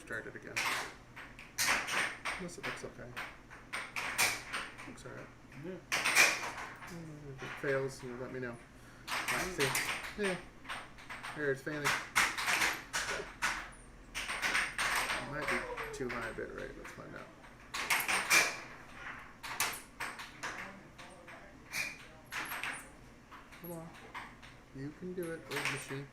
start it again. Unless it looks okay. Looks alright. Yeah. If it fails, you let me know. See? Yeah. There, it's failing. It might be too high a bit rate. Let's find out. Come on. You can do it, old machine.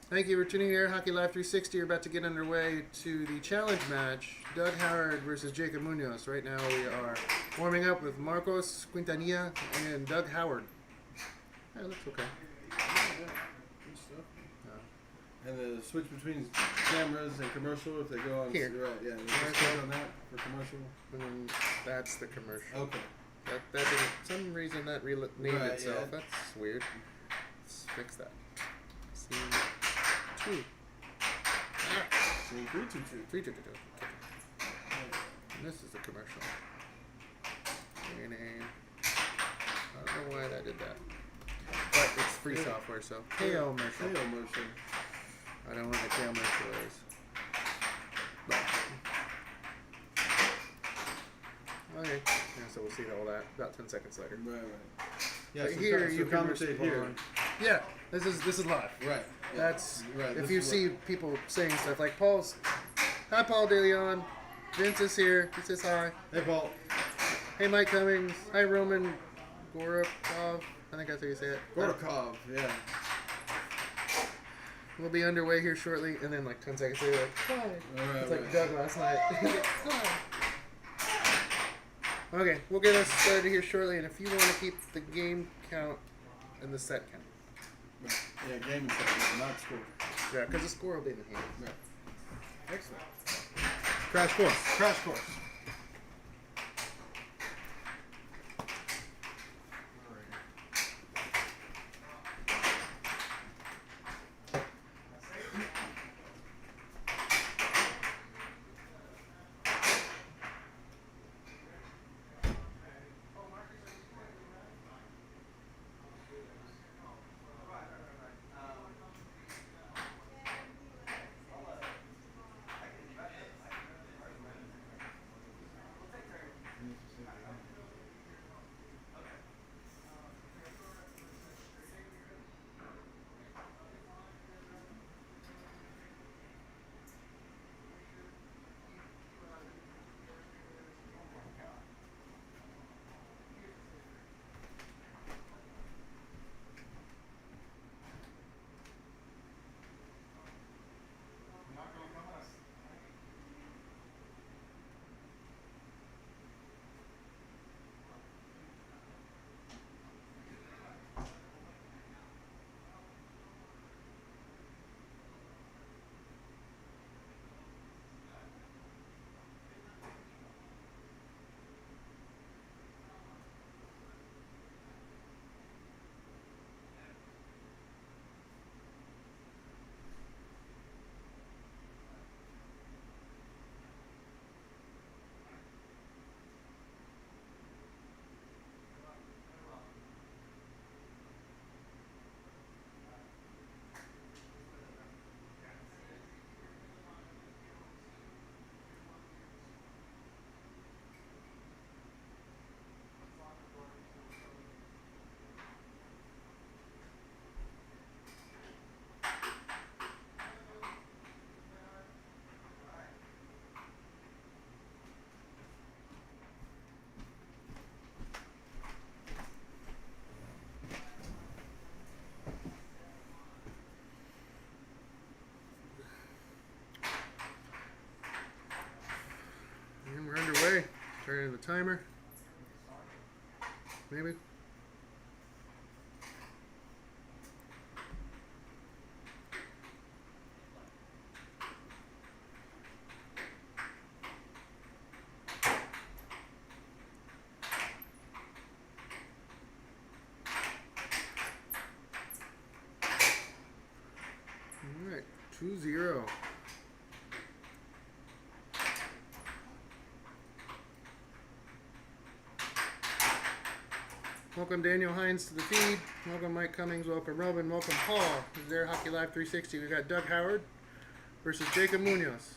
Thank you for tuning in. Air Hockey Live 360. You're about to get underway to the challenge match. Doug Howard versus Jacob Munoz. Right now we are warming up with Marcos Quintanilla and Doug Howard. That looks okay. Yeah. Good stuff. And the switch between cameras and commercial, if they go on Here. Right, yeah, there's a on that for commercial. And then that's the commercial. Okay. That didn't, some reason that named Right, itself. yeah. That's weird. Let's fix that. Scene 2. Scene 322. 322. And this is the commercial. I don't know why that did that. But it's free software, so. KO Mercial. KO Mercial. I don't know what the KO Mercial is. But. Okay. Yeah, so we'll see all that about 10 seconds later. Right. Yeah, But so here so you can commentate respond. here. Yeah, this is live. Right. Yeah. That's right. if you see people saying stuff like Paul's. Hi, Paul DeLeon. Vince is here. He says hi. Hey, Paul. Hey, Mike Cummings. Hi, Roman Gorakov. I think that's how you say it. Gorakov, yeah. We'll be underway here shortly, and then like 10 seconds later, like, hi. It's like Doug last night. Hi. Okay, we'll get us started here shortly, and if you want to keep the game count and the set count. Yeah, game count, not score. Yeah, because the score will be in the hand. Right. Excellent. Crash course. Crash course. And we're underway. Turning the timer. Maybe. All right, 2-0. Welcome Daniel Hines to the feed. Welcome Mike Cummings. Welcome Robin. Welcome Paul. This is Air Hockey Live 360. We got Doug Howard versus Jacob Munoz.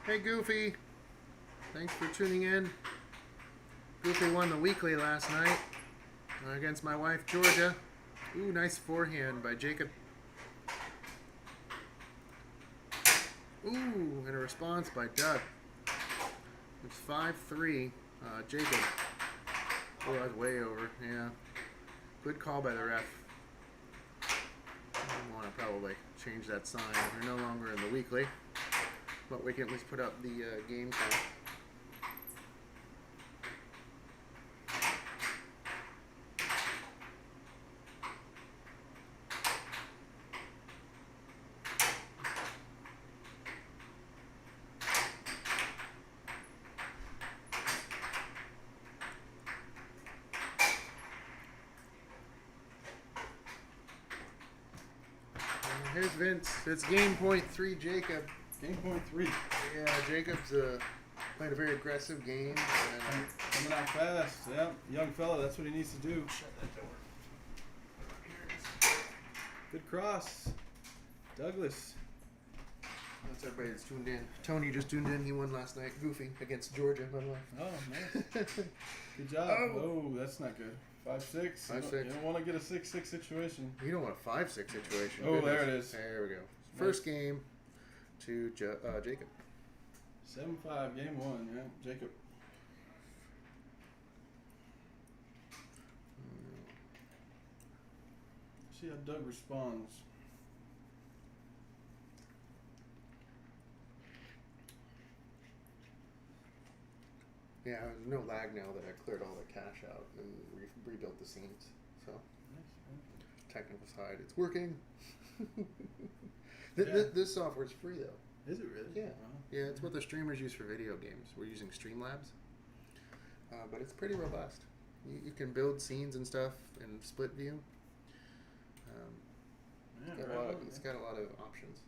Hey, Goofy. Thanks for tuning in. Goofy won the weekly last night against my wife, Georgia. Ooh, nice forehand by Jacob. Ooh, and a response by Doug. It's 5-3. Jacob. Oh, that's way over. Yeah. Good call by the ref. I want to probably change that sign. We're no longer in the weekly, but we can at least put up the game count. Here's Vince. It's game point 3, Jacob. Game point 3. Yeah, Jacob's played a very aggressive game. And Coming out fast. Yeah, young fella. That's what he needs to do. shut that door. Good cross. Douglas. That's everybody that's tuned in. Tony just tuned in. He won last night. Goofy against Georgia, by the way. Oh, nice. Good job. Oh. Oh, that's not good. 5-6. 5-6. You don't want to get a 6-6 situation. You don't want a 5-6 situation. Oh, Goodness. there it is. There we go. First game to Jacob. 7-5, game 1. Yeah, Jacob. See how Doug responds. Yeah, there's no lag now that I cleared all the cache out and rebuilt the scenes. So, technical side, it's working. This software's free though. Is it really? Yeah. Wow. Yeah, it's what the streamers use for video games. We're using Streamlabs, but it's pretty robust. You can build scenes and stuff in split view. Yeah, It's got a lot of options.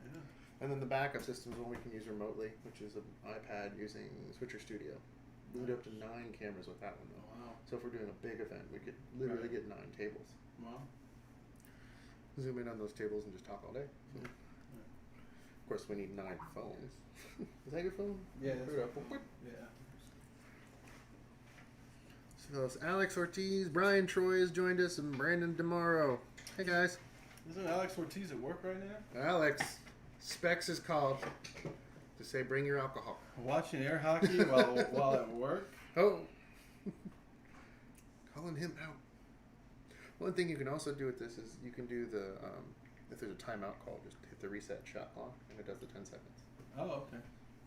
Yeah. And then the backup system is one we can use remotely, which is an iPad using Switcher Studio. Boot up to 9 cameras with that one though. Wow. So if we're doing a big event, we could literally Right. get 9 tables. Wow. Zoom in on those tables and just talk all day. So. Of course, we need 9 phones. Is that your phone? Yeah. Put it up. Yeah. So it's Alex Ortiz, Brian Troy has joined us, and Brandon DeMauro. Hey guys. Isn't Alex Ortiz at work right now? Alex, Specs is called to say bring your alcohol. Watching air hockey while at work? Oh. Calling him out. One thing you can also do with this is you can do the, if there's a timeout call, just hit the reset shot clock and it does the 10 seconds. Oh, okay.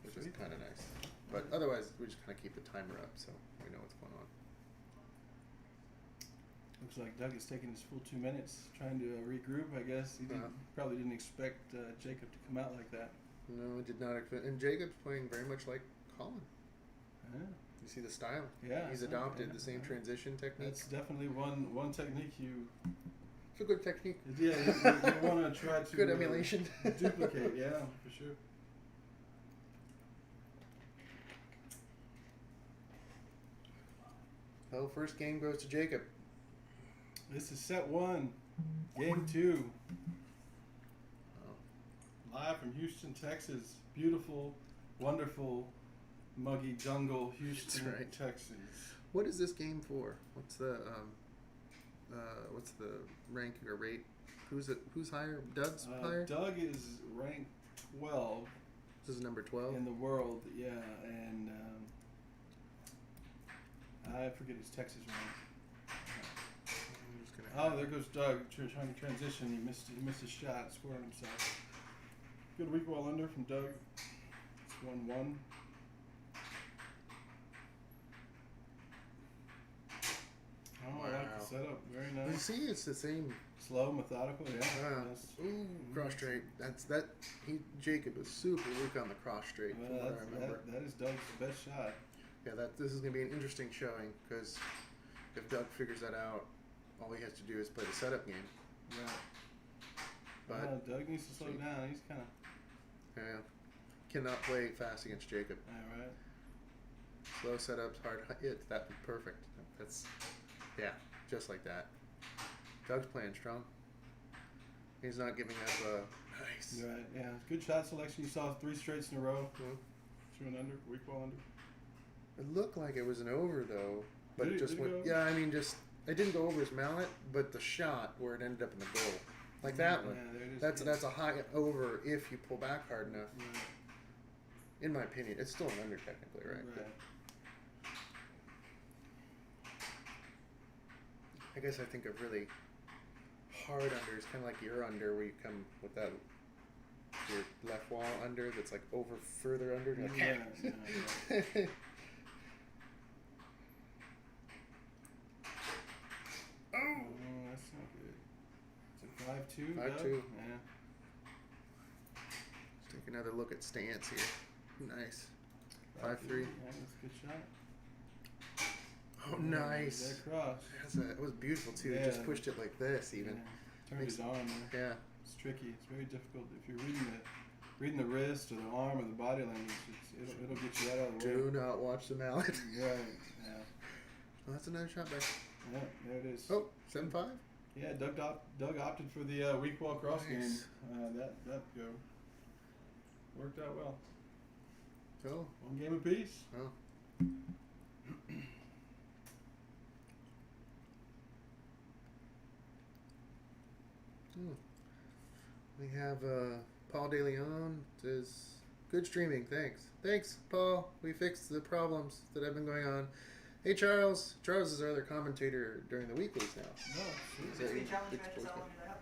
Which is Sweet. kind of nice. But otherwise, we just kind of keep the timer up so we know what's going on. Looks like Doug is taking his full 2 minutes trying to regroup, I guess. He probably didn't expect Jacob to come out like that. No, I did not expect. And Jacob's playing very much like Colin. Yeah. You see the style? Yeah. He's adopted the same transition technique. That's definitely one technique you... It's a good technique. Yeah, you want to try to... Good emulation. Duplicate, yeah, for sure. Well, first game goes to Jacob. This is set 1, game 2. Live from Houston, Texas. Beautiful, wonderful, muggy jungle, Houston, That's right. Texas. What is this game for? What's the rank or rate? Who's higher? Doug's higher? Doug is ranked 12 This is number 12. in the world, yeah, and I forget his Texas rank. I'm just gonna Oh, there goes Doug trying to transition. He missed his shot, scored on himself. Good weak wall under from Doug. It's 1-1. Oh, I like Wow. the setup. Very You nice. see, it's the same. Slow, methodical. Yeah. Wow. Nice. Ooh, cross straight. Jacob is super weak on the cross straight, from Well, what I remember. that is Doug's best shot. Yeah, this is gonna be an interesting showing because if Doug figures that out, all he has to do is play the setup game. Right. But Doug needs to slow see. down. He's kind of yeah, cannot play fast against Jacob. all right. Slow setups, hard hits. That'd be perfect. That's just like that. Doug's playing strong. He's not giving up. Nice. Right. Yeah. Good shot selection. You saw 3 straights in a row. 2 and under, weak wall under. It looked like it was an over though, but Did it it- just did it went. go over? Yeah, I mean, just it didn't go over his mallet, but the shot where it ended up in the goal, like that one. Yeah, there it is. That's a high over if you pull back hard enough. Right. In my opinion, it's still an under technically, right? Right. I guess I think of really hard under is kind of like your under, where you come with that your left wall under that's like over further under. Like, Yeah, yeah, oh, that's not good. It's a 5-2. 5-2. Doug? Yeah. let's take another look at stance here. Nice. 5-3. Yeah, that's a good shot. Oh, Yeah, nice. That cross. It was beautiful too. It Yeah. just pushed it like this, even. Yeah. Turned Makes- his arm there. Yeah. It's tricky. It's very difficult if you're reading the wrist or the arm or the body language. It'll get you right out of the way. Do not watch the mallet. Right. Yeah. Well, that's another shot back. Yeah. There it is. Oh, 7-5. Yeah. Doug opted for the weak wall cross Nice. game. That go worked out well. Oh, 1 game apiece. oh. Hmm. We have Paul De Leon says, "Good streaming, thanks. Thanks, Paul. We fixed the problems that have been going on." Hey, Charles. Charles is our other commentator during the weeklies now. No, Is sweet. it- Between challenge it's matches, how supposed long do they have?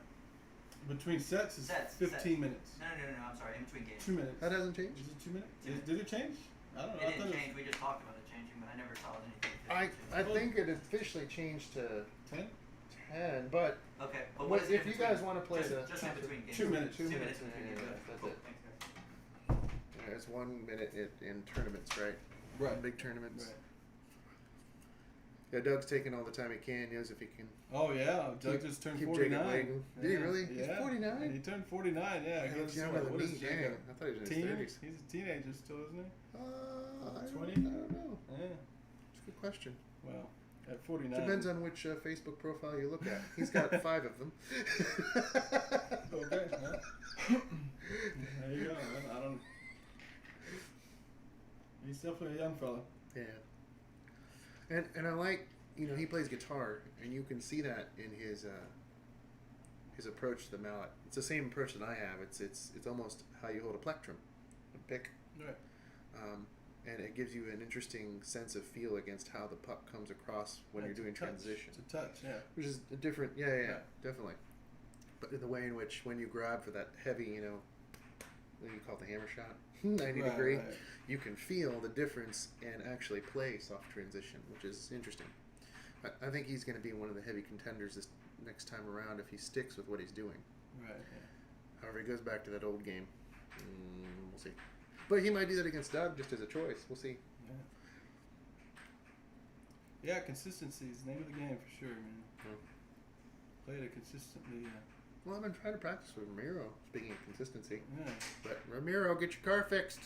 Between sets is Sets, 15 minutes. No, I'm sorry. In between games. 2 minutes. That hasn't changed. Is it 2 minutes? Yeah. Did it change? I don't know. It I didn't thought change. We just talked about it changing, but I never saw anything. I think it officially changed to 10? 10, but Okay, but what, what is it if in you between? guys want to play just, the just in between games. 2 minutes. 2 2 minutes minutes, in between yeah, games. that's Cool. it. Thanks, guys. There's 1 minute in tournaments, right? Right. Big tournaments. Right. Yeah, Doug's taking all the time he can. Knows if he can. Oh yeah, Doug Keep- just turned keep 49. Jacob waiting. Did he really? He's Yeah. 49? He turned 49. Yeah. He looks younger than what me. is Dang, Jacob? I thought he was in his Teen? 30s. He's a teenager still, isn't he? I 20? don't know. Yeah. It's a good question. Well, at 49. Depends on which Facebook profile you look at. He's got 5 of them. Okay. Well, there you go. Well, I don't. He's definitely a young fella. Yeah. And I like, he plays guitar, and you can see that in his approach to the mallet. It's the same approach that I have. It's almost how you hold a plectrum, a pick, Right. and it gives you an interesting sense of feel against how the puck comes across when you're doing transition, It's a touch. Yeah. which is a different. Yeah, Yeah. definitely. But in the way in which when you grab for that heavy, what do you call it, the hammer shot, 90 Right, degree. right. You can feel the difference and actually play soft transition, which is interesting. I think he's going to be one of the heavy contenders this next time around if he sticks with what he's doing. Right. Yeah. However, he goes back to that old game. We'll see. But he might do that against Doug just as a choice. We'll see. Yeah, consistency is the name of the game for sure, man. Yeah. Play it consistently. Well, I've been trying to practice with Ramiro, speaking of consistency. Yeah. But Ramiro, get your car fixed.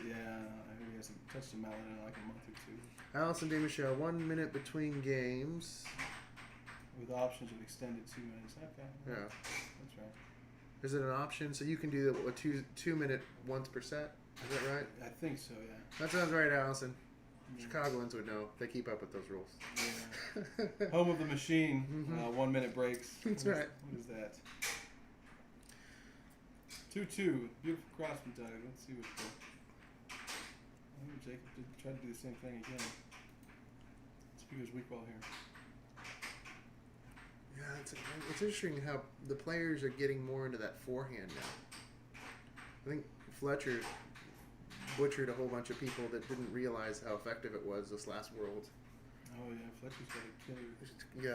Yeah, I heard he hasn't touched a mallet in like a month or 2. Allison De Michelle, 1 minute between games. With options of extended 2 minutes. Okay. Yeah. That's right. Is it an option so you can do a 2 minute once per set? Is that right? I think so, yeah. That sounds right, Allison. Yeah. Chicagoans would know. They keep up with those rules. Yeah. Home of the machine, Mhm. 1 minute breaks. That's What is- right. What is that? 2-2. Beautiful cross from Doug. Let's see what the. I think Jacob did try to do the same thing again. Speaker's weak ball here. Yeah, it's interesting how the players are getting more into that forehand now. I think Fletcher butchered a whole bunch of people that didn't realize how effective it was this last World. Oh yeah, Fletcher's got a killer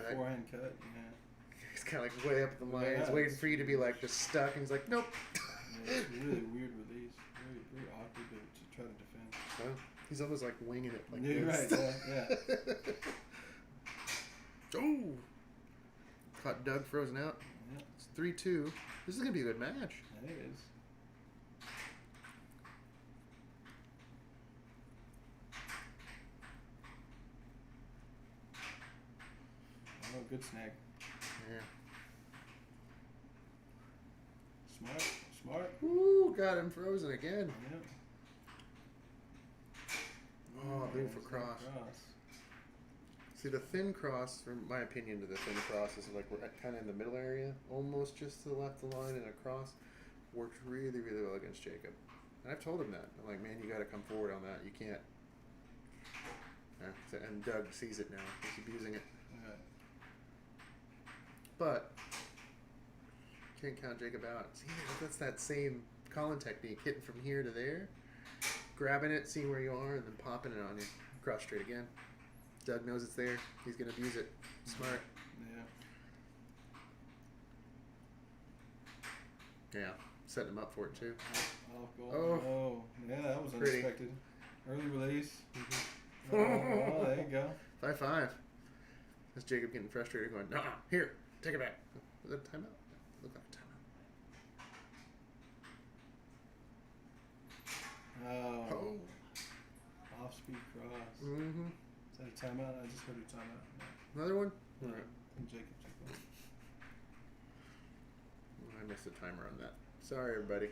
Yeah, forehand cut. Yeah. he's kind of like way up at the line. Yeah, He's waiting it's- for you to be like just stuck, and he's like, nope. Yeah, it's a really weird release. Very, very awkward to try to defend. Well, he's almost like winging it like You're this. right. Yeah. Oh! Caught Doug frozen out. Yeah. It's 3-2. This is going to be a good match. Yeah, it is. Oh, good snag. Yeah. Smart. Woo! got him frozen again. Yep. Oh, beautiful there's that cross. See, the thin cross, from my opinion, to the thin cross is like we're kind of in the middle area, almost just to the left of the line, and a cross works really, really well against Jacob. And I've told him that. I'm like, man, you got to come forward on that. You can't. And Doug sees it now. He's abusing it. Alright. But can't count Jacob out. See, that's that same Colin technique, hitting from here to there, grabbing it, seeing where you are, and then popping it on you. Cross straight again. Doug knows it's there. He's gonna abuse it. Smart. Yeah. Yeah, setting him up for it too. Off goal. Oh. Oh. Yeah, that was Pretty. unexpected. Early release. Mm-hmm. Oh, there you go. 5-5. That's Jacob getting frustrated, going, "No, here, take it back." Was that a timeout? Looked like a timeout. Oh. Off speed cross. Mm-hmm. Is that a timeout? I just heard a timeout. Another one? No. All right. And Jacob took one. I missed the timer on that. Sorry, everybody.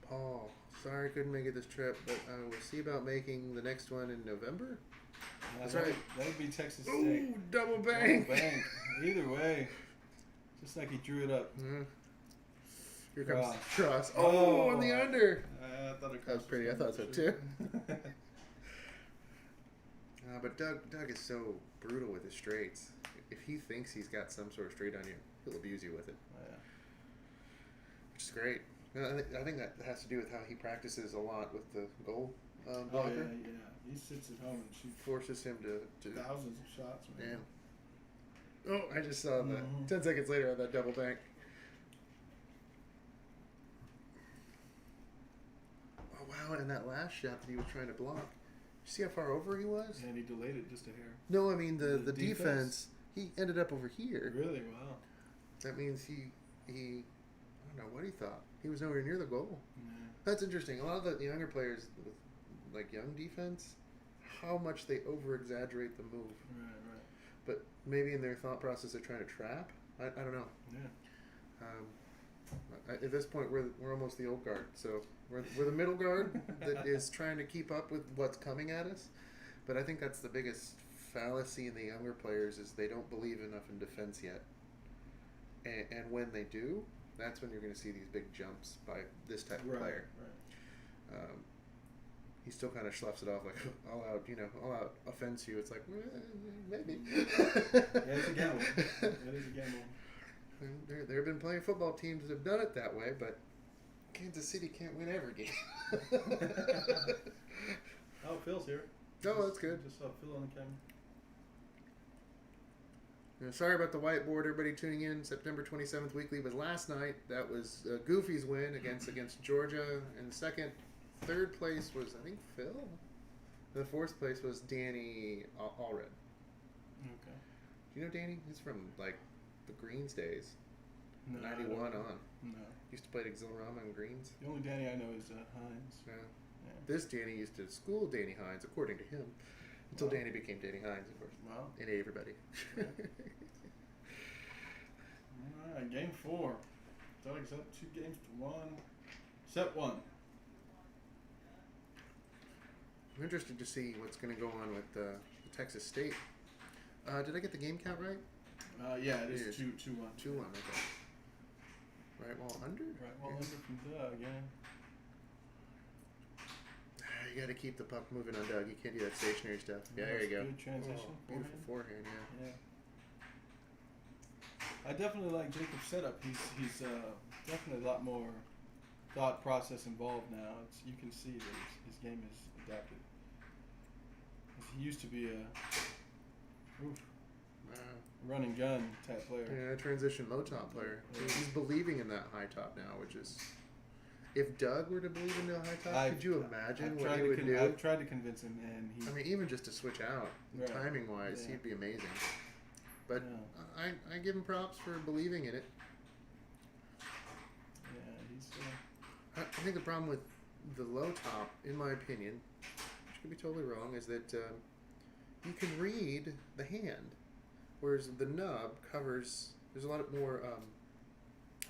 Paul, sorry I couldn't make it this trip, but we'll see about making the next one in November. That's right. That would be Texas State. Ooh, double bank. Bank. Either way. Just like he drew it up. Mhm. Here comes Cross. cross. Oh, on the under. I thought it That was pretty. I thought so too. But Doug is so brutal with his straights. If he thinks he's got some sort of straight on you, he'll abuse you with it, Yeah. which is great. I think that has to do with how he practices a lot with the goal Oh, blocker. yeah. He sits at home and shoots Forces him to thousands of shots. Man. yeah. Oh, I just saw the Mhm. 10 seconds later on that double bank. Oh wow! And that last shot that he was trying to block. You see how far over he was? And he delayed it just a hair. No, I mean the The defense. He ended up over here. Really? Wow. That means he I don't know what he thought. He was nowhere near the goal. Yeah. That's interesting. A lot of the younger players with like young defense, how much they over exaggerate the move. Right. But maybe in their thought process they're trying to trap. I don't know. Yeah. At this point we're almost the old guard. So we're the middle guard that is trying to keep up with what's coming at us. But I think that's the biggest fallacy in the younger players is they don't believe enough in defense yet. And when they do, that's when you're going to see these big jumps by this type of player. Right. He still kind of sloughs it off like all out offense you. It's like maybe. Yeah, it's a gamble. It is a gamble. There have been plenty of football teams that have done it that way, but Kansas City can't win every game. Oh, Phil's here. Oh, that's good. Just saw Phil on the camera. Sorry about the whiteboard, everybody tuning in. September 27th weekly was last night. That was Goofy's win against Georgia. And third place was, I think, Phil. The fourth place was Danny Allred. Okay. Do you know Danny? He's from, like, the Greens days. No, I 91 don't know. on. No. Used to play at Exilrama and Greens. The only Danny I know is Hines. Yeah. Yeah. This Danny used to school Danny Hines, according to him. Until Wow. Danny became Danny Hines, of course. Wow. And everybody. All right, game 4. Doug's up 2-1. Set 1. I'm interested to see what's going to go on with Texas State. Did I get the game count right? Yeah, it It is is. 2-1. 2-1, okay. Right wall under? Right, well, Yes. under from Doug, yeah. You got to keep the puck moving on Doug. You can't do that stationary stuff. Yeah, there That's you go. good transition. Oh, beautiful forehand, yeah. Yeah. I definitely like Jacob's setup. He's definitely a lot more thought process involved now. You can see that his game is adapted. He used to be a run and gun type player. Yeah, transition low top player. Yeah. He's believing in that high top now, which is. If Doug were to believe in the high top, could you imagine what he would do? I've tried to convince him, and he. I mean, even just to switch out, Right. timing wise, Yeah. he'd be amazing. But Yeah. I give him props for believing in it. Yeah, he's. I think the problem with the low top, in my opinion, which could be totally wrong, is that you can read the hand, whereas the nub covers. There's a lot more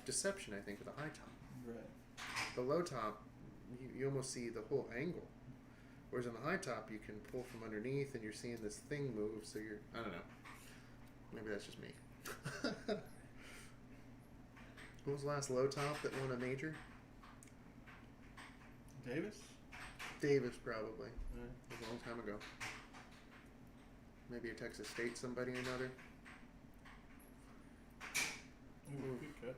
deception, I think, with the high top. Right. The low top, you almost see the whole angle, whereas on the high top you can pull from underneath, and you're seeing this thing move. So I don't know. Maybe that's just me. Who was the last low top that won a major? Davis? Davis, probably. Yeah. It was a long time ago. Maybe a Texas State somebody or another. Ooh, good cut.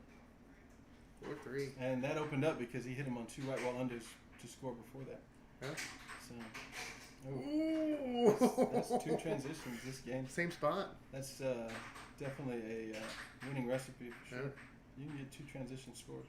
4-3. And that opened up because he hit him on 2 right wall unders to score before that. Huh? So, Ooh. that's 2 transitions this game. Same spot. That's definitely a winning recipe for sure. Yeah. You can get 2 transition scores.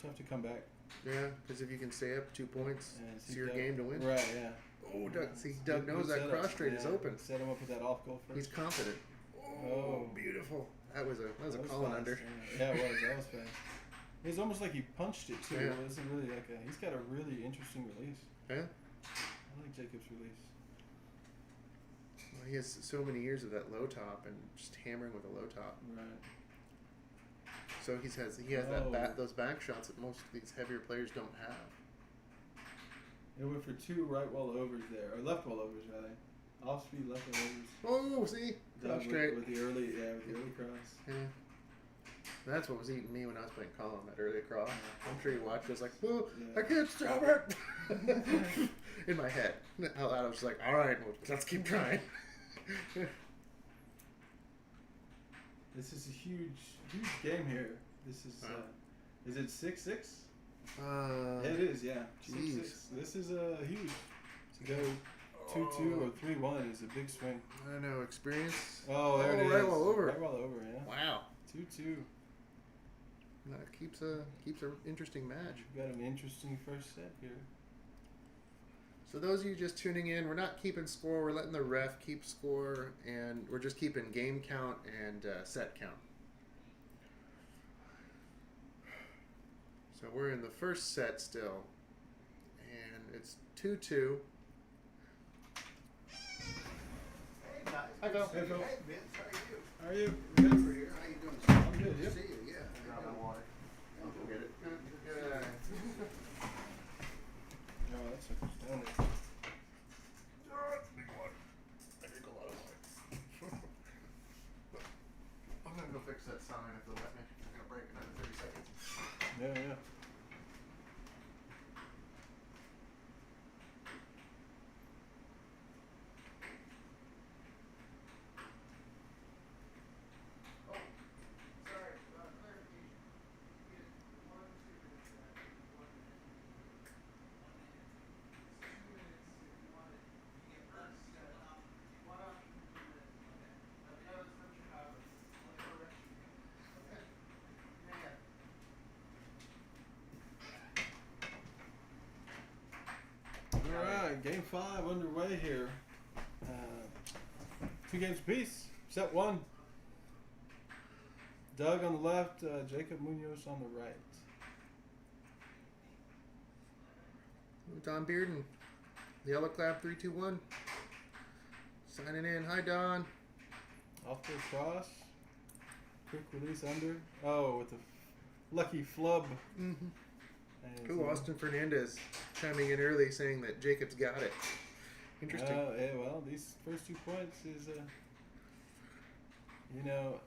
Tough to come back. Yeah, because if you can stay up 2 points, And it's see your Doug- game to win. Right, yeah. Oh, Doug, see, Good- Doug good knows that setup. cross straight is Yeah, open. Set him up with that off goal first. He's confident. Oh. Beautiful. That was a That was calling fast, under. Yeah, it was. That was fast. It was almost like he punched it too. Yeah. It wasn't really like a. He's got a really interesting release. Yeah. I like Jacob's release. Well, he has so many years of that low top and just hammering with a low top. Right. So he has Oh. those back shots that most of these heavier players don't have. It went for 2 right wall overs there, or left wall overs rather. Off speed left wall overs. Oh, see, Doug cross straight. with the early cross. Yeah. That's what was eating me when I was playing Colin, that early cross. I'm sure you watched. I was like, oh, Yeah. I can't stop it. In my head, out loud, I was like, all right, well, let's keep trying. This is a huge game here. This is. Is it 6-6? It is, yeah. Jeez. 6-6. This is huge. To go 2-2 or 3-1 is a big swing. I don't know, experience. Oh, there it is. Right wall over. Right wall over, yeah. Wow. 2-2. That keeps a interesting match. We've got an interesting first set here. So those of you just tuning in, we're not keeping score. We're letting the ref keep score, and we're just keeping game count and set count. So we're in the first set still, and it's 2-2. Hey guys. Hi, Phil. Hey, Phil. Hey Vince, how are you? How are you? Good. Good? Over here. How you doing? I'm good, Good yep. to see you. Yeah. Grab my water. I'll go get it. No, that's understandable. I drink a lot of water. I'm gonna go fix that sign if they'll let me. I'm gonna break another 30 seconds. Yeah, yeah. Oh, sorry. Clarification. You get 1 2 minutes for that. 1 minute. 2 minutes if you want it. You get first. You got an option. 1 option for 2 minutes. Okay. That's what you have. Whatever rest you get. Okay. Yeah. All right, game 5 underway here. 2 games apiece. Set 1. Doug on the left, Jacob Munoz on the right. Don Bearden, the Yellow Clap 3-2-1. Signing in. Hi, Don. Off to the cross. Quick release under. Oh, with the lucky flub. Mm-hmm. And Cool. Austin Fernandez chiming in early saying that Jacob's got it. Interesting. Yeah, well, these first 2 points is, oh,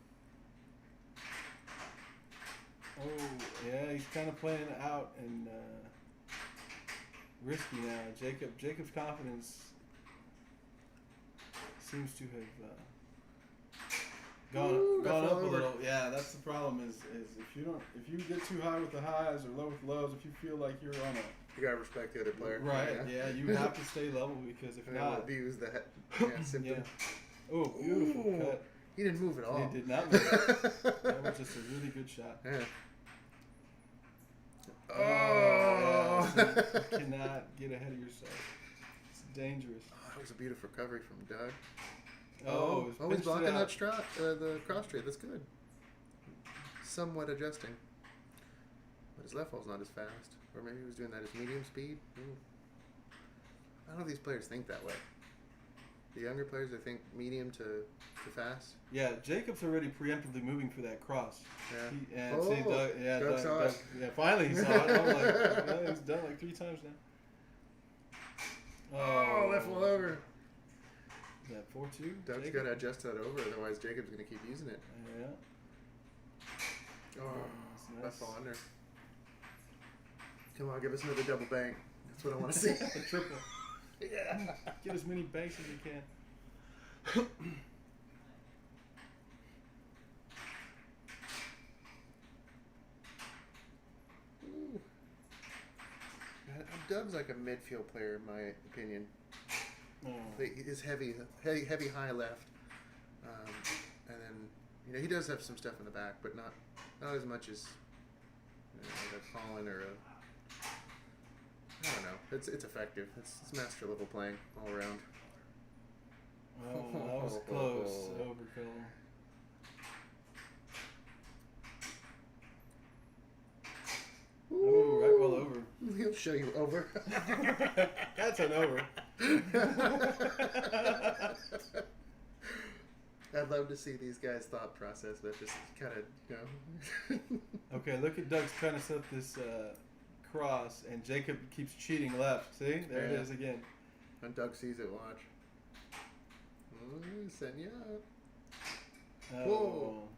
yeah, he's kind of playing out and risky now. Jacob's confidence seems to have Ooh, that gone fell up a over. little. Yeah, that's the problem. Is if you get too high with the highs or low with the lows, if you feel like you're on a You gotta respect the other player. right, yeah, you have to stay level because if And not, abuse the symptom. yeah. Oh, beautiful Ooh. cut. He didn't move at all. He did not move. That was just a really good shot. Yeah. Oh, Oh. yeah, so you cannot get ahead of yourself. It's dangerous. That was a beautiful recovery from Doug. Oh, he's pitched it blocking out. that the cross straight. That's good. Somewhat adjusting. But his left ball's not as fast. Or maybe he was doing that at medium speed. Ooh. I don't know if these players think that way. The younger players, I think, medium to fast. Yeah, Jacob's already preemptively moving for that cross. Yeah. And see, Doug, yeah, Doug saw it. yeah, finally he saw it. I'm like, well, he's done like 3 times now. Oh, left well over. Is that 4-2? Doug's got to adjust that over, otherwise Jacob's going to keep using it. Yeah. Oh, That's nice. left fall under. Come on, give us another double bank. That's what I want to see. A triple. Yeah. Get as many banks as you can. Ooh. Doug's like a midfield player, in my opinion. Oh. His heavy high left, and then he does have some stuff in the back, but not as much as like a Colin or a. I don't know. It's effective. It's master level playing all around. Oh, that was close. Overkill. Ooh, right well over. He'll show you over. That's an over. I'd love to see these guys' thought process, but just kind of, Okay, look at Doug's trying to set this cross, and Jacob keeps cheating left. See? There it Yeah. is again. When Doug sees it, watch. Ooh, send you out. Oh. Whoa.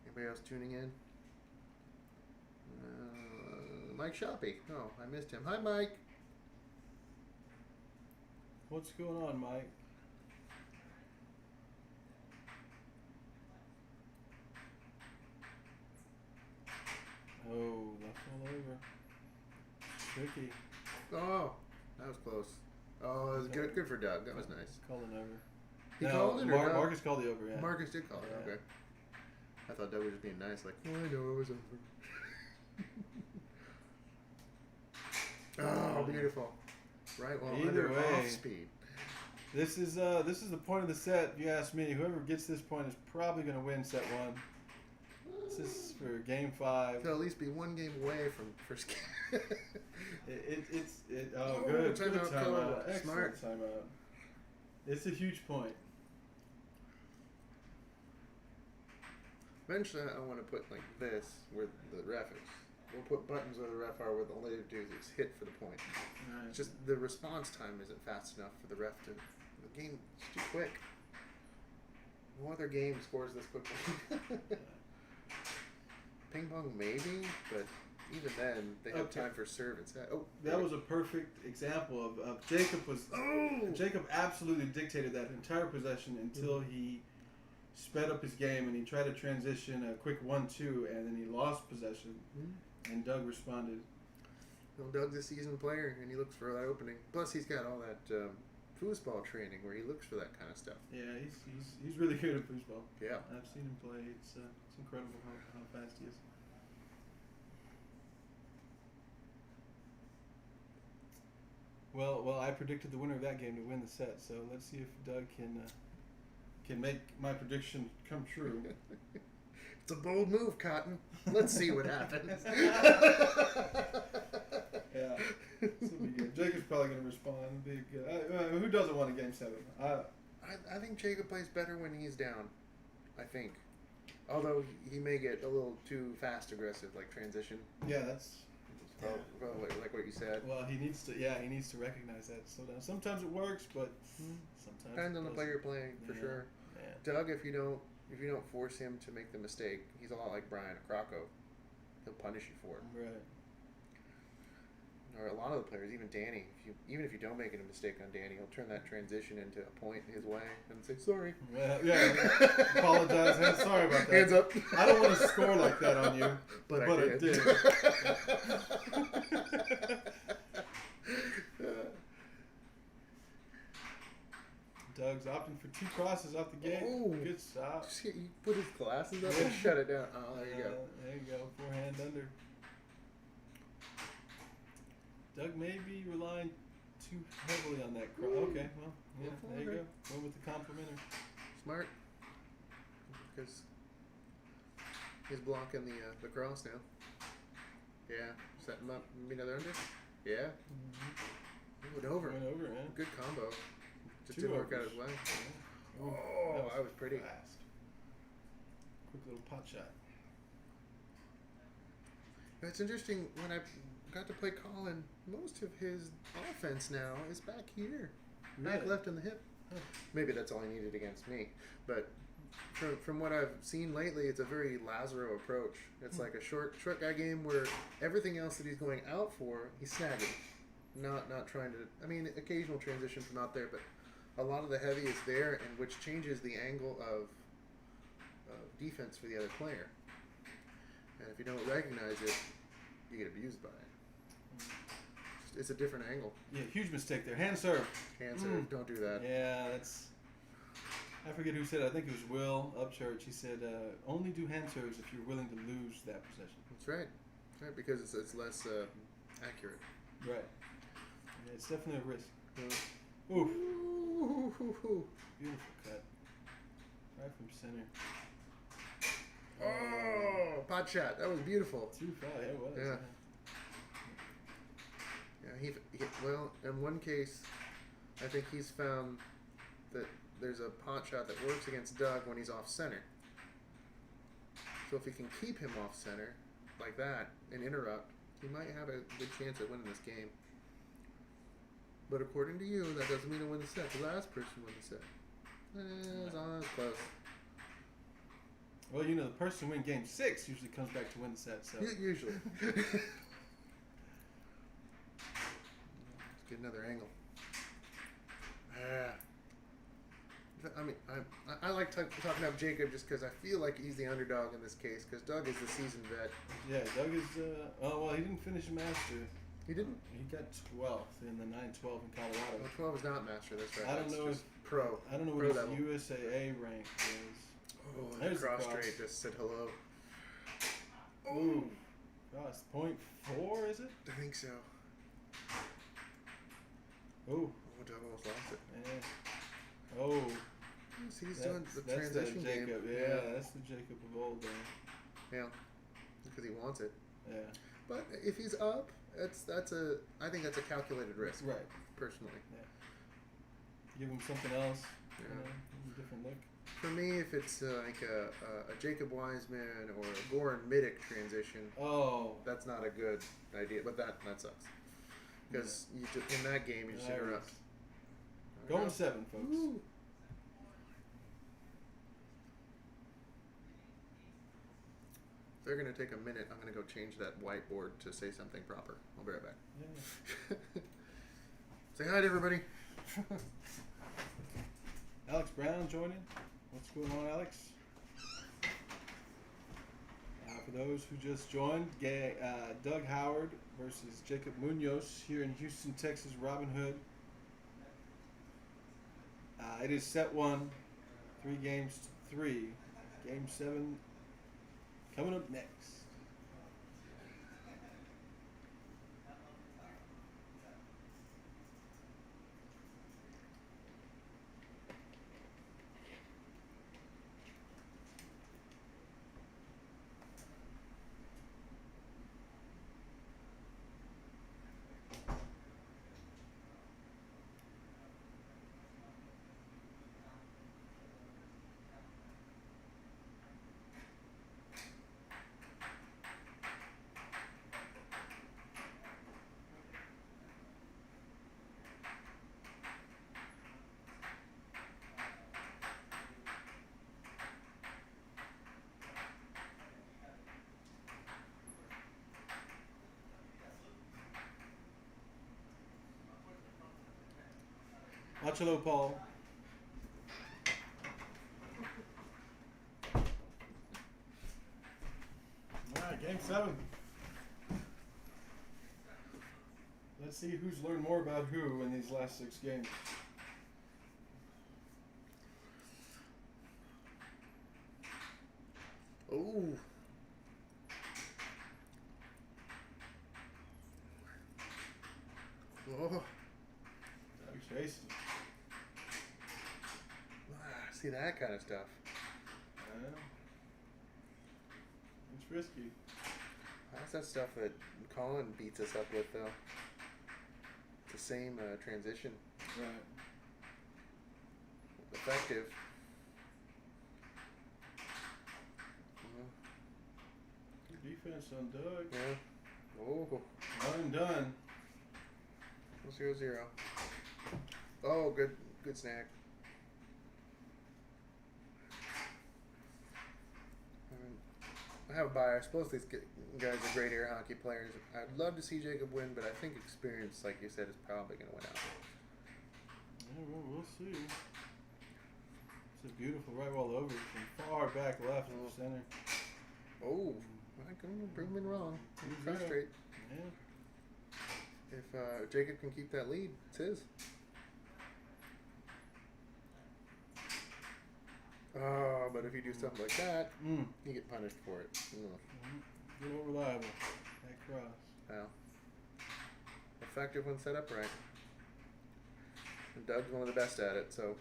Anybody else tuning in? Mike Shoppy. Oh, I missed him. Hi, Mike. What's going on, Mike? Oh, left all over. Tricky. Oh, that was close. Oh, that was good. Good for Doug. That was nice. Calling over. He called it, or no? Marcus called the over, yeah. Marcus did call it. Yeah. Okay. I thought Doug was just being nice, like, oh, I know it was over. Oh, beautiful. Right, well, Either under way. off speed. This is the point of the set, if you ask me. Whoever gets this point is probably going to win set 1. This is for game 5. He'll at least be one game away from first game. Oh, Oh, good. Good timeout call. timeout. Excellent Smart. timeout. It's a huge point. Eventually, I want to put like this where the ref is. We'll put buttons where the ref are, where the only thing to do is hit for the point. Right. It's just the response time isn't fast enough for the ref to. The game is too quick. No other game scores this quickly. Ping pong maybe, but even then they have Okay. time for serve and set. Oh, That was a perfect example of Jacob was. Oh! Jacob absolutely dictated that entire possession until he sped up his game and he tried to transition a quick 1-2 and then he lost possession and Doug responded. Well, Doug's a seasoned player and he looks for that opening. Plus, he's got all that foosball training where he looks for that kind of stuff. Yeah, he's really good at football. Yeah. I've seen him play. It's incredible how fast he is. Well, I predicted the winner of that game to win the set. So let's see if Doug can make my prediction come true. It's a bold move, Cotton. Let's see what happens. Yeah, this will be good. Jacob's probably going to respond. Big. Who doesn't want a game 7? I think Jacob plays better when he's down. I think. Although he may get a little too fast aggressive, like transition. Yeah, that's. Well, like what you said. Well, he needs to. Yeah, he needs to recognize that. So sometimes it works, but sometimes Depends it on the doesn't. player playing for Yeah. sure. Yeah. Doug, if you don't force him to make the mistake, he's a lot like Brian Crocco. He'll punish you for it. Right. Or a lot of the players, even Danny. Even if you don't make a mistake on Danny, he'll turn that transition into a point his way and say sorry. Well, yeah. Apologize. Hey, sorry about that. Hands up. I don't want to score like that on you, But I it did. did. Doug's opting for 2 crosses off the gate. Oh. Good stop. Shit, you put his glasses up and shut it down. Oh, there you go. There you go. Forehand under. Doug may be relying too heavily on that cross. Okay, well, yeah, there you go. Went with the complimenter. Smart. Because he's blocking the cross now. Yeah. Set him up. Maybe another under? Yeah. Mm-hmm. Went over. Went over, yeah. Good combo. Just Two didn't work out overs. his way. Yeah. Oh, that was pretty. Fast. Quick little pot shot. It's interesting when I got to play Colin. Most of his offense now is back here, back Really? left in the hip. Huh. Maybe that's all he needed against me, but from what I've seen lately, it's a very Lazaro approach. It's like a short guy game where everything else that he's going out for, he's snagging, not trying to. I mean, occasional transition from out there, but a lot of the heavy is there, and which changes the angle of defense for the other player. And if you don't recognize it, you get abused by it. It's a different angle. Yeah, huge mistake there. Hand serve. Hand serve, don't do that. Yeah, that's. I forget who said it. I think it was Will Upchurch. He said, only do hand serves if you're willing to lose that possession. That's right. Right, because it's less accurate. Right. Yeah, it's definitely a risk. Uh, Oof. ooh. Beautiful cut. Right from center. Oh, pot shot. That was beautiful. 2-5. Yeah, it was. Yeah. Yeah, well, in one case, I think he's found that there's a pot shot that works against Doug when he's off center. So if he can keep him off center like that and interrupt, he might have a good chance at winning this game. But according to you, that doesn't mean he'll win the set. The last person won the set. It's close. Well, you know, the person who wins game 6 usually comes back to win the set. So Usually. Let's get another angle. I mean, I like talking up Jacob just because I feel like he's the underdog in this case because Doug is the seasoned vet. yeah, Doug is. Oh well, he didn't finish master. He didn't. He got 12th in the 9-12 in Colorado. Well, 12 is not master. That's right. I don't That's know just pro. I don't know pro what level. his USAA rank is. Oh, There's the cross cross. straight just said hello. Ooh. Cross. 0.4, is it? I think so. Ooh. Oh, Doug almost lost it. Yeah. Oh. See, he's doing the that's transition the Jacob. game. Yeah, that's the Jacob of old there. Yeah. Because he wants it. Yeah. But if he's up, I think that's a calculated risk. Right. Personally. Give him something else. Yeah. You know, a different look. For me, if it's like a Jacob Wiseman or a Goran Midic transition, Oh. that's not a good idea. But that sucks because you just, in that game you just There it interrupt. is. Going 7, folks. Woo. If they're gonna take a minute, I'm gonna go change that whiteboard to say something proper. I'll be right back. Yeah. Say hi to everybody. Alex Brown joining. What's going on, Alex? For those who just joined, Doug Howard versus Jacob Munoz here in Houston, Texas, Robin Hood. It is set 1, 3 games to 3. Game 7 coming up next. Watch hello, Paul. All right, game 7. Let's see who's learned more about who in these last 6 games. Oh. Oh. Doug's faces. See that kind of stuff. It's risky. That's that stuff that Colin beats us up with, though. To same transition. Right. Effective. Good defense on Doug. Yeah. Oh. One and done. 0-0. Oh, good snag. I have a bias. Both these guys are great air hockey players. I'd love to see Jacob win, but I think experience, like you said, is probably going to win out. Yeah, well, we'll see. It's a beautiful right wall over from far back left Oh. of center. Oh, I can bring him in wrong. Yeah. Frustrate. Yeah. If Jacob can keep that lead, it's his. Oh, but if you do something like that, Mm. you get punished for it. Get more reliable. That cross. Wow. Effective when set up right. And Doug's one of the best at it, so.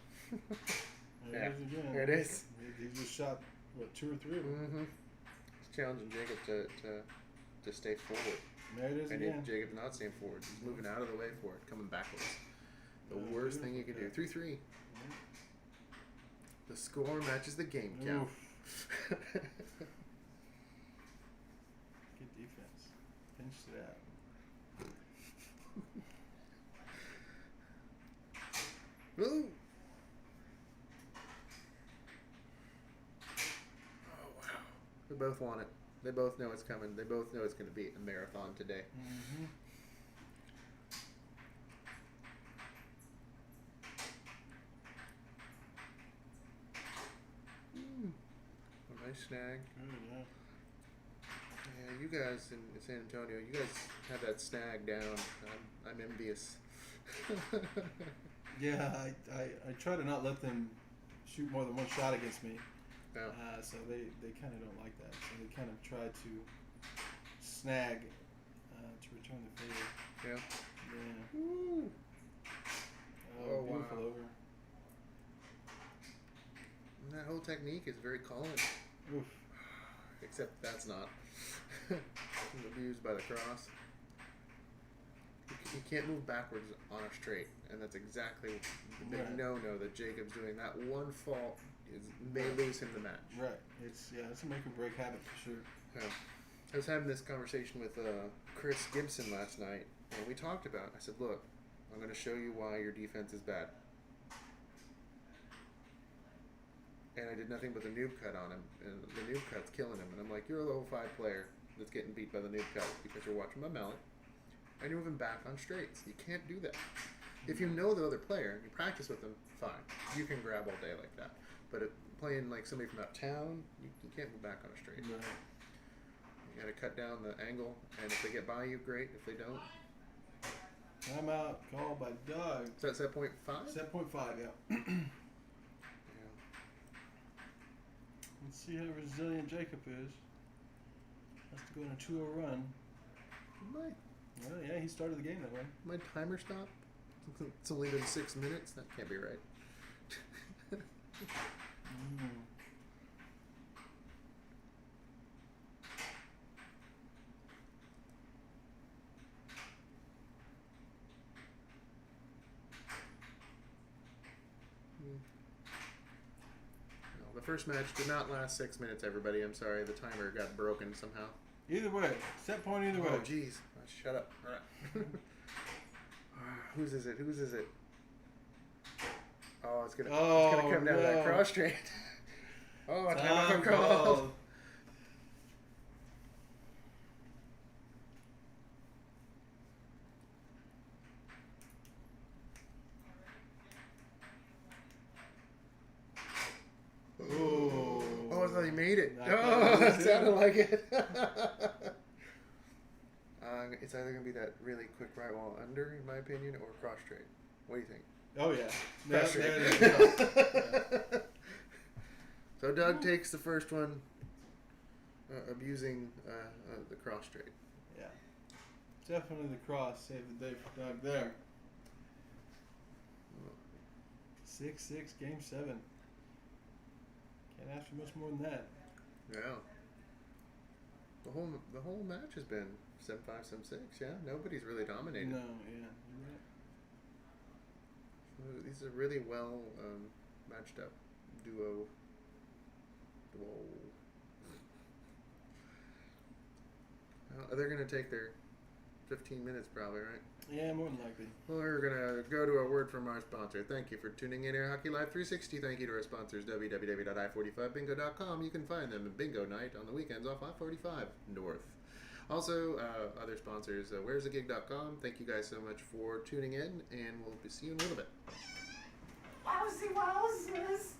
There it is again. There it is. He just shot, what, 2 or 3 of them? Mm-hmm. He's challenging Jacob to stay forward. There it is And again. if Jacob's not staying forward, he's moving out of the way for it, coming backwards. The Oh, worst thing you can do. beautiful. 3-3. The score matches the game count. Oof. Good defense. Finished it out. Ooh. Oh wow. They both want it. They both know it's coming. They both know it's going to be a marathon today. Mm-hmm. A nice snag. Good, yeah. Yeah, you guys in San Antonio, you guys have that snag down. I'm envious. Yeah, I try to not let them shoot more than one shot against me. Yeah. So they kind of don't like that. So they kind of try to snag to return the favor. Yeah. Yeah. Woo. Oh, beautiful wow. over. And that whole technique is very Colin. Oof. Except that's not. Abused by the cross. You can't move backwards on a straight, and that's exactly the big Right. no-no that Jacob's doing. That one fault may lose him the match. Right. It's a make or break habit for sure. Yeah. I was having this conversation with Chris Gibson last night, and we talked about it. I said, look, I'm going to show you why your defense is bad. And I did nothing but the noob cut on him, and the noob cut's killing him. And I'm like, you're a level 5 player that's getting beat by the noob cut because you're watching my mallet, and you're moving back on straights. You can't do that. If you know the other player, and you practice with them, fine. You can grab all day like that. But playing like somebody from out town, you can't move back on a straight. Right. You gotta cut down the angle, and if they get by you, great. If they don't, Timeout called by Doug. so that's at point 5? 7.5, yeah. Yeah. Let's see how resilient Jacob is. Has to go on a 2-0 run. My, Well, yeah, he started the game that way. my timer stopped. It's only been 6 minutes. That can't be right. Mm. No, the first match did not last 6 minutes, everybody. I'm sorry. The timer got broken somehow. Either way, set point either way. Oh, jeez. Shut up. All right. Whose is it? Whose is it? Oh, it's gonna come down to that no. cross straight. Oh, Time time called. called. Oh. Oh, I thought he made it. I thought Oh, he it did. sounded like it. It's either going to be that really quick right wall under, in my opinion, or cross straight. What do you think? Oh, yeah. Cross There it straight. is. Yeah. So Doug takes the first one, abusing the cross straight. Yeah. Definitely the cross saved the day for Doug there. 6-6, game 7. Can't ask for much more than that. Yeah. The whole match has been 7-5, 7-6. Yeah, nobody's really dominated. No, yeah, you're right. He's a really well matched up duo. Well, they're gonna take their 15 minutes probably, right? Yeah, more than likely. Well, we're gonna go to a word from our sponsor. Thank you for tuning in here, Hockey Live 360. Thank you to our sponsors, www.i45bingo.com. You can find them at Bingo Night on the weekends off I-45 North. Also, other sponsors, where'sthegig.com. Thank you guys so much for tuning in, and we'll see you in a little bit. Wowzy wowzers!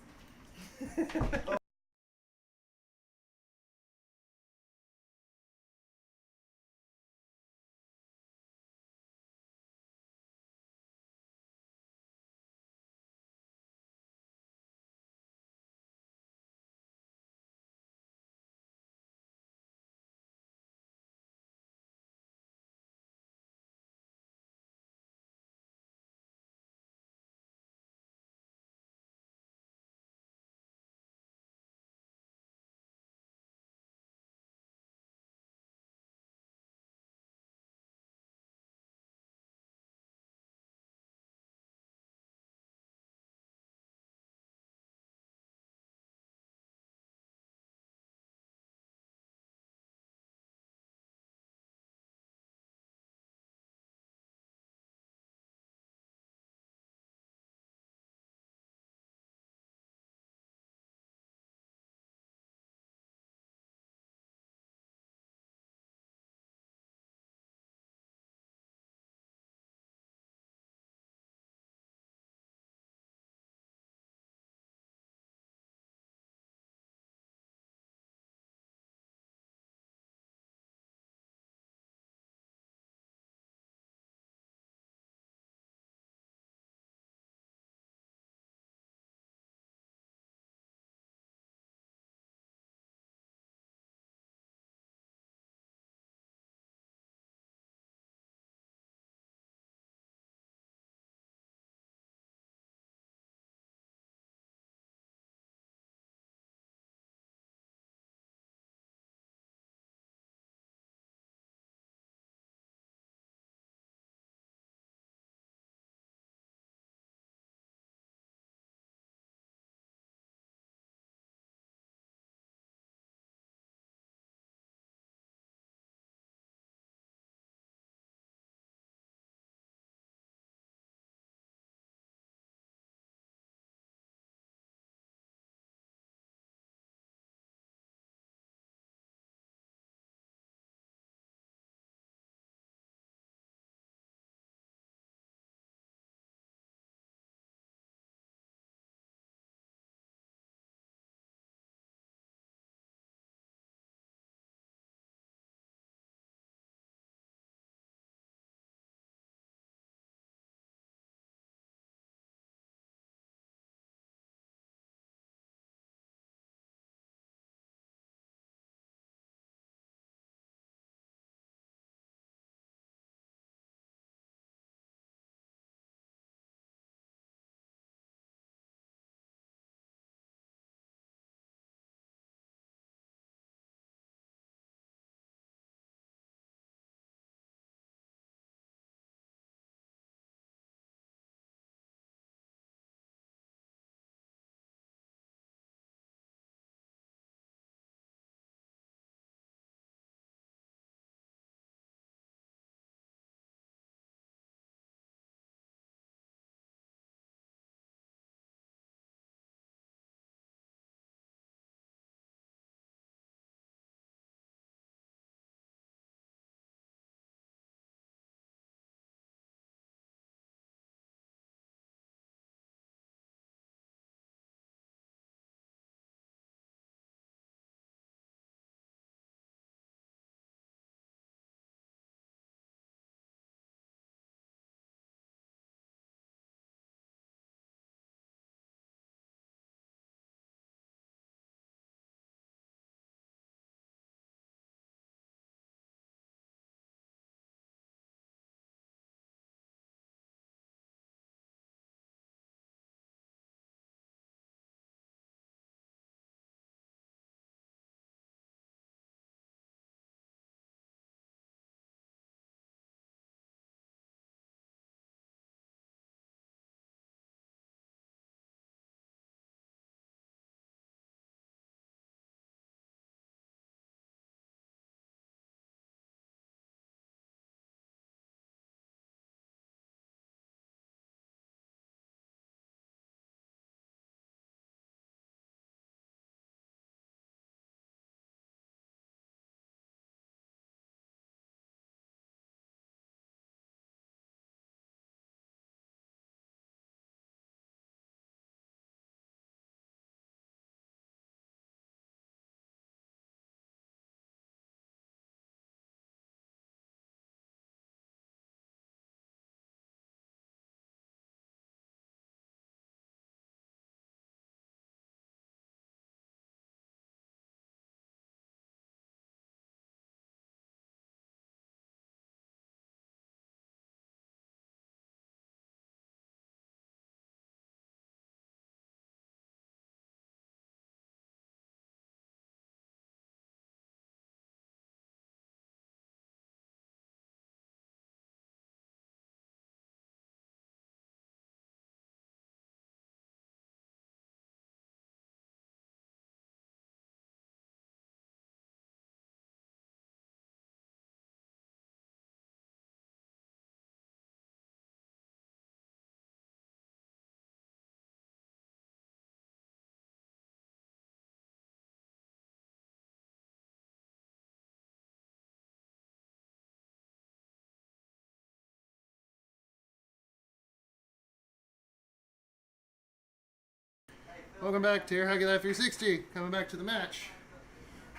Welcome back to Air Hockey Live 360. Coming back to the match.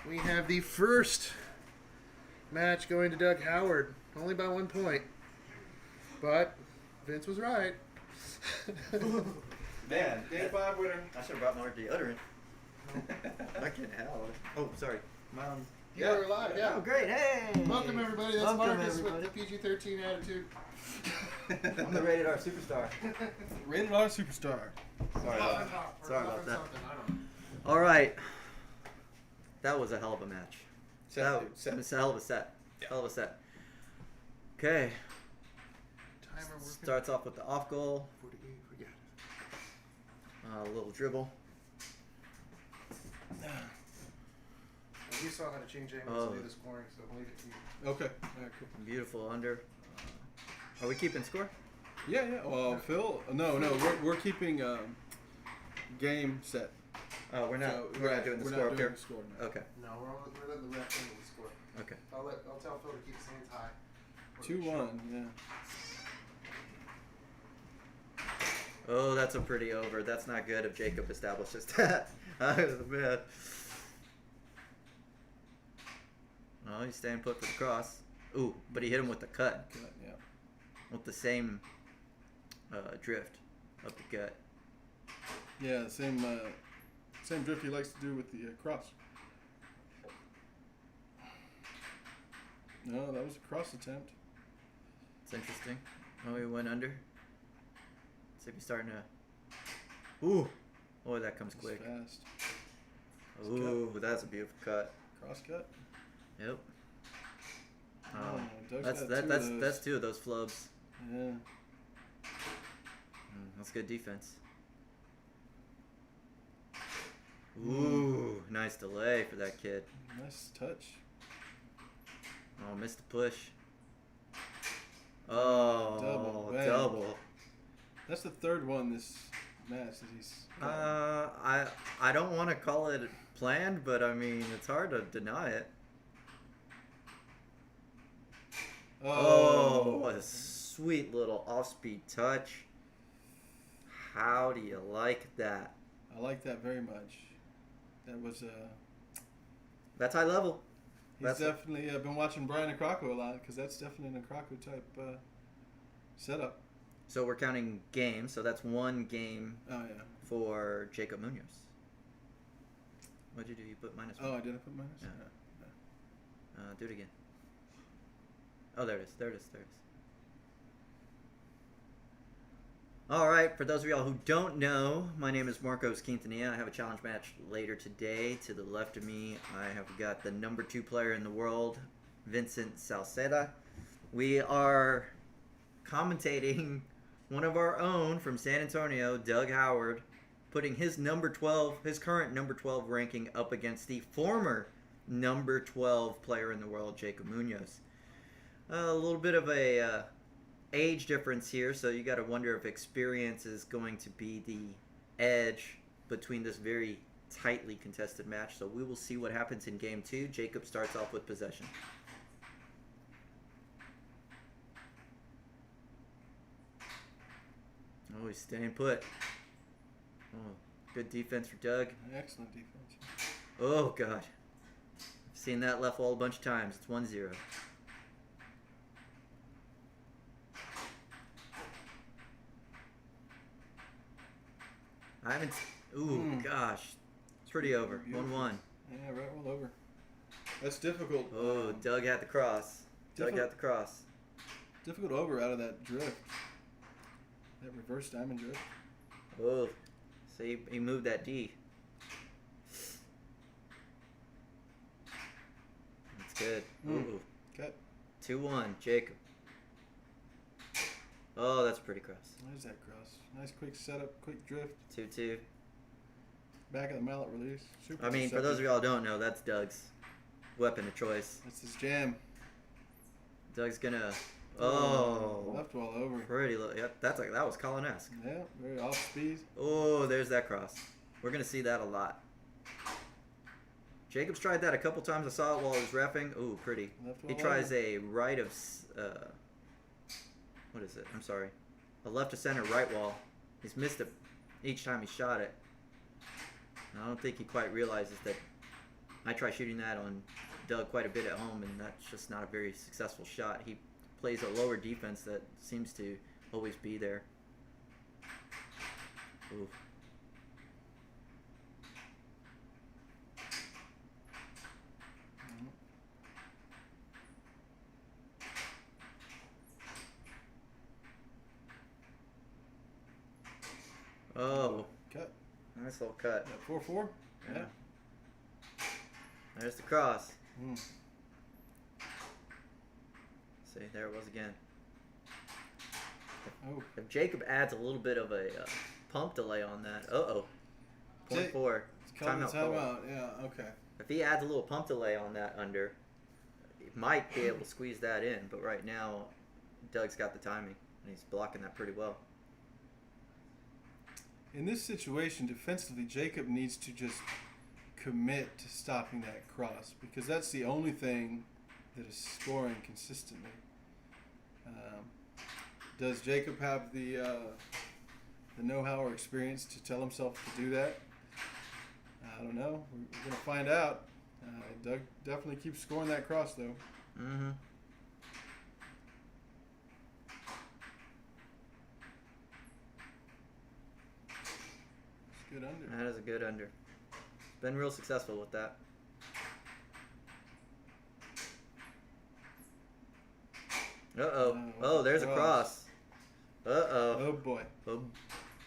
We have the first match going to Doug Howard. Only by 1 point. But Vince was right. Man, Game 5 winner. I should have brought more deodorant. Not getting hell. Oh, sorry. Mom. You are live, yeah. Oh, great. Hey. Welcome, everybody. That's Welcome, Marcus everybody. with the PG-13 attitude. I'm the rated R superstar. Rated R superstar. Sorry about that. I don't know. All right. That was a hell of a match. Set, dude, It's a hell of a set. Hell of a set. Okay. Timer working. Starts off with the off goal. 48, forget it. A little dribble. And you saw how to change angles and do the scoring, so I'll leave it to you. Okay. All right, cool. Beautiful under. Are we keeping score? Yeah, yeah. Well, Phil, no, we're keeping game set. Oh, we're not. So, we're not doing the we're score not up doing here. the score now. Okay. No, we're letting the ref handle the score. Okay. I'll tell Phil to keep his hands high. 2-1. Yeah. Oh, that's a pretty over. That's not good if Jacob establishes that. That was bad. Oh, he's staying put for the cross. Ooh, but he hit him with the cut. Cut, yeah. With the same drift of the gut. Yeah, same drift he likes to do with the cross. No, that was a cross attempt. It's interesting. Oh, he went under. Looks like he's starting to... Ooh! Oh, that comes It's quick. fast. Ooh, that's a beautiful cut. Cross cut. Yep. Oh, Doug's That's got that, two that's of those. that's two of those flubs. Yeah. That's good defense. Ooh, nice delay for that kid. Nice touch. Oh, missed the push. Oh, Double, bang. double. That's the third one this match that he's. I don't want to call it planned, but I mean it's hard to deny it. Oh, a sweet little off-speed touch. How do you like that? I like that very much. That was That's high level. he's That's definitely been watching Brian Akrakko a lot because that's definitely an Akrakko type setup. So we're counting games, so that's one game Oh yeah. for Jacob Munoz. What'd you do? You put -1. Oh, I didn't put minus. Yeah. Yeah. Do it again. Oh, there it is. There it is. There it is. All right. For those of y'all who don't know, my name is Marcos Quintanilla. I have a challenge match later today. To the left of me, I have got the #2 player in the world, Vincent Salceda. We are commentating one of our own from San Antonio, Doug Howard, putting his current number 12 ranking up against the former number 12 player in the world, Jacob Munoz. A little bit of a age difference here, so you got to wonder if experience is going to be the edge between this very tightly contested match. So we will see what happens in game 2. Jacob starts off with possession. Oh, he's staying put. Oh, good defense for Doug. Excellent defense. Oh, God. I've seen that left wall a bunch of times. It's 1-0. I haven't... Ooh, gosh. It's pretty over. Beautiful. 1-1. Yeah, right all over. That's difficult. Oh, Doug had the cross. Doug got the cross. Difficult over out of that drift. That reverse diamond drift. Oh, so he moved that D. That's good. Ooh. Cut. 2-1, Jacob. Oh, that's a pretty cross. There's that cross. Nice quick setup, quick drift. 2-2. Back of the mallet release. Super I mean, for those of y'all who don't know, that's Doug's weapon of choice. That's his jam. Doug's gonna... Oh. Left wall over. Pretty low. Yep, that was Colin-esque. Yeah, very off speed. Oh, there's that cross. We're gonna see that a lot. Jacob's tried that a couple times. I saw it while he was reffing. Ooh, pretty. Left He wall tries over. a right of... what is it? I'm sorry. A left to center right wall. He's missed it each time he shot it. I don't think he quite realizes that I try shooting that on Doug quite a bit at home, and that's just not a very successful shot. He plays a lower defense that seems to always be there. Ooh. Oh, Cut. nice little cut. 4-4. Yeah. There's the cross. Mm. See, there it was again. Oh, If Jacob adds a little bit of a pump delay on that, point Jake- 4. it's called a Timeout call. timeout. Yeah. Okay. If he adds a little pump delay on that under, he might be able to squeeze that in. But right now, Doug's got the timing, and he's blocking that pretty well. In this situation, defensively, Jacob needs to just commit to stopping that cross because that's the only thing that is scoring consistently. Does Jacob have the know-how or experience to tell himself to do that? I don't know. We're going to find out. Doug definitely keeps scoring that cross, though. Mm-hmm. It's good under. That is a good under. Been real successful with that. Uh-oh. Oh, there's a cross. Uh-oh. Oh, boy.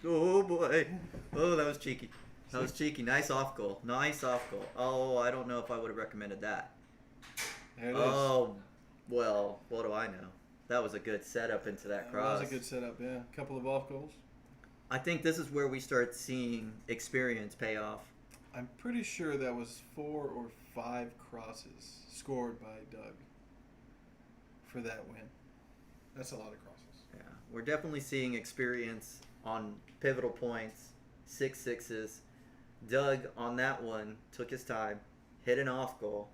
Oh boy. Oh, that was cheeky. That was cheeky. Nice off goal. Nice off goal. Oh, I don't know if I would have recommended that. There it is. Oh, well, what do I know? That was a good setup into that That cross. was a good setup, yeah. A couple of off goals. I think this is where we start seeing experience pay off. I'm pretty sure that was 4 or 5 crosses scored by Doug for that win. That's a lot of crosses. Yeah, we're definitely seeing experience on pivotal points, 6-6s. Doug on that one took his time, hit an off goal,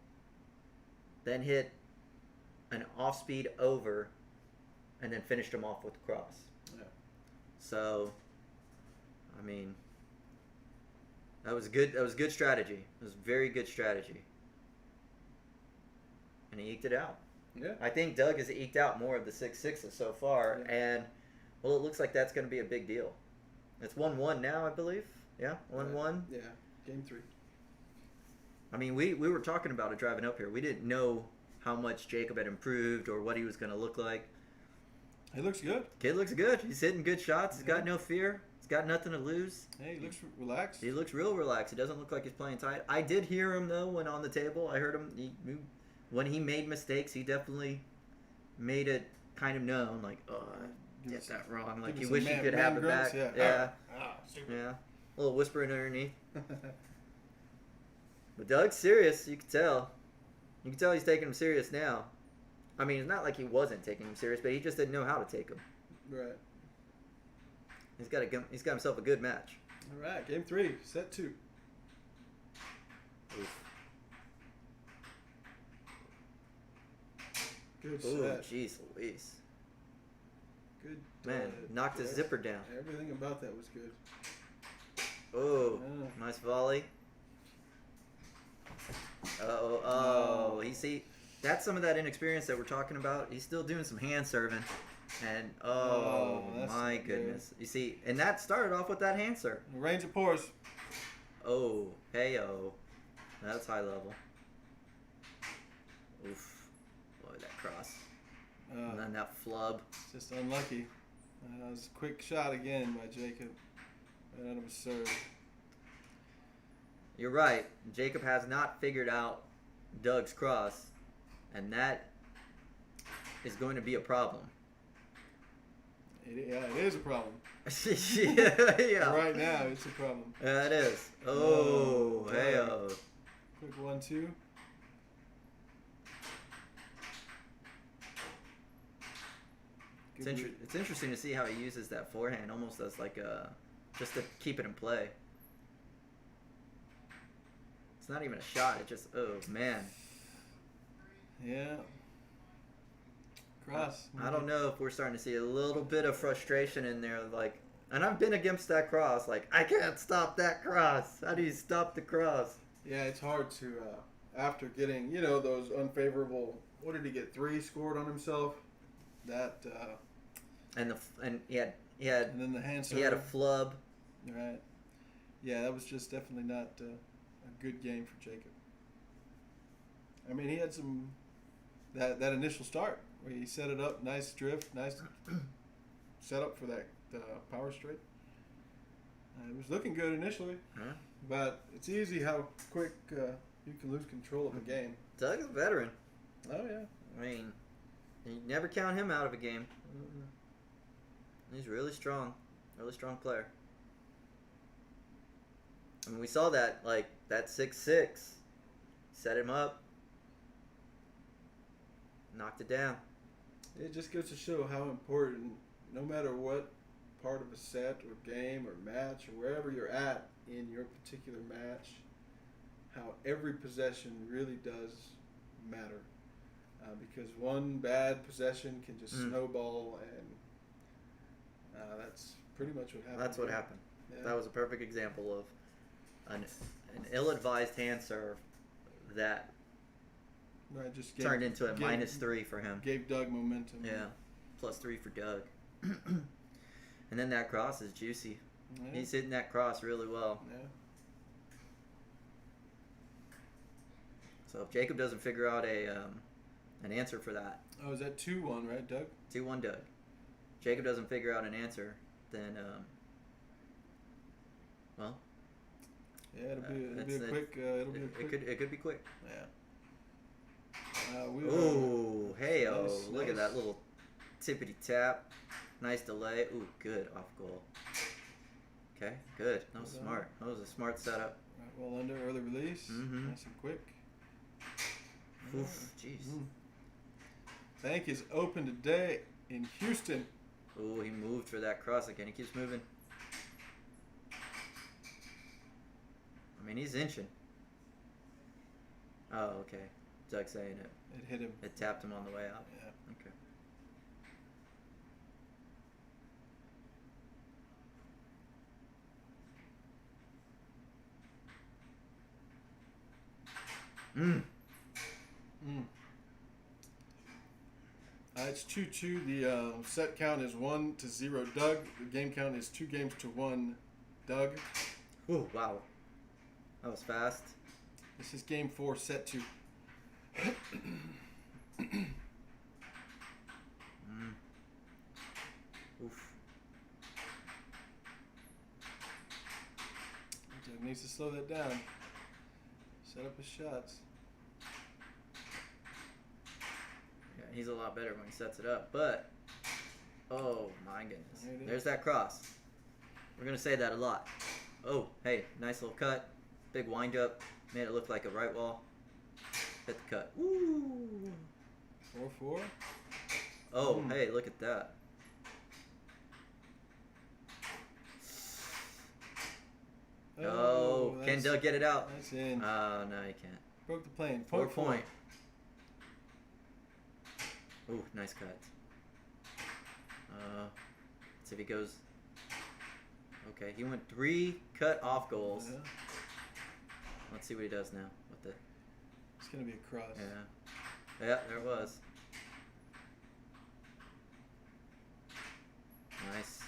then hit an off speed over, and then finished him off with the cross. Yeah. So, I mean, that was good. That was good strategy. It was very good strategy, and he eked it out. Yeah. I think Doug has eked out more of the 6-6s so far, Yeah. and well, it looks like that's going to be a big deal. It's 1-1 now, I believe. Yeah, 1-1. Yeah. Game 3. I mean, we were talking about it driving up here. We didn't know how much Jacob had improved or what he was going to look like. He looks good. Kid looks good. He's hitting good shots. He's Yeah. got no fear. He's got nothing to lose. Hey, he looks relaxed. He looks real relaxed. He doesn't look like he's playing tight. I did hear him though when on the table. I heard him when he made mistakes. He definitely made it kind of known, like, oh, I did that wrong. Like he give us wished some he could man have it grunts, back. yeah. Yeah, yeah. A little whispering underneath. But Doug's serious. You can tell. You can tell he's taking him serious now. I mean, it's not like he wasn't taking him serious, but he just didn't know how to take him. Right. He's got himself a good match. All right. Game 3. Set 2. Oof. Good Ooh, set. jeez Louise. Good. Man, knocked his zipper down. Everything about that was good. Oh, Yeah. nice volley. Oh, that's some of that inexperience that we're talking about. He's still doing some hand serving. And, Oh, that's my not good. goodness. You see, and that started off with that hand serve. Range of pores. Oh, hey-oh. That's high level. Oof. Boy, that cross. And then that flub. Just unlucky. That was a quick shot again by Jacob. Right out of his serve. You're right. Jacob has not figured out Doug's cross, and that is going to be a problem. It is a problem. yeah. Right now, it's a problem. Yeah, it is. Oh, Oh, hey-oh. Quick 1-2. It's interesting to see how he uses that forehand almost as like just to keep it in play. It's not even a shot. It just, oh, man. Yeah. Cross. I don't know if we're starting to see a little bit of frustration in there. Like, And I've been against that cross. Like, I can't stop that cross. How do you stop the cross? Yeah, it's hard to, after getting, those unfavorable, what did he get, 3 scored on himself? That, And he had and then the hand he had a serve. flub. Right. Yeah, that was just definitely not a good game for Jacob. I mean, he had some, that initial start where he set it up, nice drift, nice setup for that power straight. It was looking good initially, Huh? but it's easy how quick you can lose control of a game. Doug is a veteran. Oh, yeah. I mean, you never count him out of a game. He's really strong player. I mean, we saw that, like, that 6-6. Set him up. Knocked it down. It just goes to show how important, no matter what part of a set or game or match or wherever you're at in your particular match, how every possession really does matter. Because one bad possession can just snowball, and that's pretty much what happened. That's what happened. Yeah. That was a perfect example of an ill-advised hand serve that Right, just turned into a -3 for him. Gave Doug momentum. Yeah, +3 for Doug. And then that cross is juicy. Yeah. He's hitting that cross really well. Yeah. So if Jacob doesn't figure out an answer for that, Oh, is that 2-1, right, Doug? 2-1 Doug. Jacob doesn't figure out an answer, then well, Yeah, it'll be a that's quick. it could be quick. Yeah. Ooh, hey nice, look at nice. that little tippity tap. Nice delay. Ooh, good off goal. Okay, good. That was Well done. smart. That was a smart setup. Right, well under early release. Mhm. Nice and quick. Oof, jeez. Bank is open today in Houston. Ooh, he moved for that cross again. He keeps moving. I mean, he's inching. Oh, okay. Doug saying it. It hit him. It tapped him on the way out. Yeah. Okay. It's 2-2. The set count is 1-0 Doug. The game count is 2 games to 1 Doug. Ooh, wow. That was fast. This is game 4, set 2. Oof. Doug needs to slow that down. Set up his shots. Yeah, he's a lot better when he sets it up, but oh my goodness. There it is. There's that cross. We're gonna say that a lot. Oh, hey, nice little cut. Big wind up. Made it look like a right wall. Hit the cut. Woo! 4-4. Oh, hey, look at that. Oh, can that's- Doug get it out? That's in. Oh, no, he can't. Broke the plane. 4-point. Ooh, nice cut. Let's see if he goes. Okay, he went 3 cut off goals. Yeah. Let's see what he does now with the. It's gonna be a cross. Yeah. Yeah, there it was. Nice.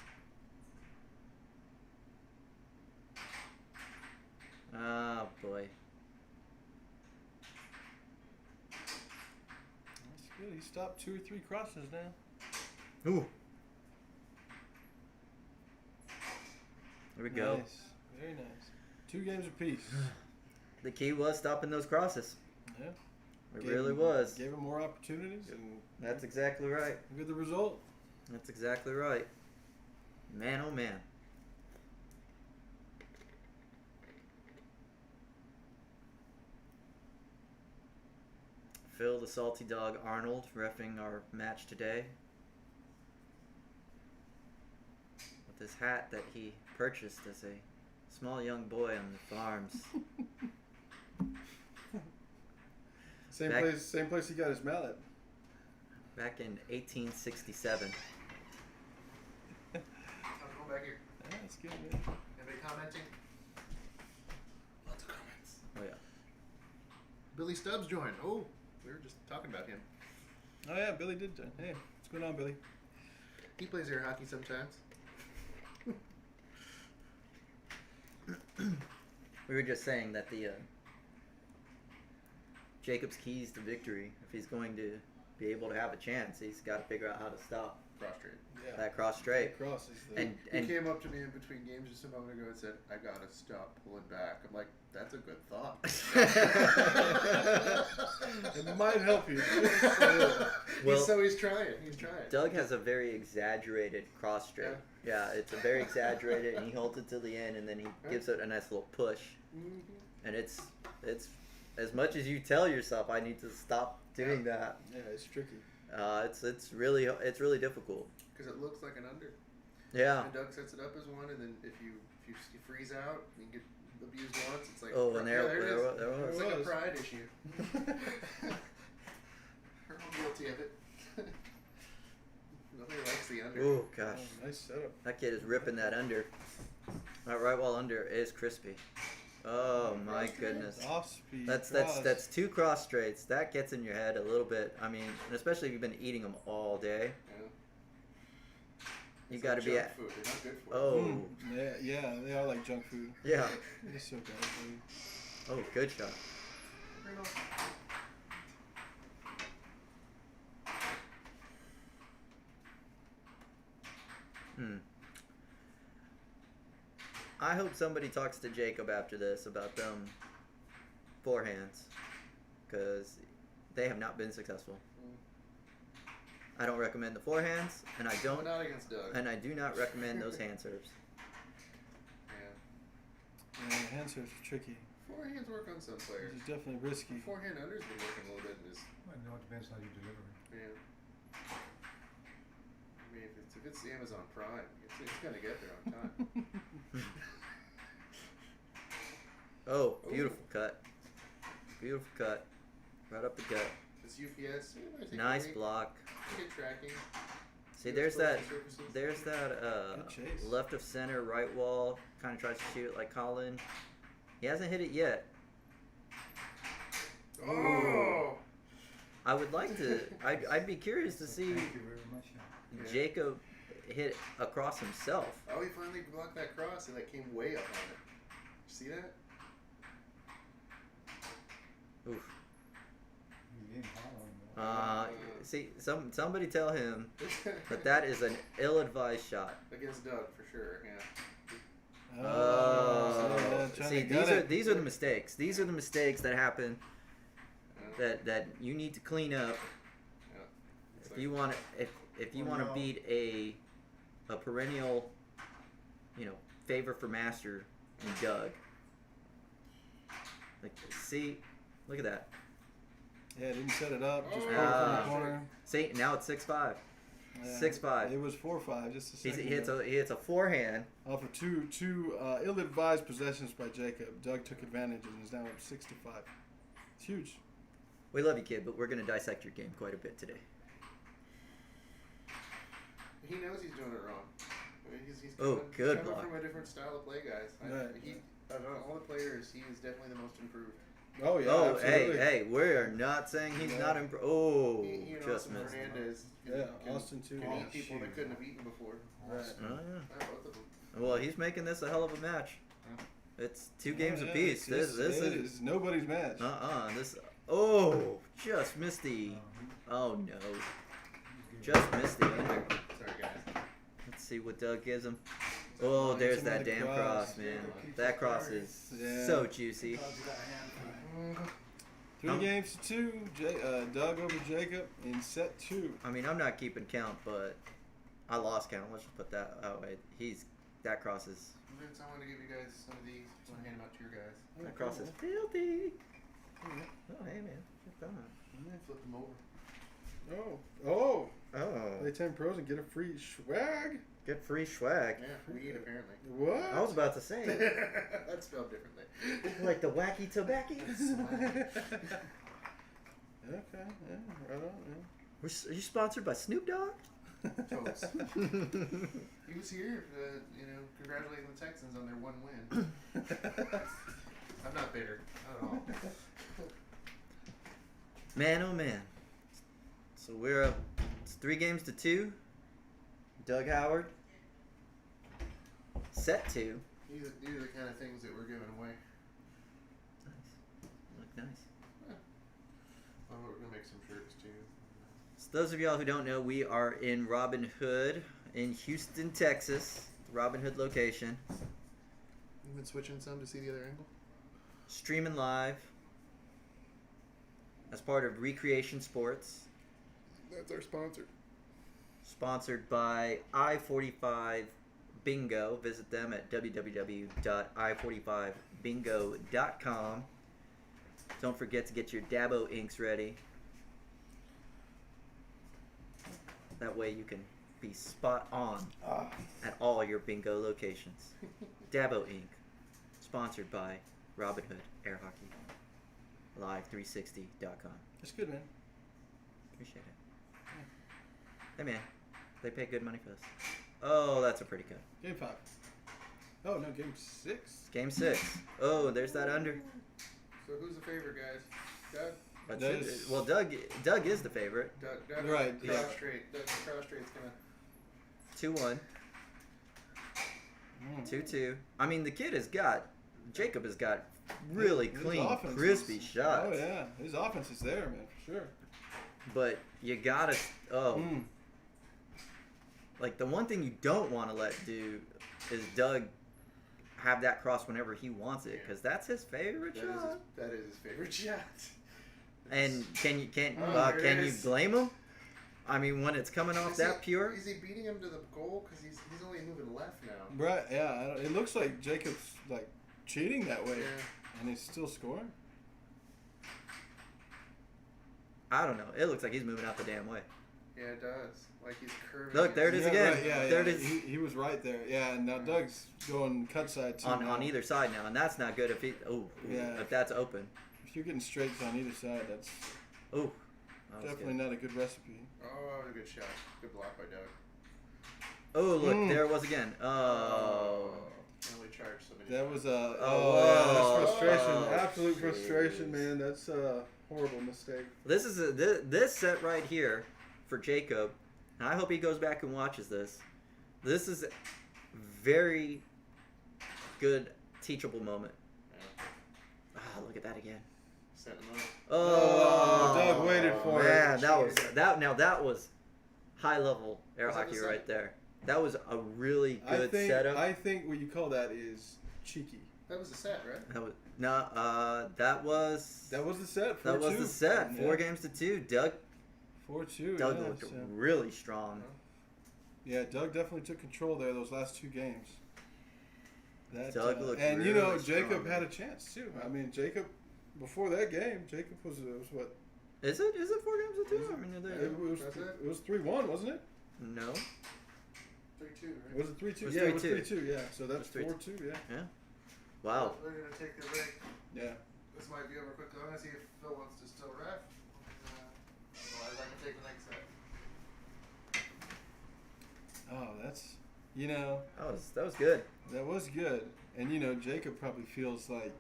Oh boy. That's good. He stopped 2 or 3 crosses now. Ooh. There we go. Nice. Very nice. 2 games apiece. The key was stopping those crosses. Yeah. It really was. Gave him more opportunities, and That's exactly right. look at the result. That's exactly right. Man, oh man. Phil the Salty Dog Arnold reffing our match today. With his hat that he purchased as a small young boy on the farms. Same Back- place he got his mallet. Back in 1867. I'll go back here. That's good, man. Anybody commenting? Lots of comments. Oh yeah. Billy Stubbs joined. Oh, we were just talking about him. Oh yeah, Billy did join. Hey, what's going on, Billy? He plays air hockey sometimes. We were just saying that the Jacob's keys to victory, if he's going to be able to have a chance, he's got to figure out how to stop Cross trade. Yeah. that cross straight. Cross is the. And He came up to me in between games just a moment ago and said, "I gotta stop pulling back." I'm like, "That's a good thought." It might help you. Well, so he's trying. He's trying. Doug has a very exaggerated cross straight. Yeah, it's a very exaggerated, and he holds it to the end, and then he gives it a nice little push. Mhm. And it's as much as you tell yourself, I need to stop doing that. Yeah, it's tricky. It's really difficult. Because it looks like an under. Yeah. And Doug sets it up as one, and then if you freeze out and you get abused once, it's like Oh, and there it is. there was. It's like a was. pride issue. I'm guilty of it. Nobody likes the under. Oh gosh, Oh, nice setup. that kid is ripping that under. That right wall under is crispy. Oh my goodness. Off speed. That's two cross straights. That gets in your head a little bit. I mean, and especially if you've been eating them all day. Yeah. You It's got to like be junk at. food. They're not good for Oh Yeah, they are like junk food. yeah. They're so bad for you. Oh, good shot. you. I hope somebody talks to Jacob after this about them forehands, because they have not been successful. I don't recommend the forehands, and I don't, Not against Doug. and I do not recommend those hand serves. Yeah. Yeah, hand serves are tricky. Forehands work on some players. It's definitely risky. Forehand under's been working a little bit in this. Well, no, it depends how you deliver it. Yeah. I mean, if it's Amazon Prime, it's gonna get there on time. Oh, beautiful cut. Beautiful cut. Right up the gut. This UPS. Nice block. Get tracking. See, US there's that. Postal Services. There's that Good chase. left of center, right wall. Kind of tries to shoot it like Colin. He hasn't hit it yet. Oh. I would like to. I'd be curious to see Thank you very much. Yeah. Jacob hit across himself. Oh, he finally blocked that cross and that came way up on it. See that? Oof. You didn't follow him, though. See, somebody tell him that is an ill-advised shot. Against Doug for sure. Yeah. Oh, trying See, to gut it. these are the mistakes. These are the mistakes that happen that you need to clean up It's if like- you want to if you want to beat a perennial, favor for master in Doug. Like, see, look at that. Yeah, didn't set it up. Just Oh, put it from yeah. the corner. See, now it's 6-5. Yeah, 6-5. It was 4-5 just a He second. hits ago. a forehand. Off of two ill-advised possessions by Jacob. Doug took advantage and is now up 6-5. It's huge. We love you, kid, but we're gonna dissect your game quite a bit today. He knows he's doing it wrong. I mean, he's Oh, coming, good he's coming block. from a different style of play, guys. Right. Out of all the players, he is definitely the most improved. Oh yeah. Oh, absolutely. hey, we're not saying he's Yeah. not Oh, He and just Austin missed. Hernandez Yeah, can Austin too. can Oh, eat people that shoot. couldn't have eaten before. Right. Oh, yeah. Both of them. Well, he's making this a hell of a match. It's 2 games Oh, yeah, apiece. it's- This it is is nobody's match. this. Oh, just missed the. Oh no, just missed the under. Sorry, guys. Let's see what Doug gives him. Oh, there's that Somebody damn cross. cross, man. That cross is Yeah. so juicy. Doug's got a handful. 3 games to 2. Doug over Jacob in set 2. I mean, I'm not keeping count, but I lost count. Let's just put that way. That cross is Vince, I want to give you guys some of these. I want to hand them out to your guys. that cross is filthy. Oh, hey man, get that. Flip them over. Oh, Oh, play 10 pros and get a free swag. get free swag. Yeah, weed apparently. What? I was about to say, That's spelled differently. like the wacky tobackies. Okay, yeah, right on, Are you sponsored by Snoop Dogg? Toes. He was here, congratulating the Texans on their one win. I'm not bitter at all. Man, oh man. So we're up. It's 3-2. Doug Howard. Set 2. These are the kind of things that we're giving away. Nice. Look nice. Oh, we're gonna make some shirts too. So those of y'all who don't know, we are in Robin Hood in Houston, Texas. Robin Hood location. You've been switching some to see the other angle. Streaming live as part of Recreation Sports. That's our sponsor. Sponsored by I-45 Bingo. Visit them at www.i45bingo.com. Don't forget to get your Dabo inks ready. That way you can be spot on at all your bingo locations. Dabo ink. Sponsored by Robin Hood Air Hockey. Live360.com. That's good, man. Appreciate it. Hey man, they pay good money for this. Oh, that's a pretty cut. Game 5. Oh no, game 6. Game 6. Oh, there's that under. So who's the favorite, guys? Doug? That That should- is- well, Doug is the favorite. Doug Right, Cross yeah. straight. Doug Cross straight's gonna. 2-1. 2-2. I mean, the kid Jacob has got really His clean, offense crispy is- shots. Oh yeah, his offense is there, man, for sure. But you gotta, like the one thing you don't want to let do is Doug have that cross whenever he wants it, because that's his favorite shot. That is his favorite shot. And can you there it can you is. blame him? I mean, when it's coming off that pure. Is he beating him to the goal? Because he's only moving left now. Right, yeah. It looks like Jacob's like cheating that way, Yeah. and he's still scoring. I don't know. It looks like he's moving out the damn way. Yeah, it does. Like he's curving. Look, there it is Yeah, again. right, yeah, There yeah. it is. He was right there. Yeah, and now Doug's going cut side too. On now. either side now, and that's not good if he. Yeah. If that's open. If you're getting straights on either side, that's Ooh. That was definitely good. not a good recipe. Oh, good shot. Good block by Doug. Oh, look, there it was again. Oh. Only charged so many. That was Oh, yeah, that's frustration. oh, Absolute jeez. frustration, man. That's a horrible mistake. This is this set right here for Jacob. And I hope he goes back and watches this. This is very good teachable moment. Yeah. Ah, look at that again. Setting him up. Oh, Doug waited for it. man, that was high level air Was that hockey the set? right there. That was a really good setup. I think what you call that is cheeky. That was the set, right? That was that was That was the set. 4-2. that was the set. Yeah. 4-2. Doug 4-2. Doug yeah, looked so- really strong. Yeah, Doug definitely took control there those last 2 games. That, Doug looked and really you know, strong, Jacob man. had a chance too. I mean, Jacob before that game, Jacob was what? Is it 4-2? I mean, It was 3-1, wasn't it? no. 3-2, right? Was it 3-2? It was Yeah, it was 3-2. 3-2. Yeah, so that's It was 3-2. 4-2. Yeah, Wow. We're gonna take the break. yeah. This might be over quickly. I'm gonna see if Phil wants to still ref. Otherwise, I can take the next set. Oh, that's you know That was good. that was good, and you know Jacob probably feels like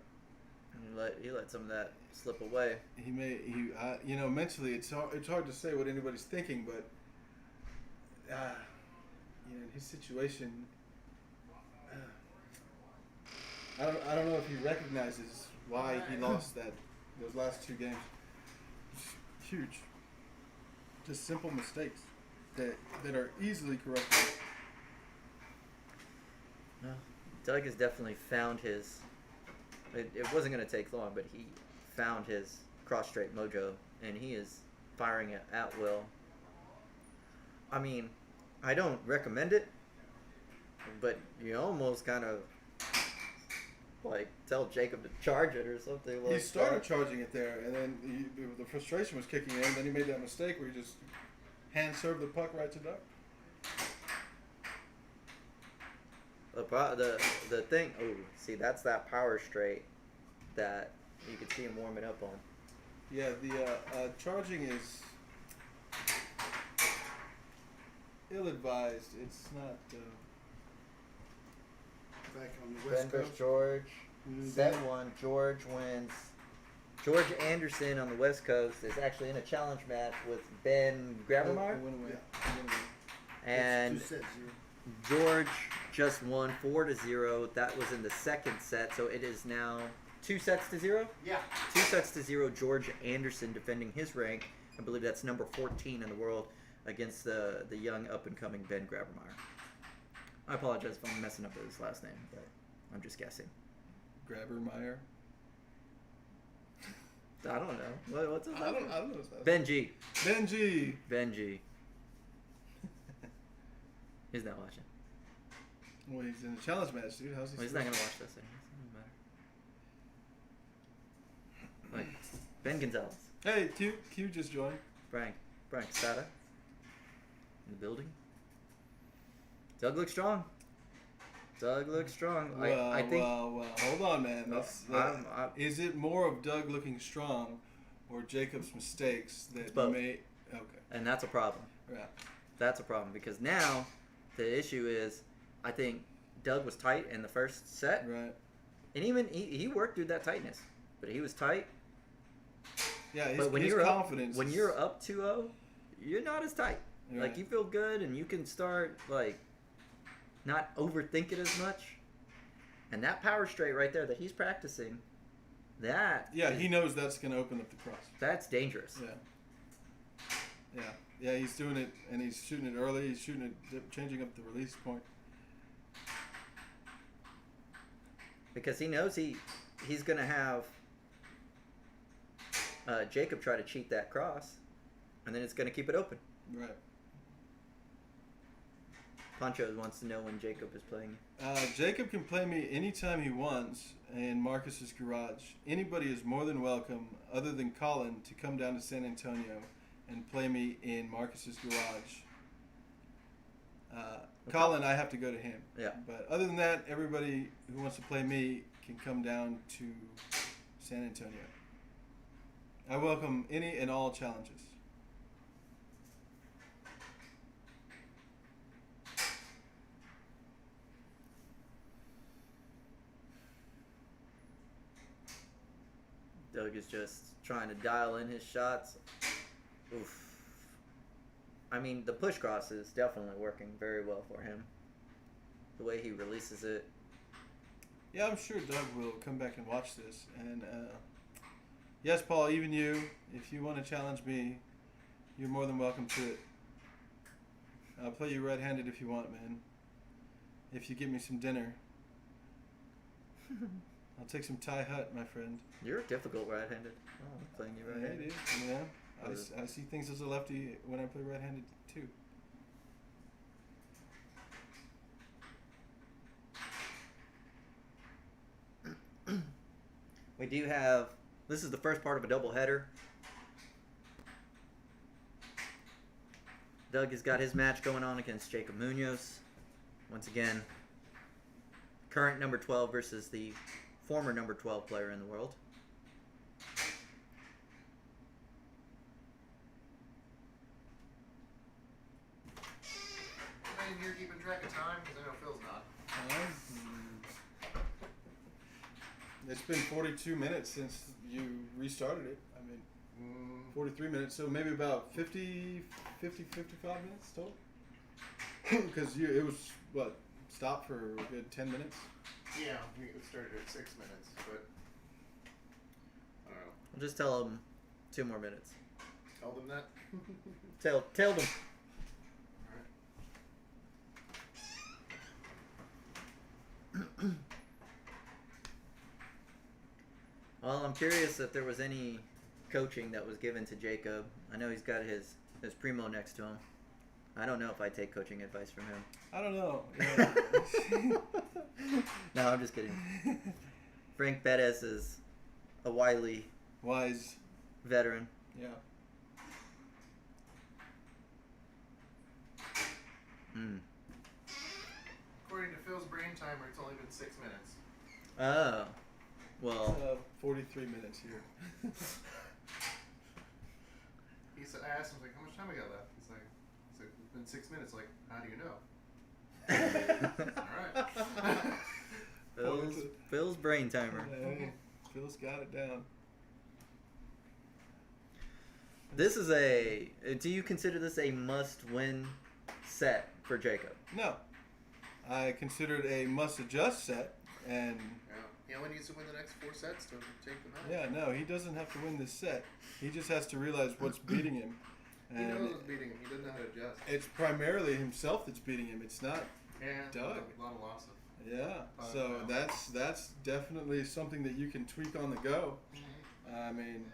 He let some of that slip away. you know mentally it's hard to say what anybody's thinking, but you know in his situation, I don't know if he recognizes why he lost those last 2 games. It's huge, just simple mistakes that are easily corrected. Doug has definitely found his. It wasn't going to take long, but he found his cross straight mojo, and he is firing it at will. I mean, I don't recommend it, but you almost kind of like tell Jacob to charge it or something like He started that. charging it there, and then the frustration was kicking in. Then he made that mistake where he just hand served the puck right to Doug. The thing. Oh, see, that's that power straight that you could see him warming up on. Yeah, the charging is ill-advised. It's not. Back on the Ben West versus Coast. George. Set one. George wins. George Anderson on the West Coast is actually in a challenge match with Ben Gravenmar. And It's 2 sets, George just won 4-0. That was in the second set, so it is now 2-0. Yeah. 2-0. George Anderson defending his rank. I believe that's number 14 in the world against the young up and coming Ben Gravenmar. I apologize if I'm messing up his last name, but I'm just guessing. Grabermeyer. I don't know. What's his I last don't name? know. His last Benji. Benji. Benji. He's not watching. Well, he's in a challenge match, dude. How's he? Well, he's not gonna watch this. It doesn't matter. Like Ben Gonzalez, Hey, Q just joined. Brian Casada in the building. Doug looks strong. Well, I think. well. Hold on, man. Is it more of Doug looking strong, or Jacob's mistakes that both. made? Okay. And that's a problem. Right. That's a problem because now the issue is, I think Doug was tight in the first set, Right. and even he worked through that tightness, but he was tight. Yeah. His, But when his you're confidence. when you're up 2-0, you're not as tight. Right. Like you feel good, and you can start like not overthink it as much. And that power straight right there that he's practicing, that Yeah, is- he knows that's going to open up the cross. that's dangerous. Yeah, he's doing it, and he's shooting it early. He's shooting it, changing up the release point. Because he knows he's gonna have Jacob try to cheat that cross, and then it's gonna keep it open. Right. Pancho wants to know when Jacob is playing. Jacob can play me anytime he wants in Marcus's garage. Anybody is more than welcome, other than Colin, to come down to San Antonio and play me in Marcus's garage. Colin, I have to go to him. Yeah. But other than that, everybody who wants to play me can come down to San Antonio. I welcome any and all challenges. Doug is just trying to dial in his shots. Oof. I mean, the push cross is definitely working very well for him. The way he releases it. Yeah, I'm sure Doug will come back and watch this. And yes, Paul, even you, if you want to challenge me, you're more than welcome to it. I'll play you red-handed if you want, man. If you give me some dinner. I'll take some Thai hut, my friend. You're difficult right-handed. Oh, I'm playing you Hey, right-handed. dude, you know, I see things as a lefty when I play right-handed, too. We do have. This is the first part of a doubleheader. Doug has got his match going on against Jacob Munoz. Once again, current number 12 versus the former number 12 player in the world. And you're keeping track of time because I know Phil's not. It's been 42 minutes since you restarted it. I mean, 43 minutes, so maybe about 55 minutes total? Because it was, what, stopped for a good 10 minutes? Yeah, we started at 6 minutes, but I don't know. I'll just tell him 2 more minutes. Tell them that. Tell them. Well, I'm curious if there was any coaching that was given to Jacob. I know he's got his primo next to him. I don't know if I take coaching advice from him. I don't know. Yeah. No, I'm just kidding. Frank Bettis is a wily Wise. veteran. Yeah. According to Phil's brain timer, it's only been 6 minutes. Oh. Well, 43 minutes here. He said, I asked him, like, how much time we got left? He's like, In 6 minutes, like, how do you know? All right. Phil's brain timer. Hey, Phil's got it down. This is a. Do you consider this a must-win set for Jacob? No. I consider it a must-adjust set, and Yeah, one needs to win the next 4 sets to take the match. yeah, no, he doesn't have to win this set. He just has to realize what's beating him. He And knows what's beating him. He doesn't know how to adjust. it's primarily himself that's beating him. It's not. Yeah, Doug. A lot of losses. Yeah. Oh, So wow. that's definitely something that you can tweak on the go. I mean,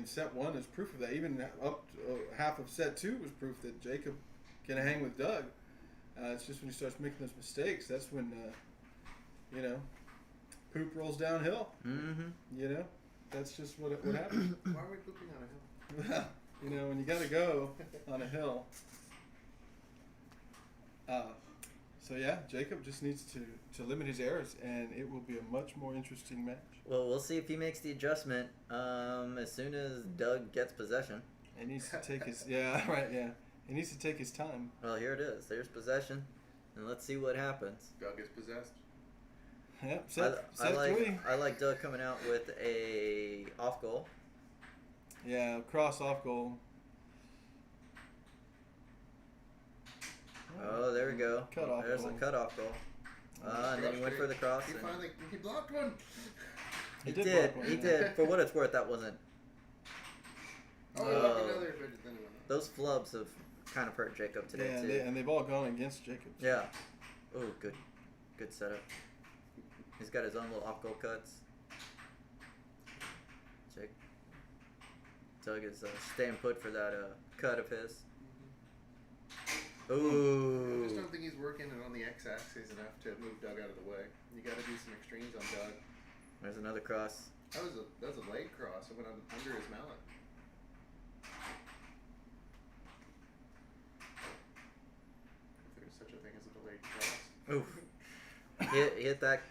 set 1 is proof of that. Even up to, half of set 2 was proof that Jacob can hang with Doug. It's just when he starts making those mistakes, that's when poop rolls downhill. Mm-hmm. That's just what happens. Why are we pooping on a hill? When you got to go on a hill. So yeah, Jacob just needs to limit his errors, and it will be a much more interesting match. Well, we'll see if he makes the adjustment as soon as Doug gets possession. He needs to take his He needs to take his time. Well, here it is. There's possession, and let's see what happens. Doug is possessed. Yep, set 3. I like Doug coming out with a off goal. Yeah, cross off goal. Oh, there we go. Cut off There's goal. a cutoff goal. And then he went for the cross. He and finally blocked one. he did did. block one, He yeah. did. For what it's worth, that wasn't. Oh, he Oh. blocked another, but then he went up. Those flubs have kind of hurt Jacob today Yeah, too. and they've all gone against Jacob. Yeah. Oh, good setup. He's got his own little off goal cuts. Check. Doug is staying put for that cut of his. I Ooh. just don't think he's working on the x-axis enough to move Doug out of the way. You got to do some extremes on Doug. There's another cross. That was a late cross. It went under his mallet. If there's such a thing as a delayed cross. Oof. Hit that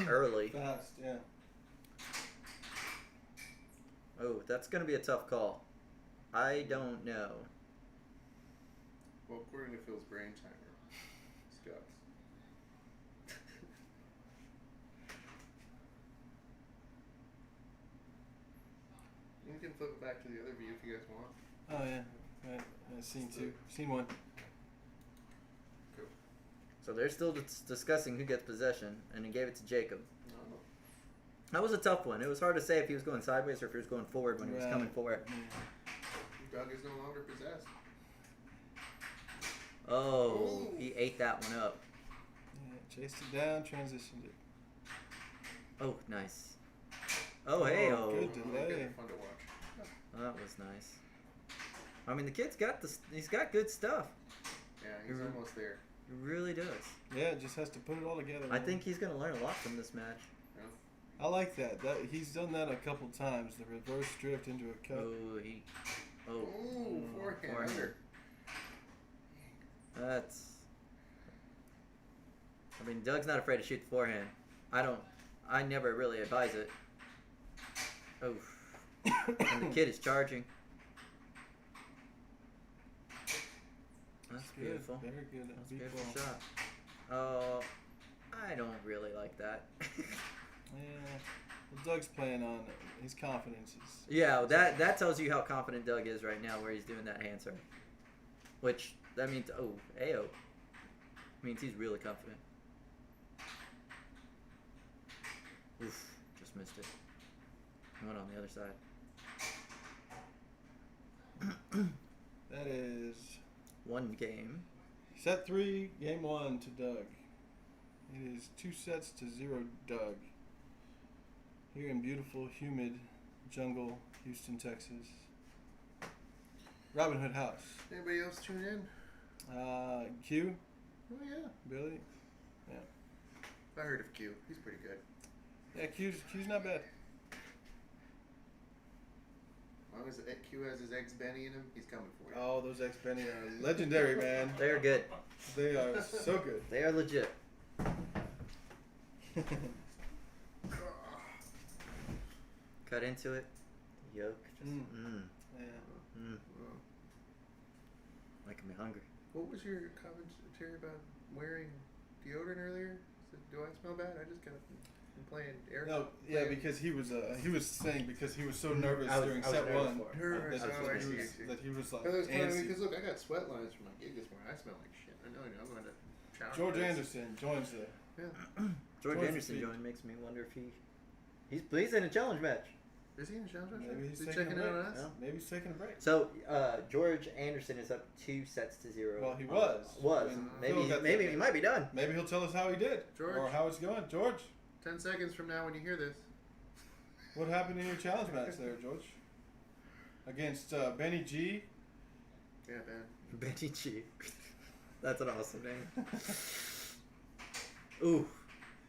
early. Fast, yeah. Oh, that's gonna be a tough call. I don't know. Well, according to Phil's brain timer, Scott's. You can flip it back to the other view if you guys want. Oh yeah. Right. Scene 2. Scene 1. Cool. So they're still discussing who gets possession, and he gave it to Jacob. No. That was a tough one. It was hard to say if he was going sideways or if he was going forward when he was Right. coming for it. Doug is no longer possessed. Oh, Ooh. he ate that one up. Yeah, chased it down, transitioned it. Oh, nice. Oh, hey, oh. good. Good, delay. fun to watch. That was nice. I mean, the kid's got he's got good stuff. Yeah, he's Mhm. almost there. He really does. Yeah, just has to put it all together. I think he's gonna learn a lot from this match. Yeah. I like that. He's done that a couple times. The reverse drift into a cut. Oh, Ooh, forehand. Under. That's. I mean, Doug's not afraid to shoot the forehand. I never really advise it. Oh, and the kid is charging. That's Good. beautiful. Very good. That's a Beat beautiful ball. shot. Oh, I don't really like that. Yeah. Well, Doug's playing on his confidence. Yeah, that tells you how confident Doug is right now, where he's doing that hand serve. Which that means AO means he's really confident. Oof, just missed it. Went on the other side. That is One game. set 3, game 1 to Doug. It is 2-0 Doug. Here in beautiful, humid jungle, Houston, Texas. Robin Hood House. Anybody else tune in? Q, Oh yeah. Billy. I heard of Q. He's pretty good. Yeah, Q's not bad. As long as Q has his eggs Benny in him, he's coming for you. Oh, those X-Benny are legendary, man. They are good. They are so good. They are legit. Cut into it. Yolk. Just, Mm. mm. Yeah. Mm. making me hungry. What was your commentary about wearing deodorant earlier? Do I smell bad? I just got from playing air. No, yeah, playing- because he was saying because he was so nervous I was during set nervous one for it. Nervous. that, Oh, that I he see, was, I see. that he was like That was kind of antsy. because look, I got sweat lines from my gig this morning. I smell like shit. I know. I'm going to shower. George first. Anderson joins the. Yeah. George Joins the Anderson feed. joining makes me wonder if he's in a challenge match. Is he in the challenge? Maybe he's Is he taking checking a in break. on us? No. Maybe he's taking a break. So George Anderson is up 2-0. Well, he was. And Phil maybe got maybe that. he might be done. Maybe he'll tell us how he did George. or how it's going. George, 10 seconds from now when you hear this. what happened in your challenge match there, George? Against Benny G. Yeah, man. Benny G. That's an awesome name. Ooh,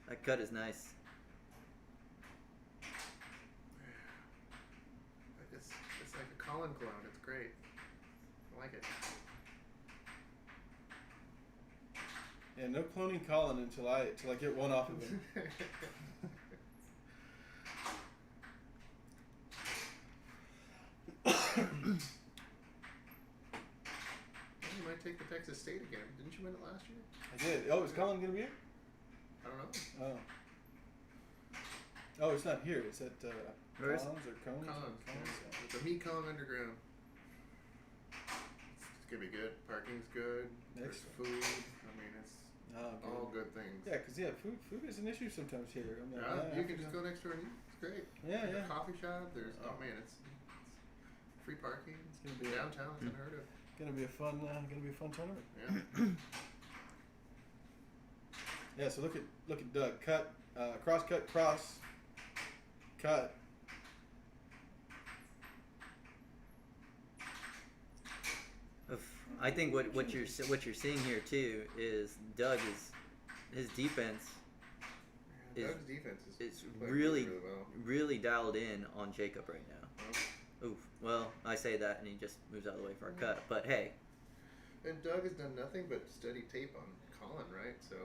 that cut is nice. It's like a Colin clone. It's great. I like it. Yeah, no cloning Colin until I get one off of him. Well, you might take the Texas State again. Didn't you win it last year? I did. Oh, is Colin gonna be here? I don't know. Oh. Oh, it's not here. It's at Where is it? Collins or Cones. Collins. Collins, Yeah. It's a Mekong Underground. It's gonna be good. Parking's good. There's Excellent. food. I mean, it's Oh, good. all good things. Yeah, because food is an issue sometimes here. I mean, Yeah, I you can just forgot. go next door and eat. It's great. Yeah, There's yeah. a coffee shop. There's oh man, it's free parking. It's gonna be Downtown. It's unheard of. gonna be a fun tournament. Yeah. Yeah. So look at Doug. Cut, cross, cut, cross, cut. I think what you're seeing here too is Doug is his defense Yeah, is- Doug's defense is is playing really well. really dialed in on Jacob right now. Well, Oof. Well, I say that and he just moves out of the way for a cut. But hey, and Doug has done nothing but study tape on Colin, right? So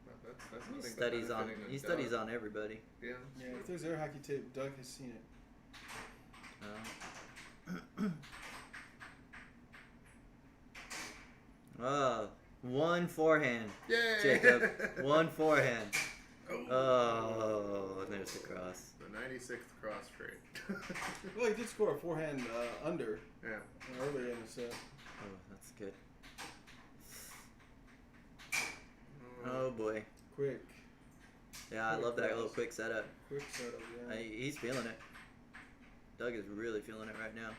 that's he nothing but studies on benefiting he Doug. studies on everybody. Yeah. Yeah. If there's air hockey tape, Doug has seen it. One forehand, Yay! Jacob. One forehand. Oh, and there's the cross. The 96th cross straight. Well, he did score a forehand under Yeah. early in the set. Oh, that's good. Oh boy. Quick Yeah, I Quick love that cross. little quick setup. setup. Yeah. He's feeling it. Doug is really feeling it right now.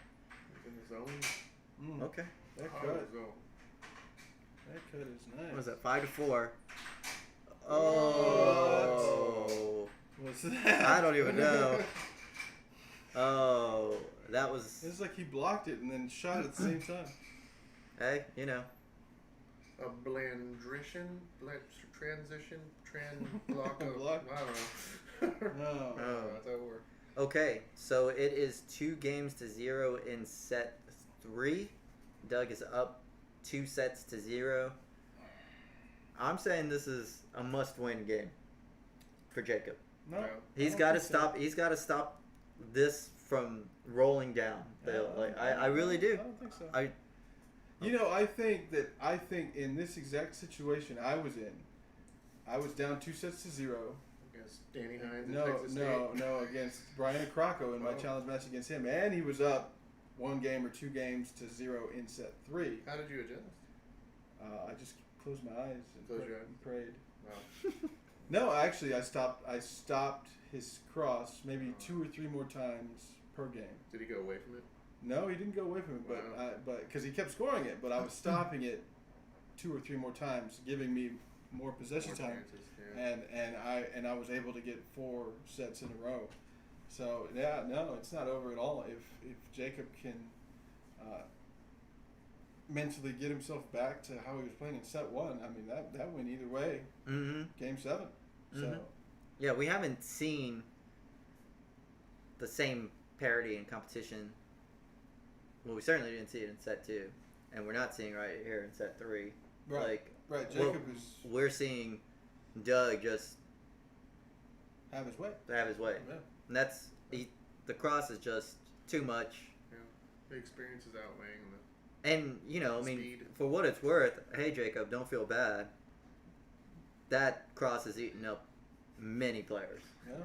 He's in his zone. Mm, Okay. That Oh, cut. zone. That cut is nice. What was that? 5-4. Oh. What's that? I don't even know. Oh, that was. It's like he blocked it and then shot at the same time. Hey, you know. A blandrition, transition, block of, Block. I don't know. No. Oh. That's how it works. Okay, so it is 2-0 in set 3. Doug is up 2-0. I'm saying this is a must-win game for Jacob. No. Yeah. He's got to stop. He's got to stop this from rolling down. I really do. I don't think so. I You know, I think in this exact situation I was in, I was down 2-0. Against Danny Hines and No, Texas State. no, against Brian Croco in my Oh. challenge match against him, and he was up 1 game or 2 games to 0 in set 3. How did you adjust? I just closed my eyes and, Close your eyes. and prayed. Wow. No, actually, I stopped his cross maybe 2 or 3 more times per game. Did he go away from it? No, he didn't go away from it, Wow. but because he kept scoring it, but I was stopping it 2 or 3 more times, giving me more possession More time, chances, yeah. and I was able to get 4 sets in a row. So yeah, no, it's not over at all. If Jacob can mentally get himself back to how he was playing in set 1, I mean that went either way. Mm-hmm. Game 7. So Mhm. Yeah, we haven't seen the same parity in competition. Well, we certainly didn't see it in set 2, and we're not seeing right here in set 3. right, Like, right. well, Jacob is we're seeing Doug just have his way. have his way, Yeah. and the cross is just too much. Yeah. The experience is outweighing And, you know, I mean, Speed. for what it's worth, hey, Jacob, don't feel bad. That cross has eaten up many players. Yeah.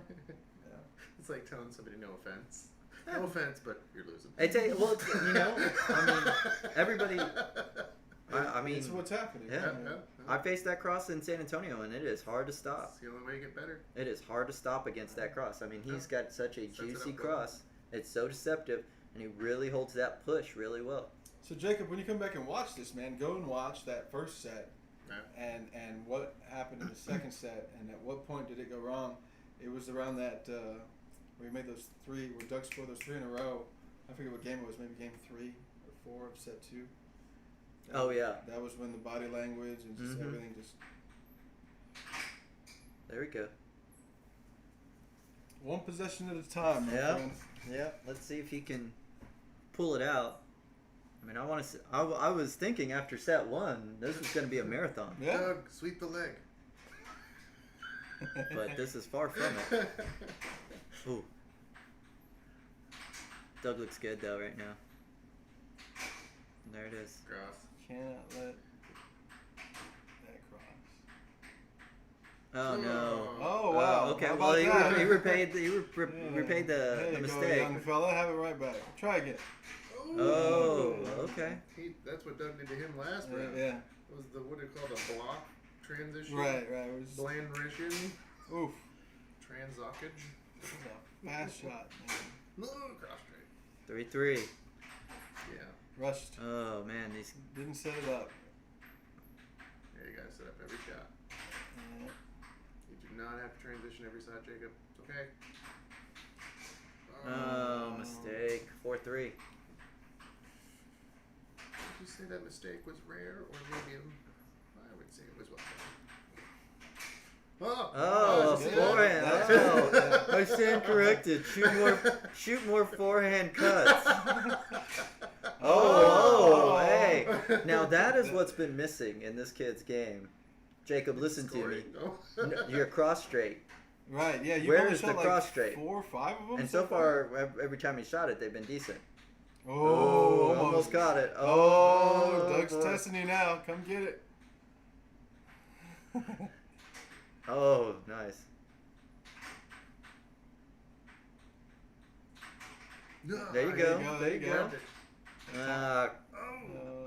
It's like telling somebody no offense. No offense, but you're losing. I tell you, well, you know, I mean, everybody. I mean, It's what's happening. Yeah. Yeah. I faced that cross in San Antonio, and it is hard to stop. It's the only way to get better. It is hard to stop against that cross. I mean, he's got such a Sets it juicy up well. cross. It's so deceptive, and he really holds that push really well. So Jacob, when you come back and watch this, man, go and watch that first set, Yeah. and what happened in the second set, and at what point did it go wrong? It was around that where he made those three, where Doug scored those three in a row. I forget what game it was, maybe game 3 or 4 of set 2. Oh, yeah. That was when the body language and just Mhm. everything just There we go. one possession at a time. My Yeah. friend. Yeah. Let's see if he can pull it out. I mean, I want to. I was thinking after set 1, this was going to be a marathon, Yeah. Doug, sweep the leg. but this is far from it. Ooh. Doug looks good though right now. There it is. Cross. Cannot let that cross. Oh no. Oh wow. Okay. How Well, about that? he repaid the Yeah. repaid There the you go, mistake. young fella. Have it right back. Try again. Oh, okay. That's what Doug did to him last Yeah. round. Yeah. It was the what do you call the block transition? Right. It was, Blandrition. oof. Transockage. This is a fast shot, man. No, cross straight. 3-3. Yeah. Rushed. Oh man, these. Didn't set it up. Yeah, you gotta set up every shot. Yeah. You do not have to transition every shot, Jacob. It's okay. Oh, mistake. 4-3. Would you say that mistake was rare or medium? I would say it was well done. Oh, did you see forehand. that? Oh, I stand corrected. Shoot more forehand cuts. Oh, hey. Now that is what's been missing in this kid's game. Jacob, listen to me. Scoring, no? No, you're cross straight. Right. Yeah. You've Where only is shot the like cross straight? 4 or 5 of them. And so far, every time he shot it, they've been decent. Oh, almost caught it. Oh, Doug's boy. testing you now. Come get it. Oh, nice. No. There you go. There you go. Uh,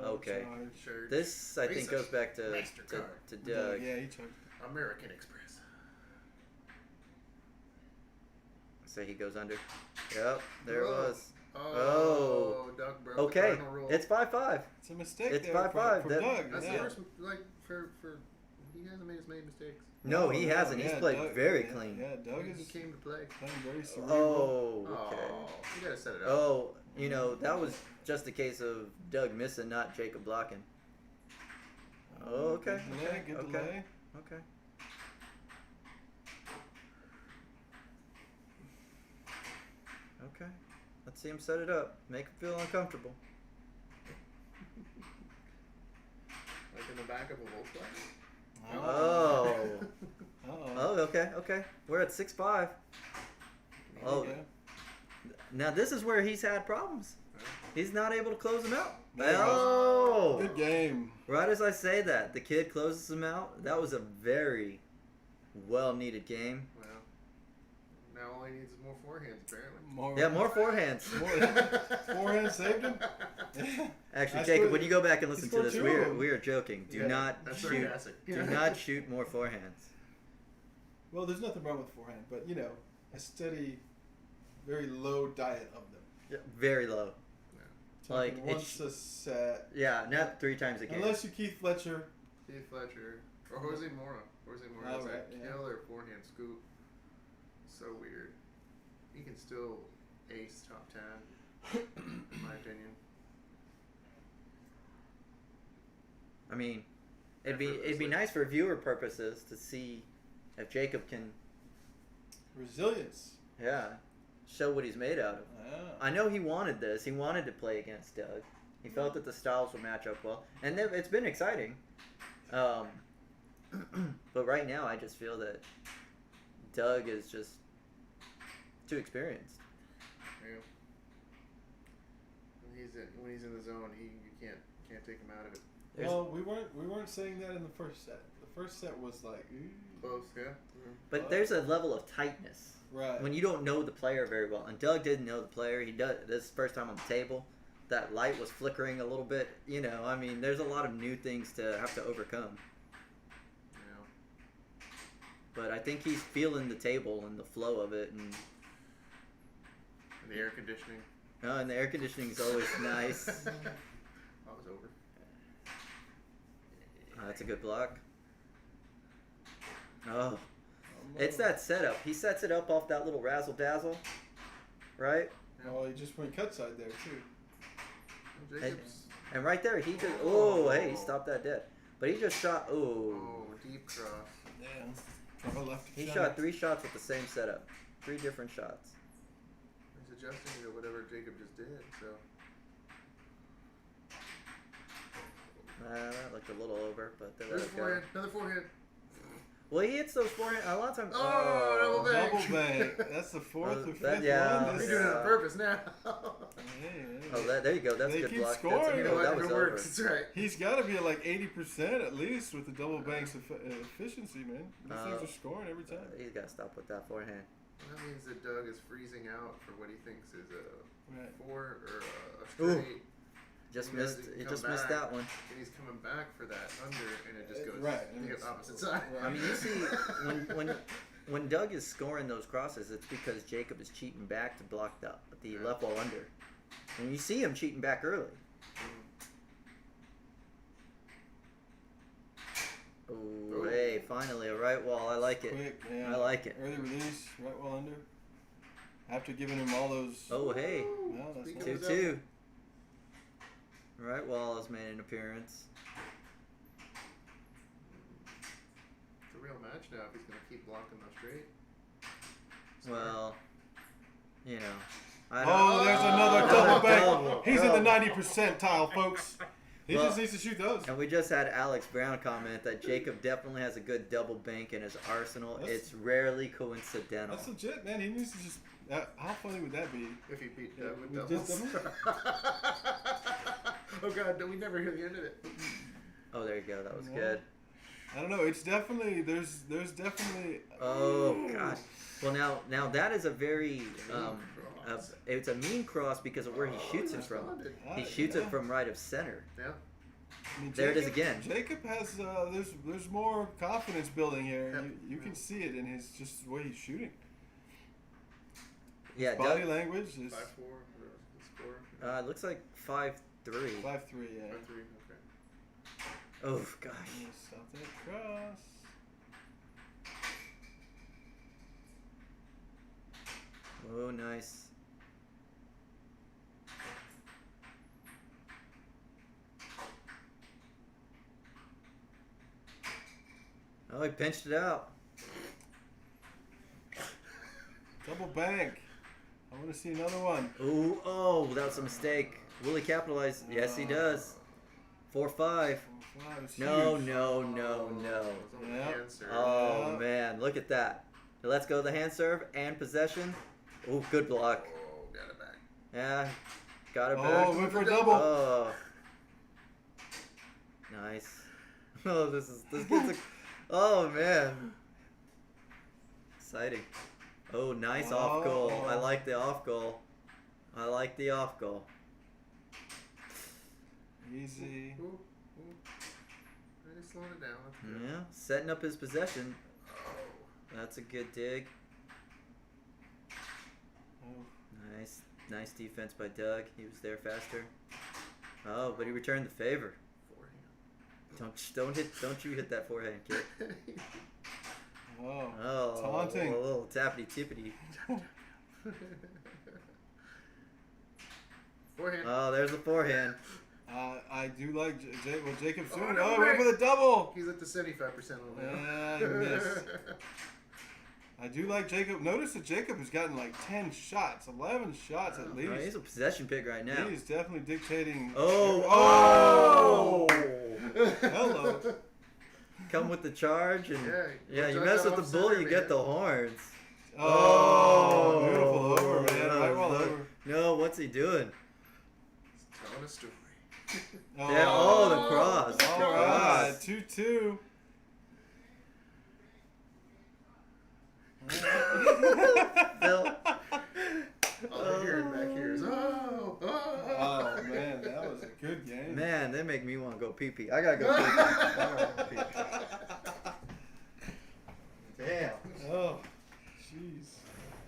Oh, okay. charge. Shirt. this, I think, goes back to MasterCard. Doug. Yeah, he choked. American Express. So he goes under. Yep, there it Whoa. was. Oh, Doug broke the Okay, cardinal rule. it's 5-5. It's a mistake. It's there 5-5. for That- Doug. That's yeah. the worst. Like for he hasn't made as many mistakes. No, he hasn't. He's yeah, played Doug- very yeah, clean. Yeah, Doug He is came to play. playing very cerebral. Oh, okay. Oh, you gotta set it up. Oh, you know, that was just a case of Doug missing, not Jacob blocking. Oh, okay. Good delay. Good Okay. delay. Okay. Okay. Let's see him set it up. Make him feel uncomfortable. Like in the back of a Volkswagen. Oh. Uh-oh. Oh, okay, okay. We're at 6-5. There Oh. you go. Now this is where he's had problems. He's not able to close him out. There you go. Oh. Good game. Right as I say that, the kid closes him out. That was a very well-needed game. Well, now all he needs is more forehands, apparently. More. Yeah, more forehands. Forehand saved him. Yeah. Actually, I Jacob, scored- when you go back and he listen to scored this, 2 of we them. are joking. Do Yeah, not that's shoot. sarcastic. Do not shoot more forehands. Well, there's nothing wrong with forehand, but you know, a steady, very low diet of them. Yeah, very low. Like, Talking it's- once a set. Yeah, not 3 times a game. Unless you Keith Fletcher. Steve Fletcher or Jose Mora. Jose Mora has Oh, that right, yeah. killer forehand scoop. So weird. He can still ace top 10, in my opinion. I mean, it'd be nice for viewer purposes to see if Jacob can, Resilience. show what he's made out of. Ah. I know he wanted this. He wanted to play against Doug. He felt that the styles would match up well, and it's been exciting. But right now, I just feel that Doug is just too experienced. Yeah. when he's in the zone, you can't take him out of it. There's- Well, we weren't saying that in the first set. The first set was like, ooh. Close, yeah. But there's a level of tightness Right. when you don't know the player very well. And Doug didn't know the player. He does. This is his first time on the table. That light was flickering a little bit. You know, I mean, there's a lot of new things to have to overcome. Yeah. But I think he's feeling the table and the flow of it, and And the air conditioning. and the air conditioning is always nice. That was over. That's a good block. Oh, it's that setup. He sets it up off that little razzle dazzle, right? Oh, he just went cut side there too. Jacobs. And right there, he just hey, he stopped that dead. But he just shot. Oh, deep cross. Damn. Try a lefty He shot. shot 3 shots with the same setup. 3 different shots. He's adjusting to whatever Jacob just did. So That looked a little over, but they let there's it go. forehand. Another forehand. Well, he hits those forehand a lot of times. Oh, double bang. Double bang. That's the fourth or that- fifth yeah. one. He's This, doing it on purpose now. Oh, there you go. That's They a good keep block. scoring. That's, You know what? that If was it over. works, it's right. He's got to be at like 80% at least with the double banks efficiency, man. These things are scoring every time. He's got to stop with that forehand. That means that Doug is freezing out for what he thinks is a Right. 4 or a straight. Just He missed. doesn't He come just missed back. that one. And he's coming back for that under, and it just goes Right, and the it's- opposite side. right. I mean, you see, when Doug is scoring those crosses, it's because Jacob is cheating back to block the Yeah. left wall under, and you see him cheating back early. Oh, hey, finally a right wall. I like it. Quick, yeah. I like it. Early release, right well under. After giving him all those. Oh, hey, No, that's Speaking not- of 2-2. Right wall has made an appearance. It's a real match now if he's going to keep blocking those straight. Well, you know. I don't Oh, there's another Oh, double double. bang. He's in the 90 percentile, folks. He Well- just needs to shoot those. And we just had Alex Brown comment that Jacob definitely has a good double bank in his arsenal. That's- It's rarely coincidental. That's legit, man. He needs to just. How funny would that be? If he beat Yeah, Doug with we doubles. just Oh God, we never hear the end of it. Oh, there you go. That was Yeah. good. I don't know. It's definitely there's definitely. Oh gosh. Well, now that is a very cross. it's a mean cross because of where he shoots it from. Responded. He shoots yeah. it from right of center. Yeah. I mean, There it is Jacob- again. Jacob has there's more confidence building here. Yep. You can see it in his just the way he's shooting. Yeah, Body Doug, language is 5-4. The score. it looks like 5-3. 5-3. Yeah. 5-3. Okay. Oh gosh. Yeah, stop that cross. Oh, nice. Oh, he pinched it out. Double bank. I want to see another one. Ooh, oh, that was a mistake. Will he capitalize? Yes, he does. 4-5. 4-5 is No, huge. no, no, no. It was on the Yeah. hand serve. Oh, Yeah. man. Look at that. Let's go the hand serve and possession. Ooh, good block. Oh, got it back. Yeah, got it back. Oh, went for a double. Oh. Nice. Oh, this gets a... Oh, man. Exciting. Oh, nice off goal. I like the off goal. I like the off goal. Easy. Ooh, ooh. Really slowing it down. That's good. Yeah, setting up his possession. Oh. That's a good dig. Oh, Nice defense by Doug. He was there faster. Oh, but he returned the favor. Forehand. Don't you hit that forehand kick. oh. Oh, Taunting. a little tappity tippity. Forehand. Oh, there's the forehand. I do like Jacob's Oh, doing. no Oh, way. went for the double. He's at the 75% on Yeah, he missed. I do like Jacob. Notice that Jacob has gotten like 10 shots, 11 shots at Oh, least. he's a possession pick right now. He's definitely dictating. Oh, Hello. Come with the charge and Yeah, you Doug mess got with the off bull, center, you get man. the horns. Oh, beautiful over, man. Oh, Right well look. over. No, what's he doing? a story. There, oh, the cross. The All right, cross. 2-2. Bill. All I'm hearing back here is, oh. Oh man, that was a good game. Man, they make me want to go pee pee. I gotta go pee pee. I gotta go pee-pee. Damn. Oh, jeez,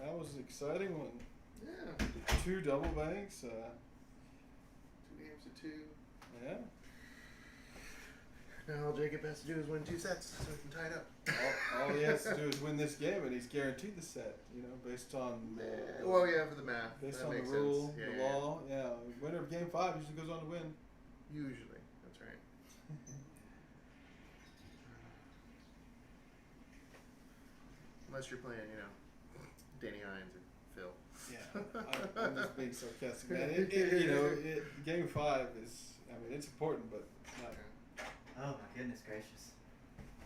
that was an exciting one. Yeah. 2 double banks. 2 games to 2. Yeah. Now all Jacob has to do is win 2 sets so we can tie it up. All he has to do is win this game, and he's guaranteed the set. You know, based on the, Well, yeah, for the math. based that on the makes rule, sense. the law. Yeah, winner of game 5 usually goes on to win. Usually, that's right. Unless you're playing, Danny Hines or Phil. Yeah, I'm just being sarcastic, man. Game 5 is, I mean, it's important, but not. Oh my goodness gracious.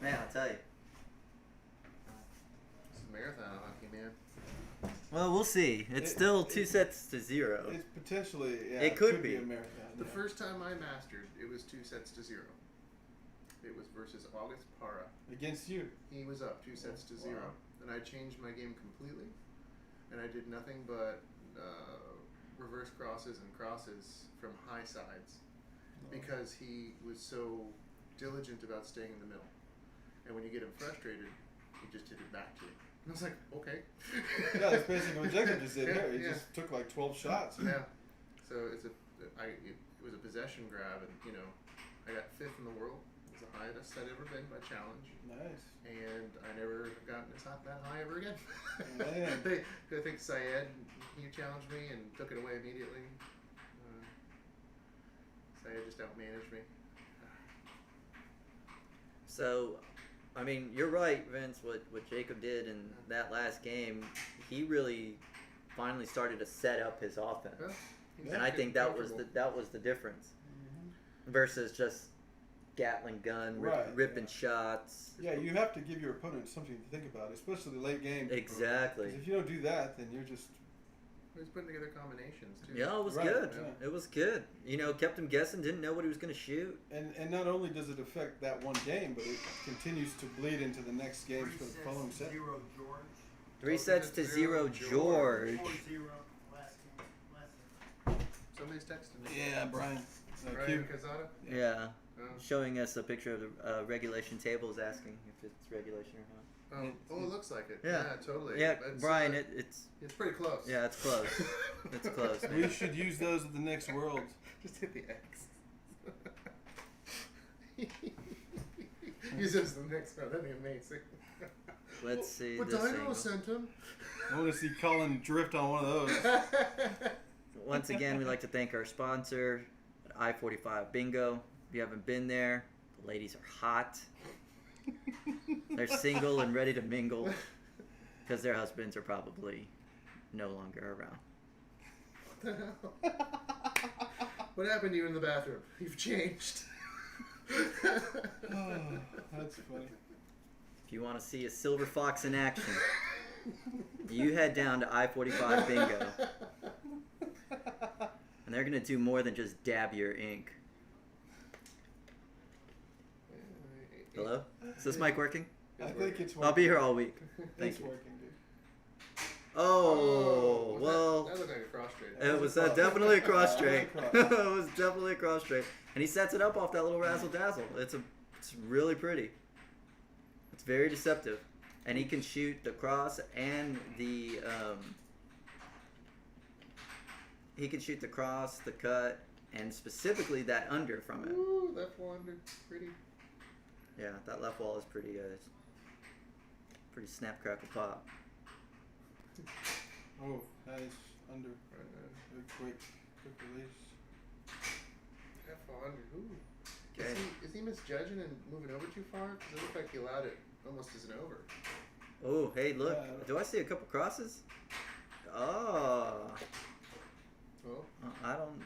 Man, I'll tell you. It's a marathon of hockey, man. Well, we'll see. It's still 2 sets to 0. It's potentially, yeah, It could be be. a marathon. The yeah. first time I mastered, it was 2 sets to 0. It was versus August Para. Against you. He was up 2 sets to 0, and I changed my game completely, and I did nothing but reverse crosses and crosses from high sides because he was so diligent about staying in the middle. And when you get him frustrated, he just hit it back to you. And I was like, okay. Yeah, that's basically what Jacob just did here. He Yeah. just took like 12 shots. Yeah. So it was a possession grab, and I got 5th in the world. It was the highest I'd ever been by challenge, Nice. and I never have gotten that high ever again. Man. I think Syed, he challenged me and took it away immediately. Syed just outmanaged me. So, I mean, you're right, Vince. What Jacob did in that last game, he really finally started to set up his offense, Well, he's and I think that was comfortable. the difference versus just Gatling gun, Right, ripping yeah. shots. Yeah, you have to give your opponent something to think about, especially the late game. Exactly. 'Cause if you don't do that, then you're just. He was putting together combinations too. Yeah, it was Right, good. yeah. It was good. Kept him guessing. Didn't know what he was going to shoot. And not only does it affect that one game, but it continues to bleed into the next games for the following set. 0 George. 3 sets to 0, George. 4-0 last game. Somebody's texting me. Yeah, Brian. Brian Cazada? Yeah. Oh. Showing us a picture of the regulation table, is asking if it's regulation or not. Oh, it looks like it. Yeah. Totally. Yeah, It's, Brian, it's it's pretty close. yeah, it's close. It's close, man. We should use those at the next World. Just hit the X. Use this the next one. That'd be amazing. Let's see But this Dino angle. sent him. I want to see Colin drift on one of those. Once again, we'd like to thank our sponsor, I-45 Bingo. If you haven't been there, the ladies are hot. They're single and ready to mingle because their husbands are probably no longer around. What the hell? What happened to you in the bathroom? You've changed. Oh, that's funny. If you want to see a silver fox in action, you head down to I-45 Bingo. And they're going to do more than just dab your ink. Hello? Is this mic working? I think it's working. I'll be here all week. Thank It's you. working, dude. Oh, Was well, that looked like a cross trade. it was definitely a cross Yeah, straight. it It was a cross. was definitely a cross straight. And he sets it up off that little razzle dazzle. It's really pretty. It's very deceptive. And he can shoot the cross and the cut, and specifically that under from it. Ooh, left wall under. Pretty. Yeah, that left wall is pretty pretty snap crackle pop. Oh, nice. Under. Right, Very quick release. left wall under. Ooh. Okay. Is he misjudging and moving over too far? Because it looked like he allowed it almost as an over. Oh, hey, look. Yeah. Do I see a couple crosses? Oh. Well, I don't.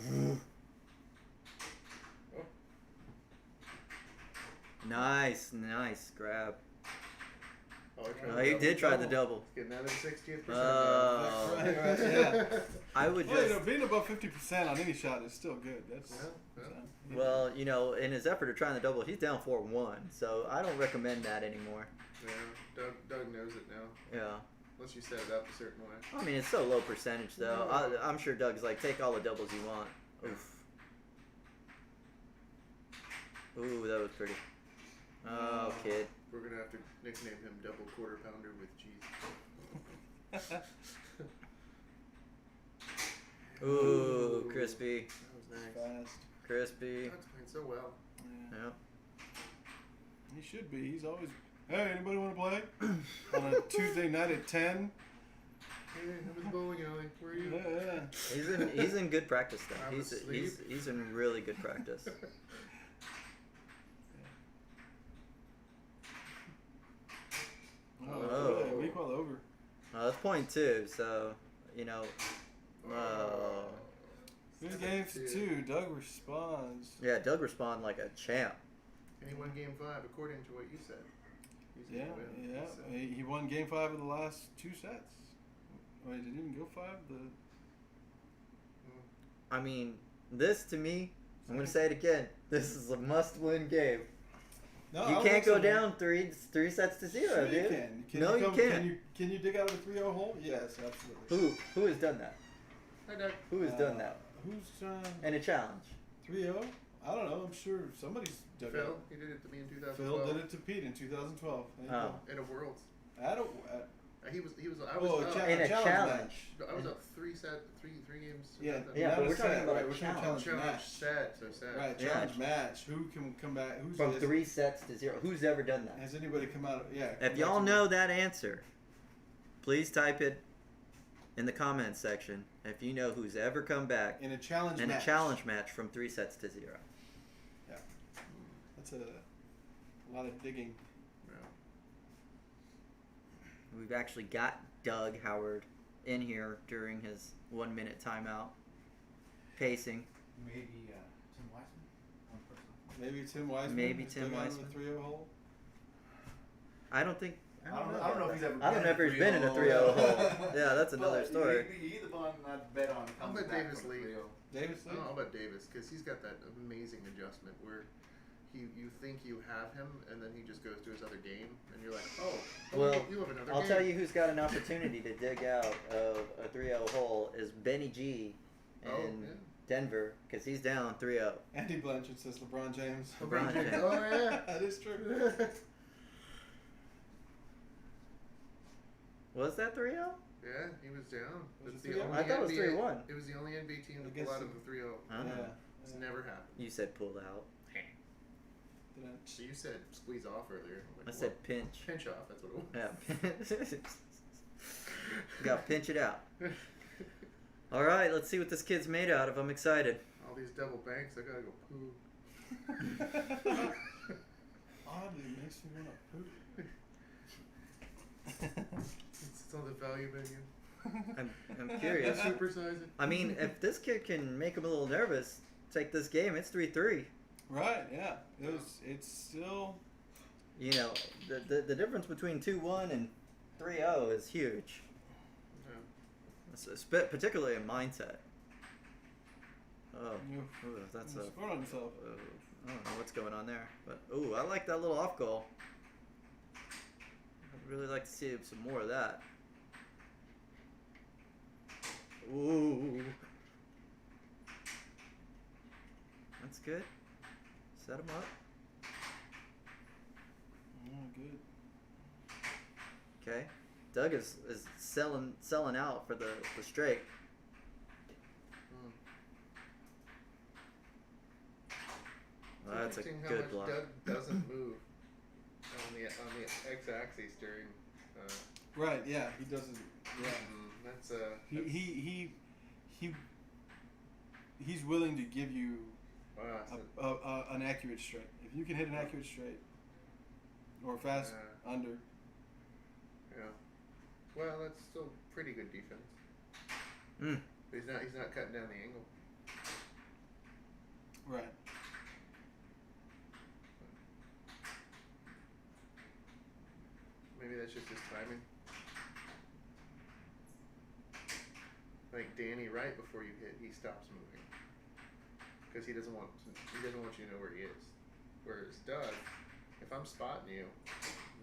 oh. Nice grab. Oh, I tried Oh, the he double. did try the double. Getting out of the 60th percentile. Oh. Right, yeah. I would Well, just. being above 50% on any shot is still good. That's Yeah, yeah. Well, in his effort of trying the double, he's down 4-1. So I don't recommend that anymore. Yeah, Doug knows it now. Yeah. Unless you set it up a certain way. I mean, it's so low percentage, though. I'm sure Doug's like, take all the doubles you want. Oof. Ooh, that was pretty. Oh, kid. We're gonna have to nickname him Double Quarter Pounder with cheese. Ooh, crispy. That was nice. fast. Crispy. Doug's playing so well. Yeah. Yeah. He should be. He's always. Hey, anybody want to play? On a Tuesday night at 10. Hey, I'm in the bowling alley. Where are you? Yeah. He's in good practice, though. I'm He's asleep. he's in really good practice. Oh, yeah, week well over. It's point two, so Oh. Good game for 2. Doug responds. Yeah, Doug responded like a champ. And he won game 5 according to what you said. He's Yeah, gonna win, yeah. so. He won game 5 of the last 2 sets. Wait, did he even go 5? I mean, this to me, I'm gonna say it again. This is a must-win game. No, You can't go down three sets to 0, Sure you dude. can. No, you can't. Can you dig out of a 3-0 hole? Yes, absolutely. Who has done that? Hi, Doug. Who has done that? Who's In a challenge. 3-0? I don't know. I'm sure somebody's done Phil. it. He did it to me in 2012. Phil did it to Pete in 2012. There you Oh. In a Worlds. go. I don't. He was. I Oh, was. a In a challenge. match. I was up three games. Yeah, Yeah, not but a we're talking set, about right, a we're talking challenge. Challenge match. set. So sad. Right, Yeah. challenge match. Who can come back? Who's From this? 3 sets to 0. Who's ever done that? Has anybody come out? Yeah. come If back y'all to- know that answer, please type it in the comments section. If you know who's ever come back in a challenge in match. a challenge match from 3 sets to 0. That's a lot of digging. Yeah. We've actually got Doug Howard in here during his 1 minute timeout, pacing. Maybe Tim Weissman. One person. Maybe Tim Weissman. Maybe has Tim dug out of Weissman. the 3-0 hole. I don't think. I don't know if he's ever. I don't know if been he's been in a 3-0 hole. Yeah, that's another But story. You either want not bet on. I'll comes bet back Davis from Lee. 3-0. Davis Lee. I'll bet Davis because he's got that amazing adjustment where you think you have him and then he just goes to his other game and you're like, oh, Well, you have another I'll game. tell you who's got an opportunity to dig out of a 3-0 hole is Benny G in Oh, yeah. Denver because he's down 3-0. Andy Blanchard says LeBron James. LeBron James. Oh yeah. That is true. Was that 3-0? Yeah, he was down. Was That's it the 3-0? only I thought it was NBA 3-1. It was the only NBA team to I guess pull out so. of the 3-0. I don't know. It's never happened. You said pulled out. So you said squeeze off earlier. I'm I like, said what? pinch. pinch off. That's what it was. Yeah. You gotta pinch it out. All right, let's see what this kid's made out of. I'm excited. All these double banks, I gotta go poo. Oddly makes me want to poop. It's on the value menu. I'm curious. Supersize it. I mean, if this kid can make him a little nervous, take this game. It's 3-3. Right, yeah. It's still. You know, the difference between 2-1 and 3-0 is huge. Yeah. It's particularly in mindset. Oh, You ooh, that's a. scored on yourself. I don't know what's going on there, but ooh, I like that little off goal. I'd really like to see some more of that. Ooh, that's good. Set him up. Oh, good. Okay, Doug is selling out for the straight. Mm. Well, that's a Interesting how good much block. Doug doesn't move on the x-axis during. Right, yeah. He doesn't. Yeah. That's He's willing to give you wow, an accurate straight. If you can hit an accurate straight or fast under. yeah. Well, that's still pretty good defense. Mm. But he's not cutting down the angle. Right. Maybe that it's just his timing. Like Danny, right before you hit, he stops moving because he doesn't want you to know where he is. Whereas Doug, if I'm spotting you,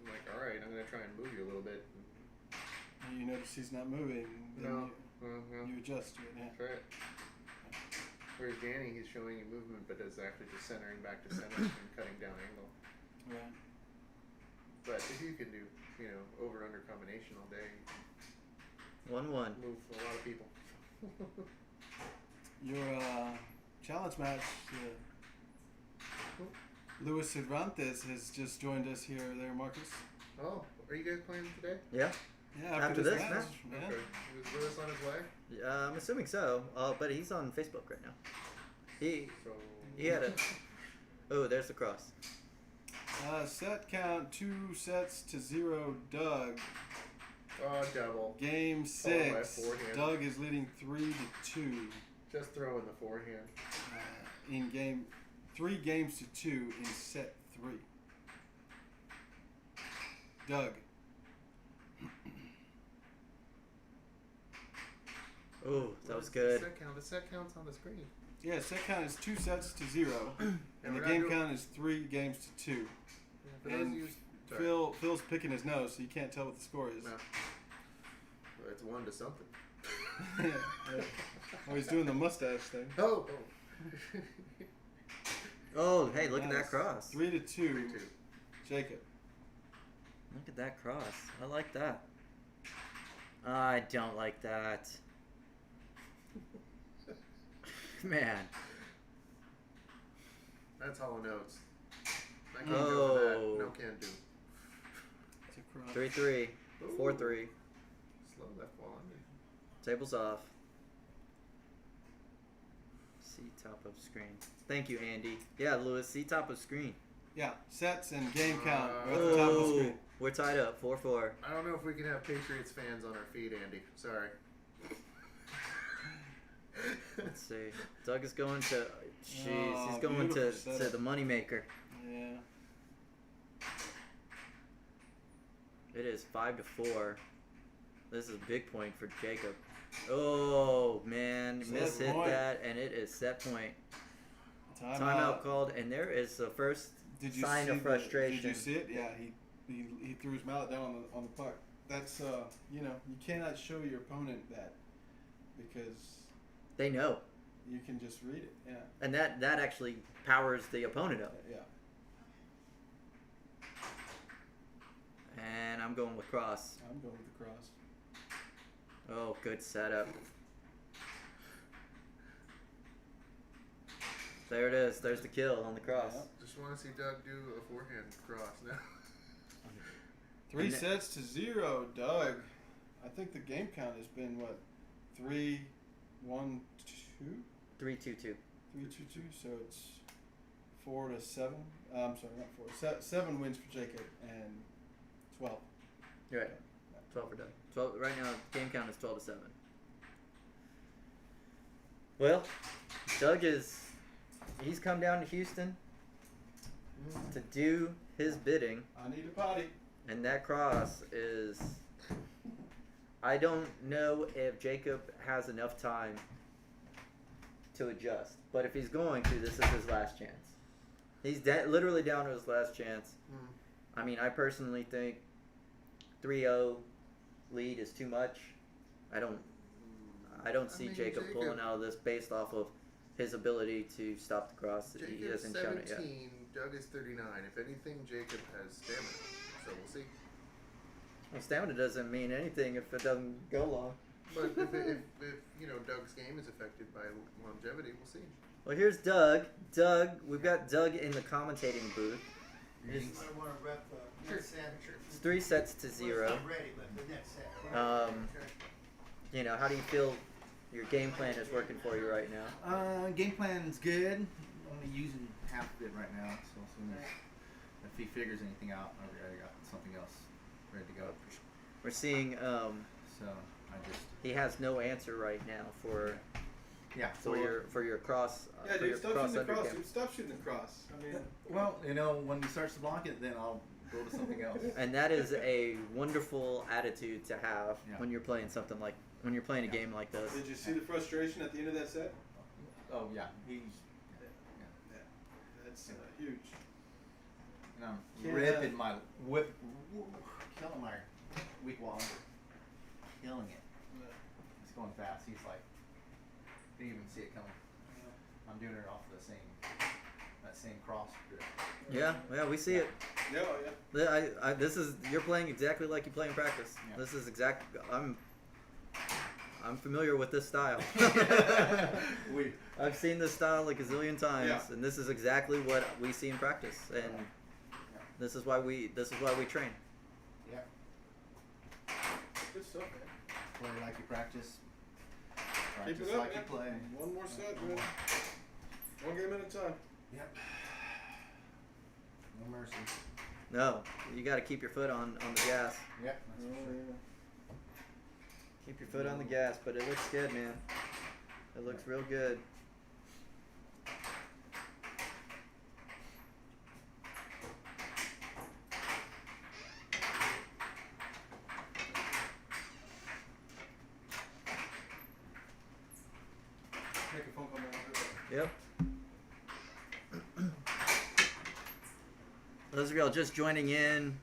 I'm like, all right, I'm gonna try and move you a little bit. And you notice he's not moving. Then No. you adjust to it. Yeah. That's right. Whereas Danny, he's showing you movement, but is actually just centering back to center and cutting down angle. Right. But if you can do, over/under combination all day, 1-1. move a lot of people. Your challenge match, Luis Cervantes has just joined us here. There, Marcus. Oh, are you guys playing today? Yeah. Yeah. After this match. match? Yeah. Okay. Is Lewis on his way? I'm assuming so. But he's on Facebook right now. He had a. Oh, there's the cross. Set count 2-0, Doug. Oh, double. Game Followed by 6. forehand. Doug is leading 3-2 Just throw in the forehand. in game 3 games to 2 in set 3. Doug. Oh, that was What's good. The set count? The set count's on the screen. Yeah, set count is 2-0, and we're the not game doing- count is 3 games to 2. Yeah, for those And of you, sorry. Phil's picking his nose, so you can't tell what the score is. No. Well, it's 1 to something. Oh, he's doing the mustache thing. Oh. Oh, hey, look at Nice. that cross. 3-2, 3-2. Jacob. Look at that cross. I like that. I don't like that. Man. That's Hollow Notes. I can't go for that. Oh. No can do. It's a cross. 3-3. 4-3. Slow left ball under. Tables off. See top of screen. Thank you, Andy. Yeah, Lewis, see top of screen. Yeah, sets and game count are at the top of the Oh, screen. we're tied up. 4-4. I don't know if we can have Patriots fans on our feed, Andy. Sorry. Let's see. Doug is going to. Jeez, Oh, he's going to beautiful setup. the moneymaker. Yeah. It is 5-4. This is a big point for Jacob. Oh man, Set miss hit point. that, and it is set point. Timeout. Timeout called, and there is the first Did you sign see of frustration. Did you see it? Yeah, he threw his mallet down on the puck. That's you cannot show your opponent that because They know, you can just read it. Yeah. and that actually powers the opponent up. Yeah. And I'm going with cross. I'm going with the cross. Oh, good setup. There it is. There's the kill on the cross. Yeah. Just want to see Doug do a forehand cross now. 3 And sets to 0, Doug. I think the game count has been what, 3-1-2, 3-2-2. 3-2-2. So it's 4-7. I'm sorry, not 4. 7 wins for Jacob and 12. You're right. 12 for Doug. 12 right now. Game count is 12-7. Well, Doug he's come down to Houston to do his bidding, I need a potty. and that cross is. I don't know if Jacob has enough time to adjust, but if he's going to, this is his last chance. He's literally down to his last chance. I mean, I personally think 3-0 lead is too much. I don't see Jacob pulling out of this based off of his ability to stop the cross. He Jacob's hasn't shown it 17, yet. Doug is 39. If anything, Jacob has stamina. So we'll see. Well, stamina doesn't mean anything if it doesn't go long. But if Doug's game is affected by longevity, we'll see. Well, here's Doug. We've got Doug in the commentating booth. I want to rep the net set. It's 3 sets to 0. Well, it's not ready, but the net set. How do you feel your game plan is working for you right now? Game plan's good. Only using half of it right now, so as soon as if he figures anything out, I already got something else ready to go. We're seeing So I just he has no answer right now for so your cross. Yeah, for dude, your stop shooting the under cross. cam. Dude, stop shooting the cross. I mean, well, when he starts to block it, then I'll go to something else. And that is a wonderful attitude to have Yeah. when you're playing something like when you're playing a game like this. Did you see the frustration at the end of that set? Oh yeah, he's Yeah, that's huge. and I'm Yeah. ripping my whip, killing my weak wall, killing it. It's going fast. He's like, didn't even see it coming. I'm doing it off that same cross grip. Yeah, we see it. Yeah, yeah. This is you're playing exactly like you play in practice. Yeah. This is I'm familiar with this style. We. I've seen this style like a zillion times, Yeah. and this is exactly what we see in practice, and this is why we train. Yeah. Good stuff, man. Play like you practice. Keep Practice it up, like man. you play. One more set, man. One game at a time. Yep. No mercy. No, you got to keep your foot on the gas. Yep. That's for sure. Keep your foot on the gas, but it looks good, man. It looks real good. Make a phone call, man. Yep. Those of y'all just joining in,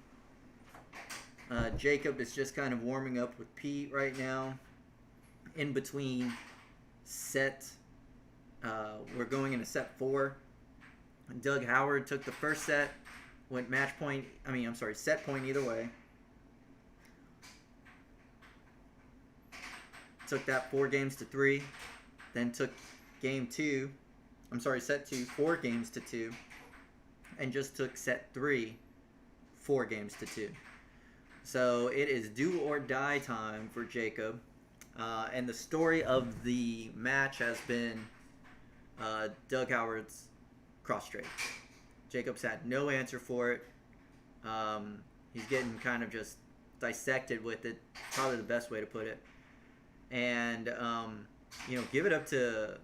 Jacob is just kind of warming up with Pete right now. In between set, we're going into set 4. Doug Howard took the first set, went set point either way. Took that 4 games to 3, then took set 2, 4 games to 2, and just took set 3, 4 games to 2. So it is do or die time for Jacob. And the story of the match has been Doug Howard's cross straight. Jacob's had no answer for it. He's getting kind of just dissected with it, probably the best way to put it. And give it up to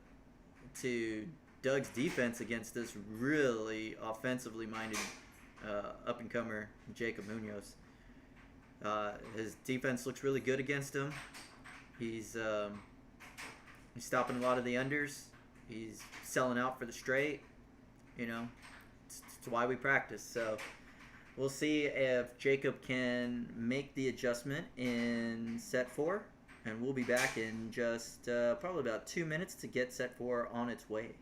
Doug's defense against this really offensively minded up and comer Jacob Munoz. His defense looks really good against him. He's stopping a lot of the unders. He's selling out for the straight. It's why we practice. So we'll see if Jacob can make the adjustment in set 4. And we'll be back in just probably about 2 minutes to get set 4 on its way.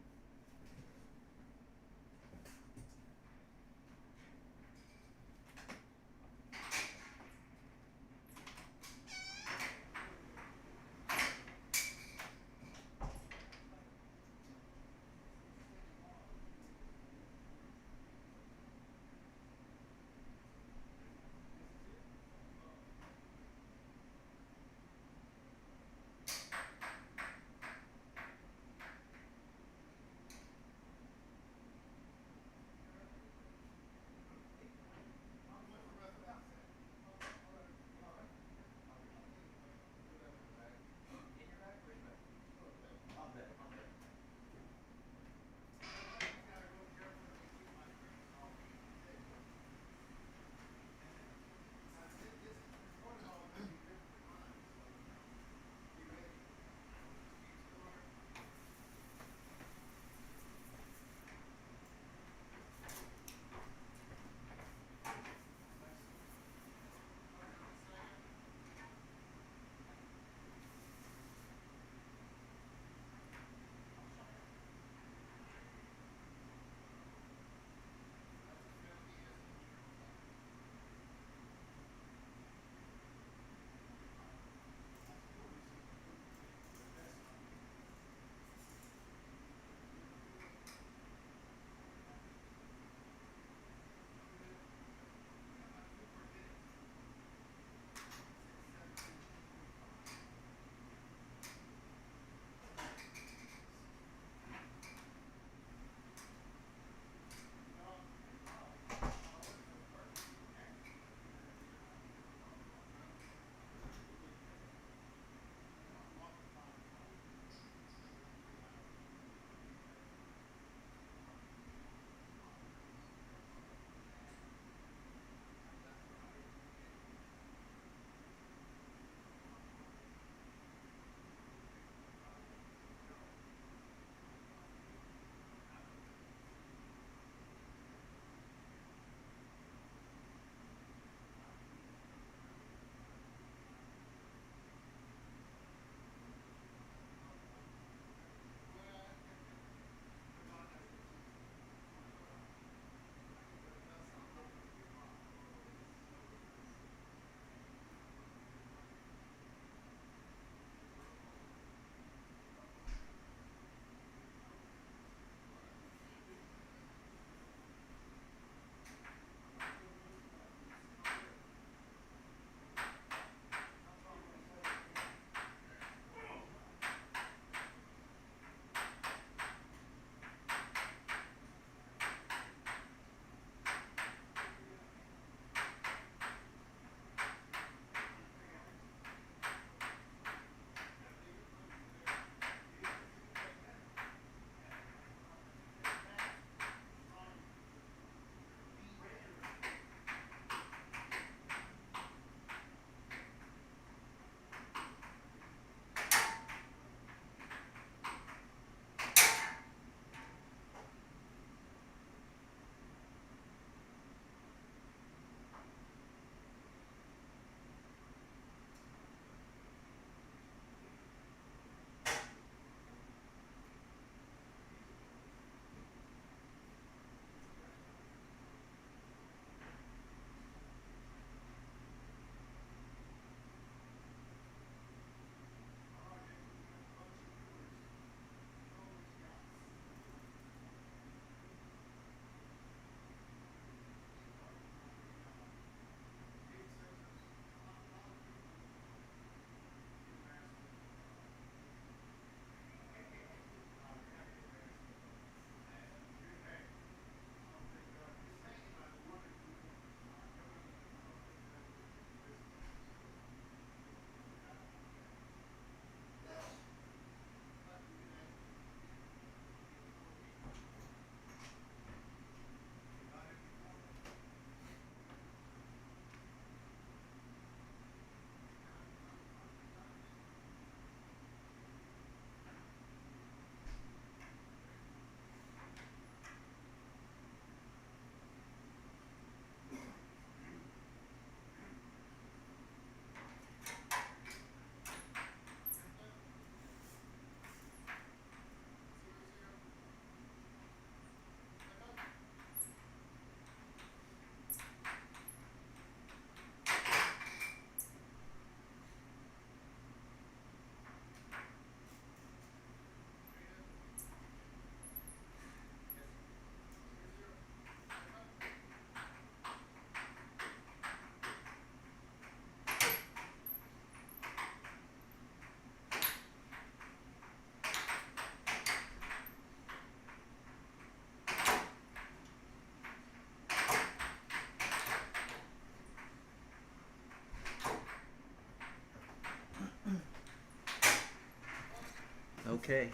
Okay,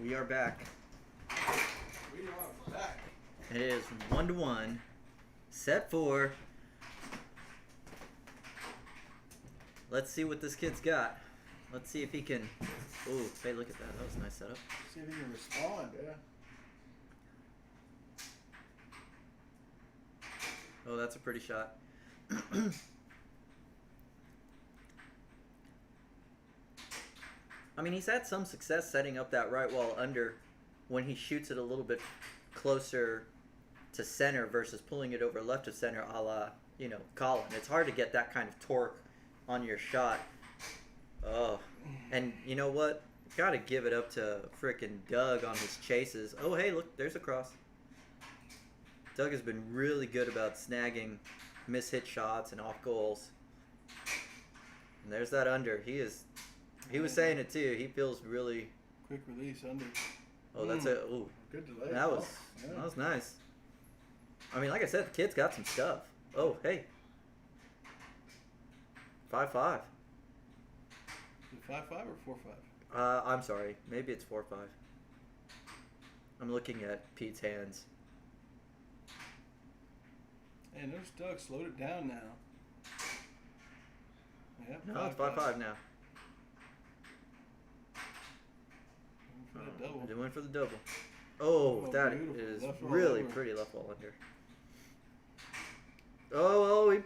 we are back. We are back. It is 1-1. Set 4. Let's see what this kid's got. Let's see if he can. Oh, hey, look at that. That was a nice setup. See if he can respond. Yeah. Oh, that's a pretty shot. I mean, he's had some success setting up that right wall under when he shoots it a little bit closer to center versus pulling it over left of center a la, Colin. It's hard to get that kind of torque on your shot. Oh, and you know what? Got to give it up to frickin' Doug on his chases. Oh, hey, look, there's a cross. Doug has been really good about snagging miss-hit shots and off goals. And there's that under. He was saying it too. He feels really. Quick release under. Oh, that's a. Ooh, Good delay. that was Yeah. that was nice. I mean, like I said, the kid's got some stuff. Oh, hey. 5-5. Is it 5-5 or 4-5? I'm sorry. Maybe it's 4-5. I'm looking at Pete's hands. And there's Doug. Slowed it down now. Yeah. No, it's 5-5 now. For the double. They went for the double. Oh, Oh, that beautiful. is Left wall really over. pretty left wall under. Oh,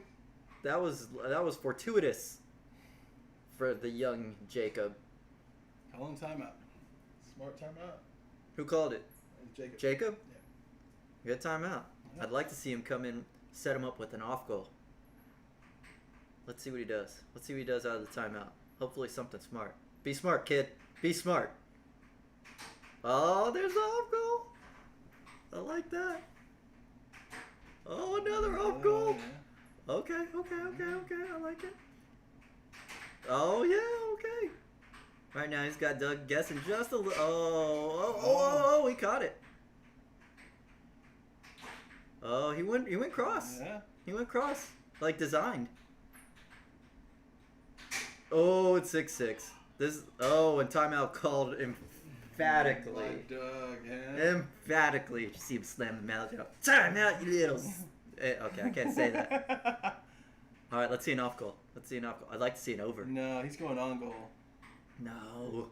that was fortuitous for the young Jacob. Calling timeout. Smart timeout. Who called it? Jacob. Jacob? Yeah. Good timeout. Yeah. I'd like to see him come in, set him up with an off goal. Let's see what he does. Let's see what he does out of the timeout. Hopefully something smart. Be smart, kid. Be smart. Oh, there's the off goal. I like that. Oh, another off goal. Yeah. Okay. I like it. Oh, yeah, okay. Right now he's got Doug guessing just a little. Oh, he caught it. Oh, he went cross. Yeah. He went cross, like designed. Oh, it's 6-6. And timeout called emphatically. Like Doug, yeah. Emphatically. You see him slam the mouth out. Timeout, you little. Okay, I can't say that. All right, let's see an off goal. I'd like to see an over. No, he's going on goal. No.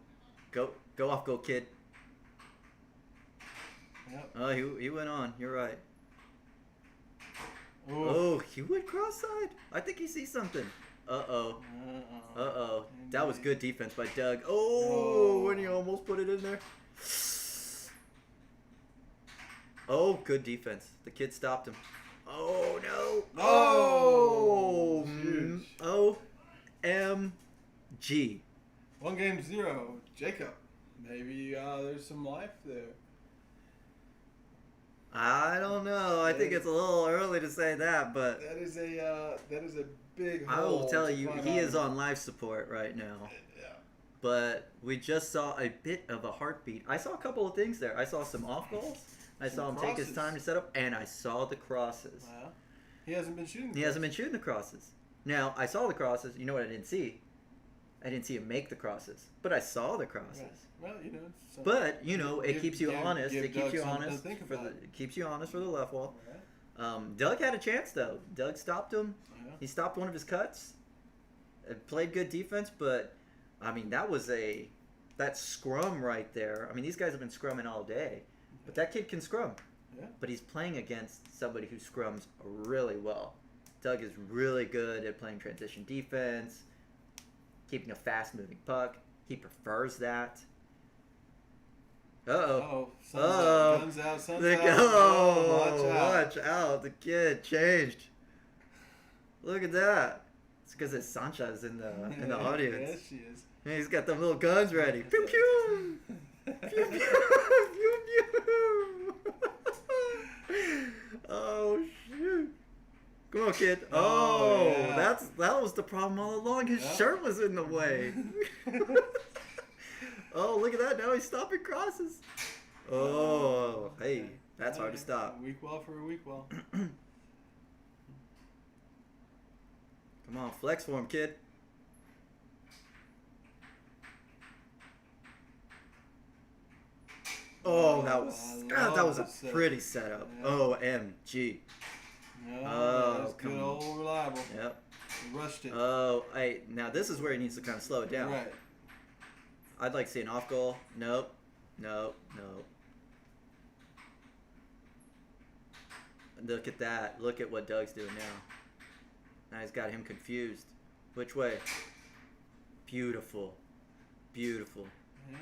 Go off goal, kid. Yep. Oh, he went on. You're right. Ooh. Oh, he went cross-side. I think he sees something. Uh-oh. Uh-oh. That was good defense by Doug. Oh, when he almost put it in there. Oh, good defense. The kid stopped him. Oh, no. Oh, Mm, huge. OMG. 1-0. Jacob. Maybe there's some life there. I don't know. I think it's a little early to say that, but That is a big I hole will tell to you, find he out. is on life support right now. Yeah. But we just saw a bit of a heartbeat. I saw a couple of things there. I saw some off goals. I Some saw him take his crosses. time to set up, and I saw the crosses. Well, he hasn't been shooting. He hasn't been shooting the crosses. Now, I saw the crosses. You know what I didn't see? I didn't see him make the crosses, but I saw the crosses. Right. Well, it's But it Give- keeps you give- honest. give It keeps Doug you something to honest think for the. about. It keeps you honest for the left wall. Right. Doug had a chance though. Doug stopped him. Yeah. He stopped one of his cuts. Played good defense, but I mean that scrum right there. I mean these guys have been scrumming all day, but that kid can scrum. Yeah. But he's playing against somebody who scrums really well. Doug is really good at playing transition defense, keeping a fast-moving puck. He prefers that. Uh-oh. Sun's Uh-oh. out. Guns out. Sun's The out. go. Watch out. The kid changed. Look at that. It's because it's Sanchez in the audience. Yes, she is. And he's got them little guns ready. Pew pew. Pew pew. Pew pew. Oh shoot. Come on, kid. Oh, yeah. That was the problem all along. His Yep. shirt was in the way. Oh, look at that. Now he's stopping crosses. Oh, hey. That's hard to stop. A weak wall for a weak wall. Come on, flex for him, kid. Oh, that I was love that was the a setup. pretty setup. Yeah. OMG. No, Oh, that's come good on. old reliable. Yep. He rushed it. Oh, now this is where he needs to kind of slow it down. Right. I'd like to see an off goal. Nope. Nope. Nope. Look at that. Look at what Doug's doing now. Now he's got him confused. Which way? Beautiful. Beautiful. Yeah.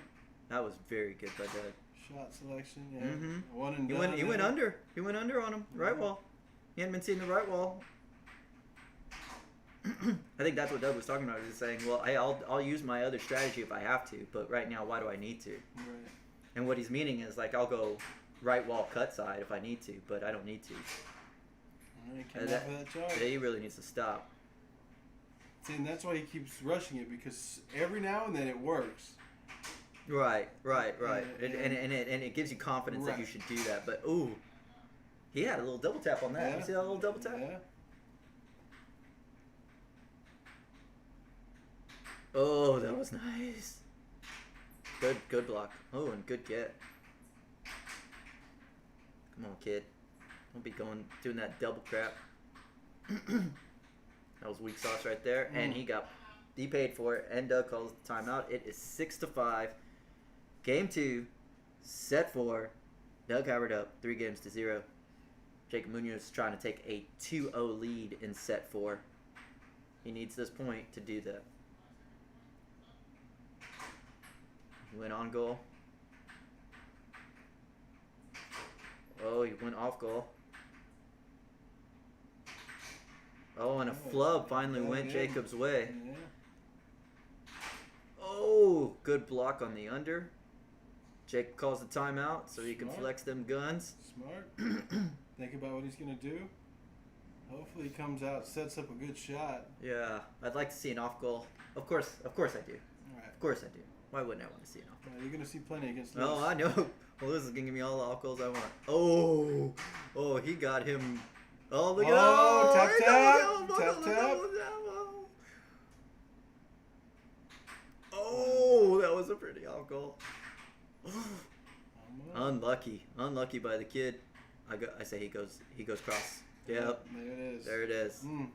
That was very good by Doug. Shot selection. Yeah. Mhm. One and He done. went there. under. He went under on him. Right Yeah. wall. He hadn't been seeing the right wall. I think that's what Doug was talking about. He was saying, well, I'll use my other strategy if I have to, but right now, why do I need to? Right. And what he's meaning is, like, I'll go right wall cut side if I need to, but I don't need to. All right, came That- off of that charge. He really needs to stop. See, and that's why he keeps rushing it, because every now and then it works. Right. And- And it gives you confidence that you Right. should do that. But, ooh, he had a little double tap on that. Yeah. You see that little double tap? Yeah. Oh, that was nice. Good block. Oh, and good get. Come on, kid. Don't be doing that double crap. That was weak sauce right there, and he paid for it. And Doug calls the timeout. It is 6-5. Game 2, set 4. Doug Howard up 3-0. Jacob Munoz is trying to take a 2-0 lead in set 4. He needs this point to do that. He went on goal. Oh, he went off goal. Oh, and a flub finally yeah, went yeah. Jacob's way. Yeah. Oh, good block on the under. Jacob calls the timeout so he can Smart. flex them guns. Smart. Think about what he's gonna do. Hopefully he comes out, sets up a good shot. Yeah, I'd like to see an off goal. Of course I do. All right. Of course I do. Why wouldn't I want to see an off goal? You're gonna see plenty against Lewis. Oh, I know. Well, this is gonna give me all the off goals I want. Oh, he got him. Oh, look at that! Oh, tap, he tap, got him. tap, tap. Oh, that was a pretty off goal. Almost. Unlucky by the kid. I say he goes cross. Yep, There it is. there it is. Mm.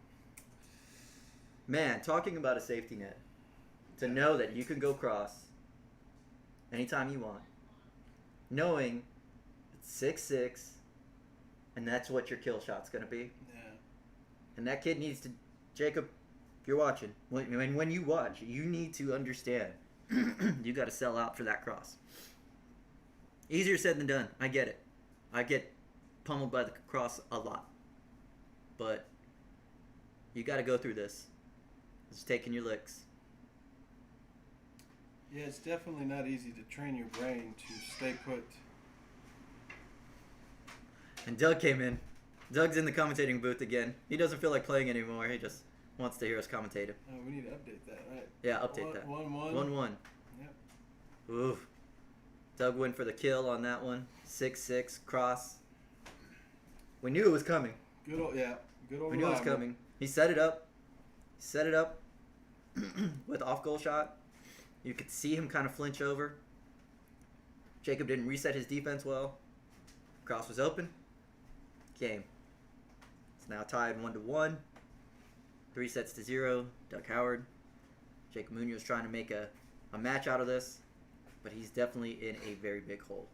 Man, talking about a safety net. To know that you can go cross anytime you want. Knowing it's 6-6 and that's what your kill shot's going to be. Yeah. And that kid needs to, Jacob, if you're watching, when you watch, you need to understand you got to sell out for that cross. Easier said than done. I get it. I get pummeled by the cross a lot. But you got to go through this. It's taking your licks. Yeah, it's definitely not easy to train your brain to stay put. And Doug came in. Doug's in the commentating booth again. He doesn't feel like playing anymore. He just wants to hear us commentate him. Oh, we need to update that, right? Yeah, update that. 1-1. 1-1. Yep. Oof. Doug went for the kill on that one. 6-6 cross. We knew it was coming. Good old, yeah. Good old We knew it was reliable. coming. He set it up. With off goal shot. You could see him kind of flinch over. Jacob didn't reset his defense well. Cross was open. Game. It's now tied 1-1. 3-0. Doug Howard. Jacob Munoz trying to make a match out of this. But he's definitely in a very big hole.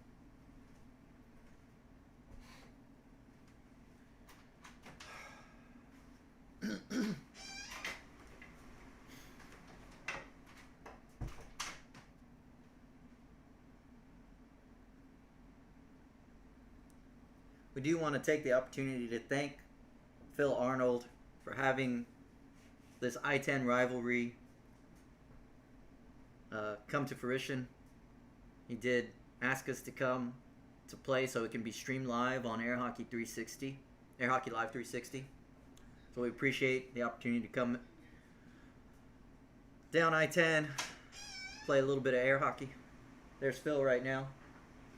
We do want to take the opportunity to thank Phil Arnold for having this I-10 rivalry come to fruition. He did ask us to come to play so it can be streamed live on Air Hockey 360, Air Hockey Live 360. So we appreciate the opportunity to come down I-10, play a little bit of air hockey. There's Phil right now.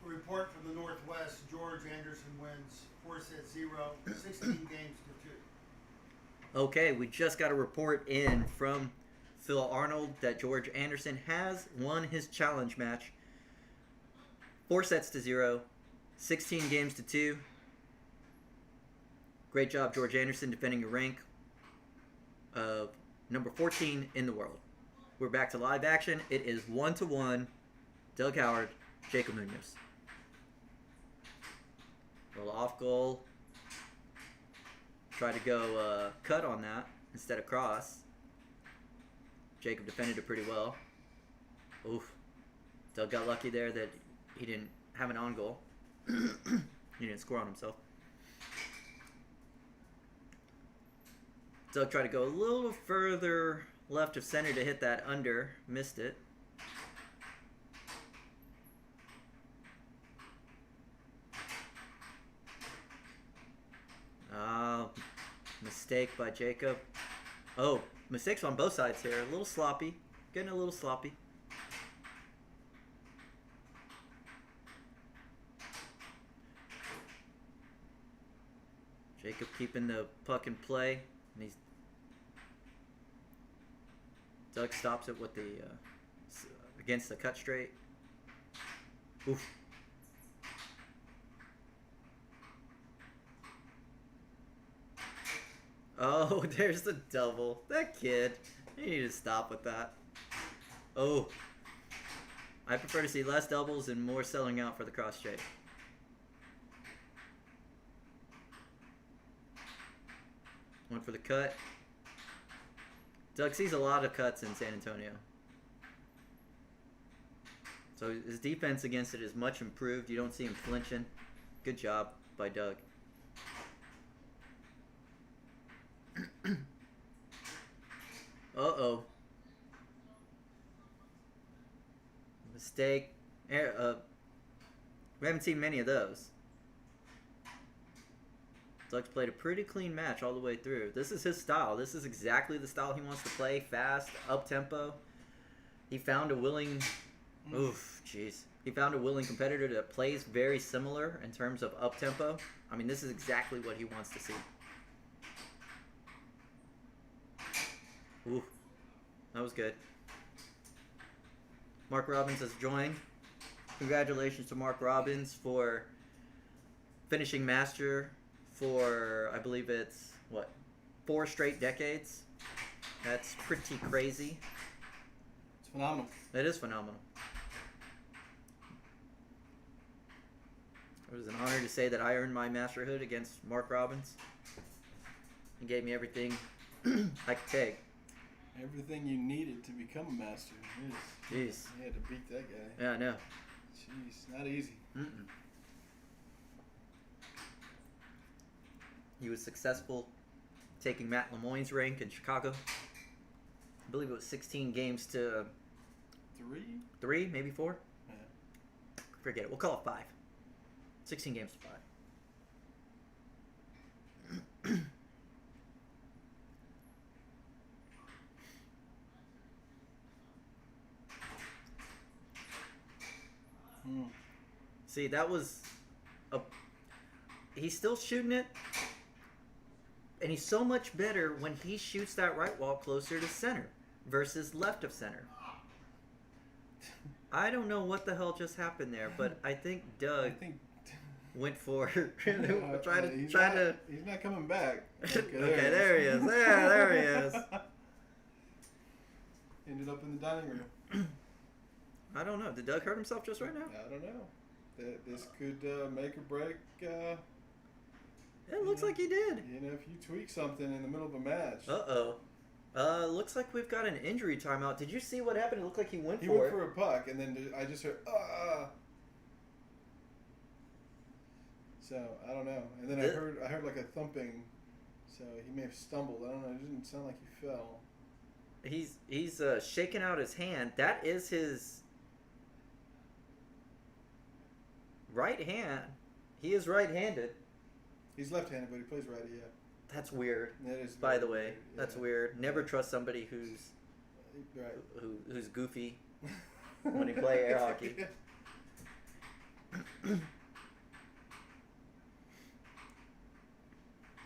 A report from the Northwest, George Anderson wins 4-0, 16 games to 2. Okay, we just got a report in from Phil Arnold that George Anderson has won his challenge match 4 sets to 0, 16 games to 2. Great job, George Anderson, defending your rank of number 14 in the world. We're back to live action. It is 1-1. Doug Howard, Jacob Munoz. Little off goal. Try to go cut on that instead of cross. Jacob defended it pretty well. Oof. Doug got lucky there that he didn't have an on goal. He didn't score on himself. Doug tried to go a little further left of center to hit that under. Missed it. Mistake by Jacob. Oh, mistakes on both sides here. A little sloppy. Getting a little sloppy. Jacob keeping the puck in play. And he's Doug stops it with the against the cut straight. Oof. Oh, there's the double. That kid. You need to stop with that. Oh. I prefer to see less doubles and more selling out for the cross straight. One for the cut. Doug sees a lot of cuts in San Antonio. So his defense against it is much improved. You don't see him flinching. Good job by Doug. Uh-oh. Mistake. We haven't seen many of those. Doug's played a pretty clean match all the way through. This is his style. This is exactly the style he wants to play. Fast, up-tempo. He found a willing... Oof, jeez. He found a willing competitor that plays very similar in terms of up-tempo. I mean, this is exactly what he wants to see. Ooh, that was good. Mark Robbins has joined. Congratulations to Mark Robbins for finishing master for, I believe it's, what, 4 straight decades? That's pretty crazy. It's phenomenal. That is phenomenal. It was an honor to say that I earned my masterhood against Mark Robbins. He gave me everything I could take. Everything you needed to become a master. Jeez. You had to beat that guy. Yeah, I know. Jeez, not easy. Mm-mm. He was successful taking Matt Lemoyne's rank in Chicago. I believe it was 16 games to 3, maybe 4. Yeah. Forget it. We'll call it 5. 16 games to 5. See, that was he's still shooting it, and he's so much better when he shoots that right wall closer to center versus left of center. I don't know what the hell just happened there, but I think Doug went for trying to. He's not coming back. Okay, there he is. There he is. Ended up in the dining room. I don't know. Did Doug hurt himself just right now? I don't know. This could make or break. It looks like he did. You know, if you tweak something in the middle of a match. Uh-oh. Looks like we've got an injury timeout. Did you see what happened? It looked like he went He for went it. for a puck, and then I just heard, So, I don't know. And then I heard like a thumping, so he may have stumbled. I don't know. It didn't sound like he fell. He's shaking out his hand. That is his right hand. He is right-handed. He's left-handed, but he plays righty, yeah. That's weird. That is By the very way, weird, that's yeah. weird. Never trust somebody who's Right. who's goofy when he play air hockey.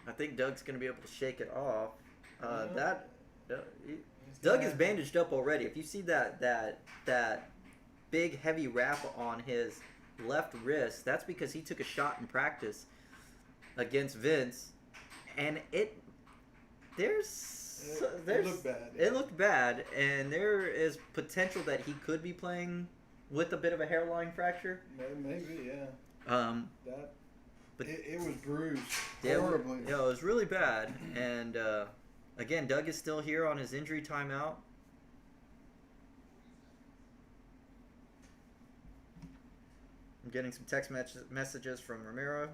I think Doug's gonna be able to shake it off. Doug is bandaged up already. If you see that big heavy wrap on his left wrist. That's because he took a shot in practice against Vince, and it looked bad. It looked bad, and there is potential that he could be playing with a bit of a hairline fracture. Maybe, yeah. But- It was bruised Yeah, horribly. Yeah, it was really bad. And again, Doug is still here on his injury timeout. I'm getting some text messages from Ramiro.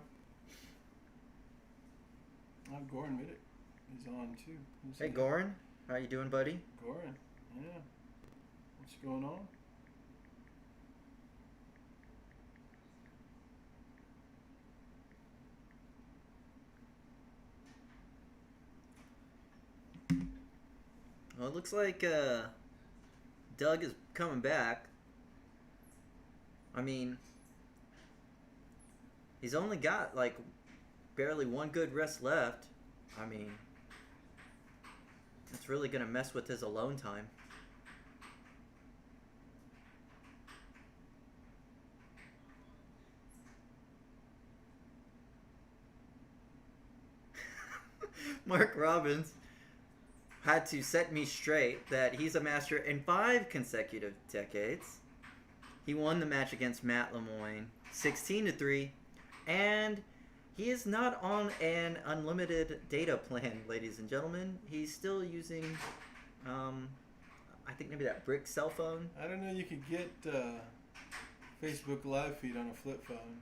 Goran Midic is on too. Who's Hey, he? Goran, how you doing, buddy? Goran, yeah. What's going on? Well, it looks like Doug is coming back. I mean, he's only got like barely one good rest left. I mean, it's really gonna mess with his alone time. Mark Robbins had to set me straight that he's a master in 5 consecutive decades. He won the match against Matt Lemoyne 16-3, and he is not on an unlimited data plan, ladies and gentlemen. He's still using, I think maybe that brick cell phone. I don't know. You could get Facebook live feed on a flip phone.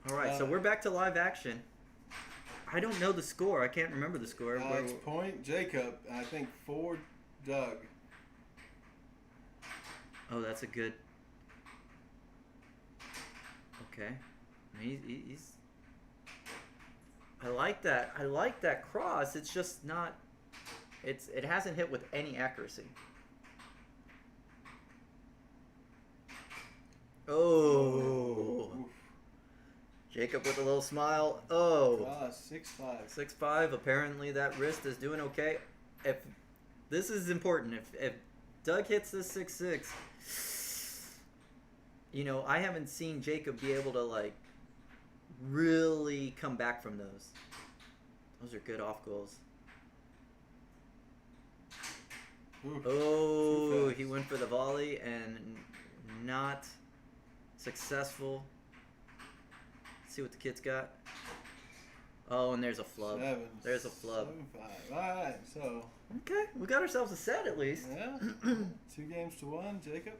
All right, so we're back to live action. I don't know the score. I can't remember the score. It's point Jacob, I think 4 Doug. Oh, that's a good. Okay, he's. I like that. I like that cross. It's just not. It hasn't hit with any accuracy. Oh. Oof. Jacob with a little smile. Oh. 6'5". 6'5". Apparently that wrist is doing okay. If this is important, if Doug hits this 6'6", you know, I haven't seen Jacob be able to like really come back from those. Those are good off goals. Oof. Oh, Too fast. he went for the volley and not successful. Let's see what the kid's got. Oh, and there's a flub. There's a flub. 7-5. Alright, so Okay, we got ourselves a set at least. yeah. 2 games to 1, Jacob.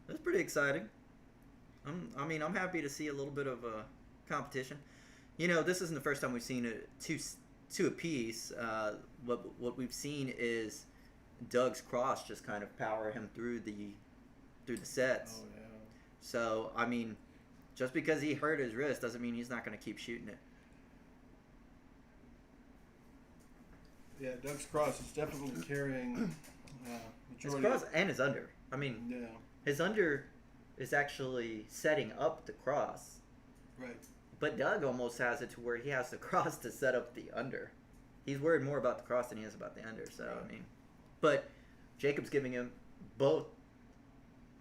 That's pretty exciting. I'm happy to see a little bit of competition. You know, this isn't the first time we've seen two apiece. What we've seen is Doug's cross just kind of power him through the sets. Oh yeah. So I mean, just because he hurt his wrist doesn't mean he's not going to keep shooting it. Yeah, Doug's cross is definitely carrying His majority. cross and his under. I mean, Yeah, his under is actually setting up the cross. right. But Doug almost has it to where he has the cross to set up the under. He's worried more about the cross than he is about the under. So Right. I mean, but Jacob's giving him both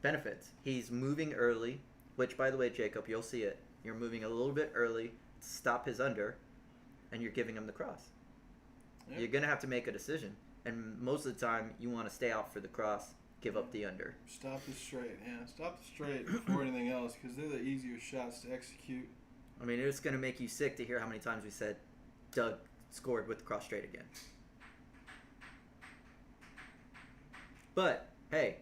benefits. He's moving early, which by the way, Jacob, you'll see it. You're moving a little bit early to stop his under, and you're giving him the cross. Yep. You're gonna have to make a decision, and most of the time you want to stay out for the cross, give up the under. Stop the straight. Yeah, stop the straight before anything else because they're the easier shots to execute. I mean, it's gonna make you sick to hear how many times we said Doug scored with the cross straight again. But hey,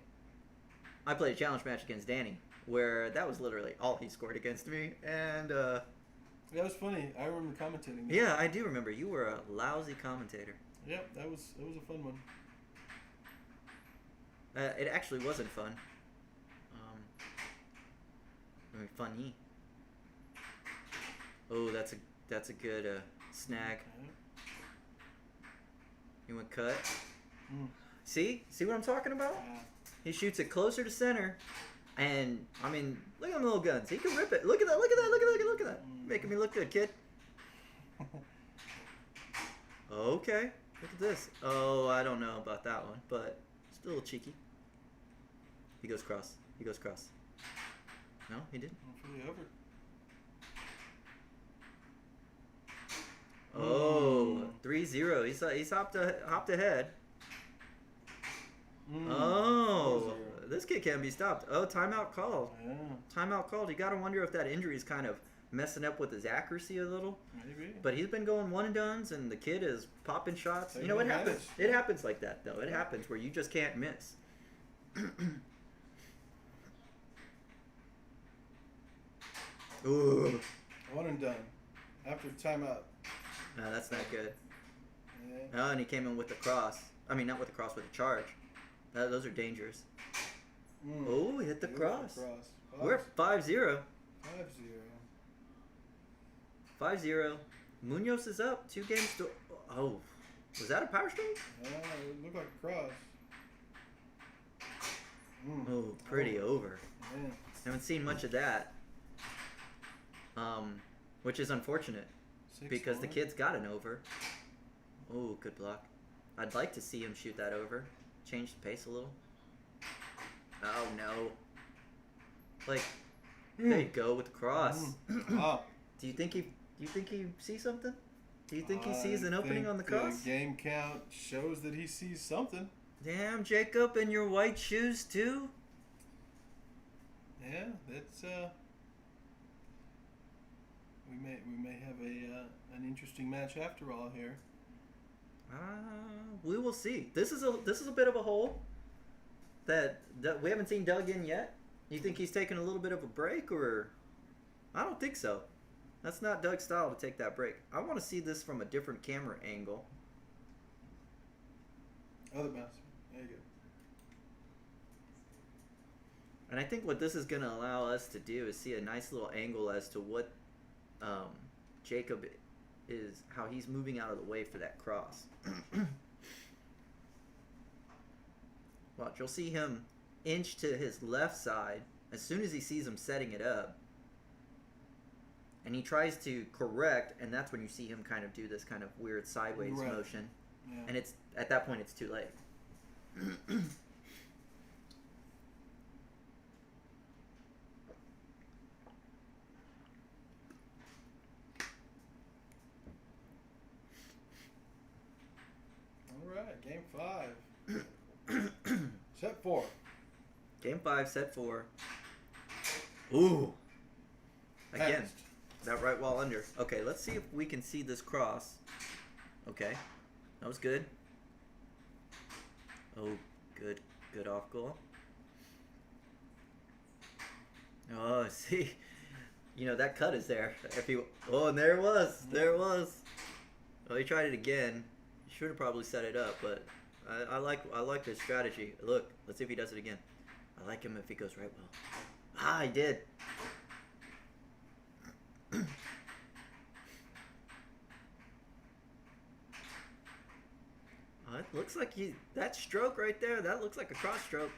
I played a challenge match against Danny where that was literally all he scored against me, and That was funny. I remember commentating. That. yeah, I do remember you were a lousy commentator. Yep, that was a fun one. It actually wasn't fun. I mean, funny. Oh, that's a good snag. Okay. He went cut. Mm. See what I'm talking about? Yeah. He shoots it closer to center, and I mean, look at them little guns. He can rip it. Look at that! Look at that! Look at that! Look at that! Making me look good, kid. Okay, look at this. Oh, I don't know about that one, but still cheeky. He goes cross. He goes cross. No, he didn't. Hopefully over. Oh, 3-0. He's hopped ahead. Oh, 4-0. this kid can't be stopped. Oh, timeout called. Yeah, Timeout called. You got to wonder if that injury is kind of messing up with his accuracy a little. maybe. But he's been going one and dones, and the kid is popping shots. You know, it Taking happens. advantage. It happens like that, though. It happens where you just can't miss. Ooh. One and done. After timeout. No, that's not good. Yeah. Oh, and he came in with the cross. I mean, not with the cross, with the charge. Those are dangerous. Mm. Oh, he hit the Beautiful cross. cross. We're at 5-0. 5-0. 5-0. Munoz is up. 2 games to... Oh. Was that a power stroke? It looked like a cross. Oh, pretty over. Yeah. Haven't seen much of that. Which is unfortunate. 6-1. Because the kid's got an over. Oh, good block. I'd like to see him shoot that over. Change the pace a little. Oh, no. Like, there you go with the cross. Ah, Do you think he sees something? Do you think he sees an opening on the cross? The game count shows that he sees something. Damn, Jacob, in your white shoes too? Yeah, that's we may have an interesting match after all here. We will see. This is a bit of a hole that we haven't seen Doug in yet. You think he's taking a little bit of a break, or? I don't think so. That's not Doug's style to take that break. I want to see this from a different camera angle. Other bounce. There you go. And I think what this is going to allow us to do is see a nice little angle as to what Jacob is, how he's moving out of the way for that cross. Watch, you'll see him inch to his left side as soon as he sees him setting it up. And he tries to correct, and that's when you see him kind of do this kind of weird sideways Right. motion. Yeah. And it's at that point it's too late. All right, game 5. Set 4. Game 5, set 4. Ooh. Again, Passed. that right wall under. Okay, let's see if we can see this cross. Okay, that was good. Oh, good off goal. Oh, see, you know that cut is there. If he, oh, and there it was. There it was. Oh, he tried it again. He should have probably set it up, but I like this strategy. Look, let's see if he does it again. I like him if he goes right well. Ah, he did. It looks like that stroke right there, that looks like a cross stroke.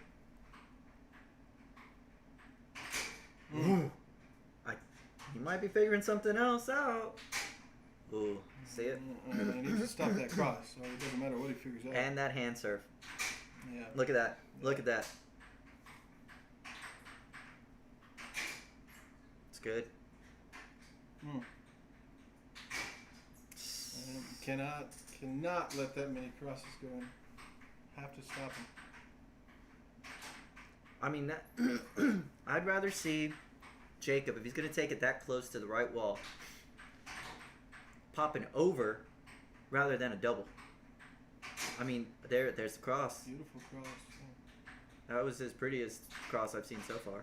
He might be figuring something else out. Ooh, see it? He needs to stop that cross, so it doesn't matter what he figures out. And that hand serve. Yeah. Look at that. Look at that. It's good. Cannot let that many crosses go in. Have to stop him. I mean, that I'd rather see Jacob, if he's going to take it that close to the right wall, pop an over rather than a double. I mean, there's the cross. Beautiful cross. That was his prettiest cross I've seen so far.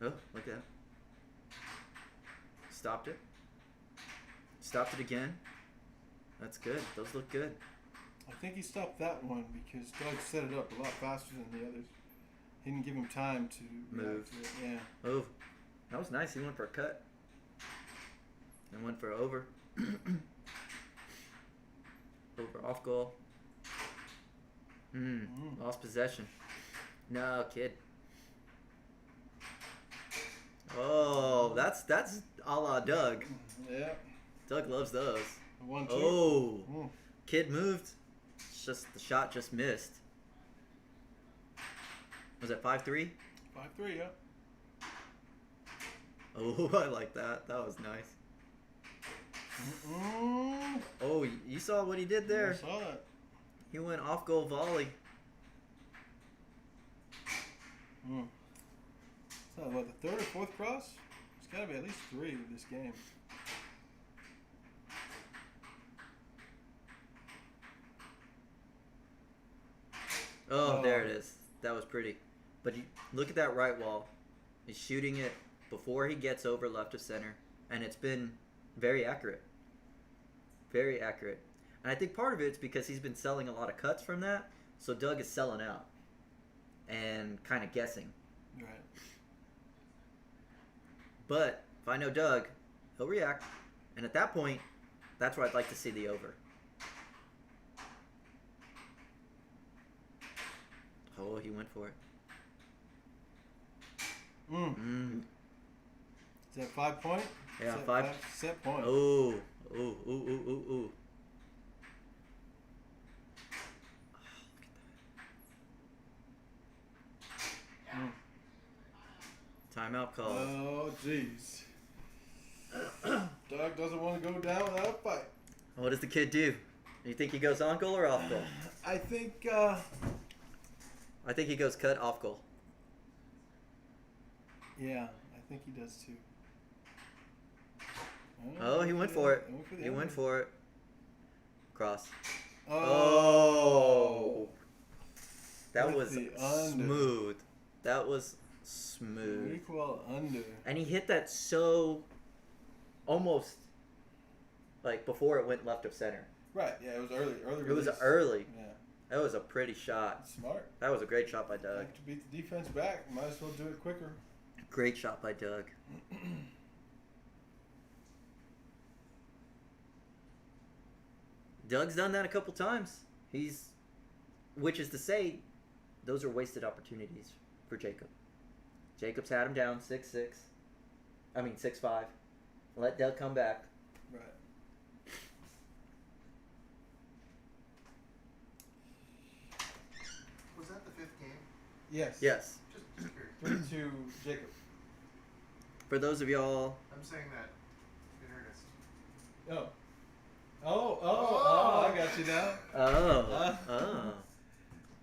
Oh, look at that. Stopped it. Stopped it again. That's good. Those look good. I think he stopped that one because Doug set it up a lot faster than the others. He didn't give him time to Move. react to it. Yeah. Oh, that was nice. He went for a cut. And went for an over. Over off goal. Lost possession. No, kid. Oh, that's a la Doug. Yeah. Doug loves those. 1-2. Oh, Mm. kid moved. It's just the shot just missed. Was that 5-3? 5-3, yeah. Oh, I like that. That was nice. Mm-mm. Oh, you saw what he did there. I saw it. He went off goal volley. Mm. So what, the third or fourth cross? There's got to be at least 3 in this game. Oh, Oh. there it is. That was pretty. But you, look at that right wall. He's shooting it before he gets over left of center. And it's been very accurate. Very accurate. And I think part of it's because he's been selling a lot of cuts from that. So Doug is selling out. And kind of guessing. Right. But if I know Doug, he'll react. And at that point, that's where I'd like to see the over. Oh, he went for it. Mm. Is that 5 point? Yeah, Is that 5. Set point. Oh, ooh, ooh, ooh, ooh, ooh. Mm. Timeout call. Oh, jeez. Doug doesn't want to go down without a fight. What does the kid do? You think he goes on goal or off goal? I think, I think he goes cut off goal. yeah, I think he does too. Oh, he went for it. the He went under. for it. Cross. Oh. Oh. That With was the under. smooth. That was smooth. Equal under. And he hit that so almost like before it went left of center. Right, yeah, it was early. Early It was release. early. Yeah, That was a pretty shot. smart. That was a great shot by Doug. Like to beat the defense back, might as well do it quicker. Great shot by Doug. Doug's done that a couple times. Which is to say, those are wasted opportunities for Jacob. Jacob's had him down 6-6. I mean 6-5. Let Doug come back. Right. Was that the 5th game? Yes. Yes. Just curious. 3-2 Jacob. For those of y'all, I'm saying that in earnest. Oh. Oh, I got you now. oh.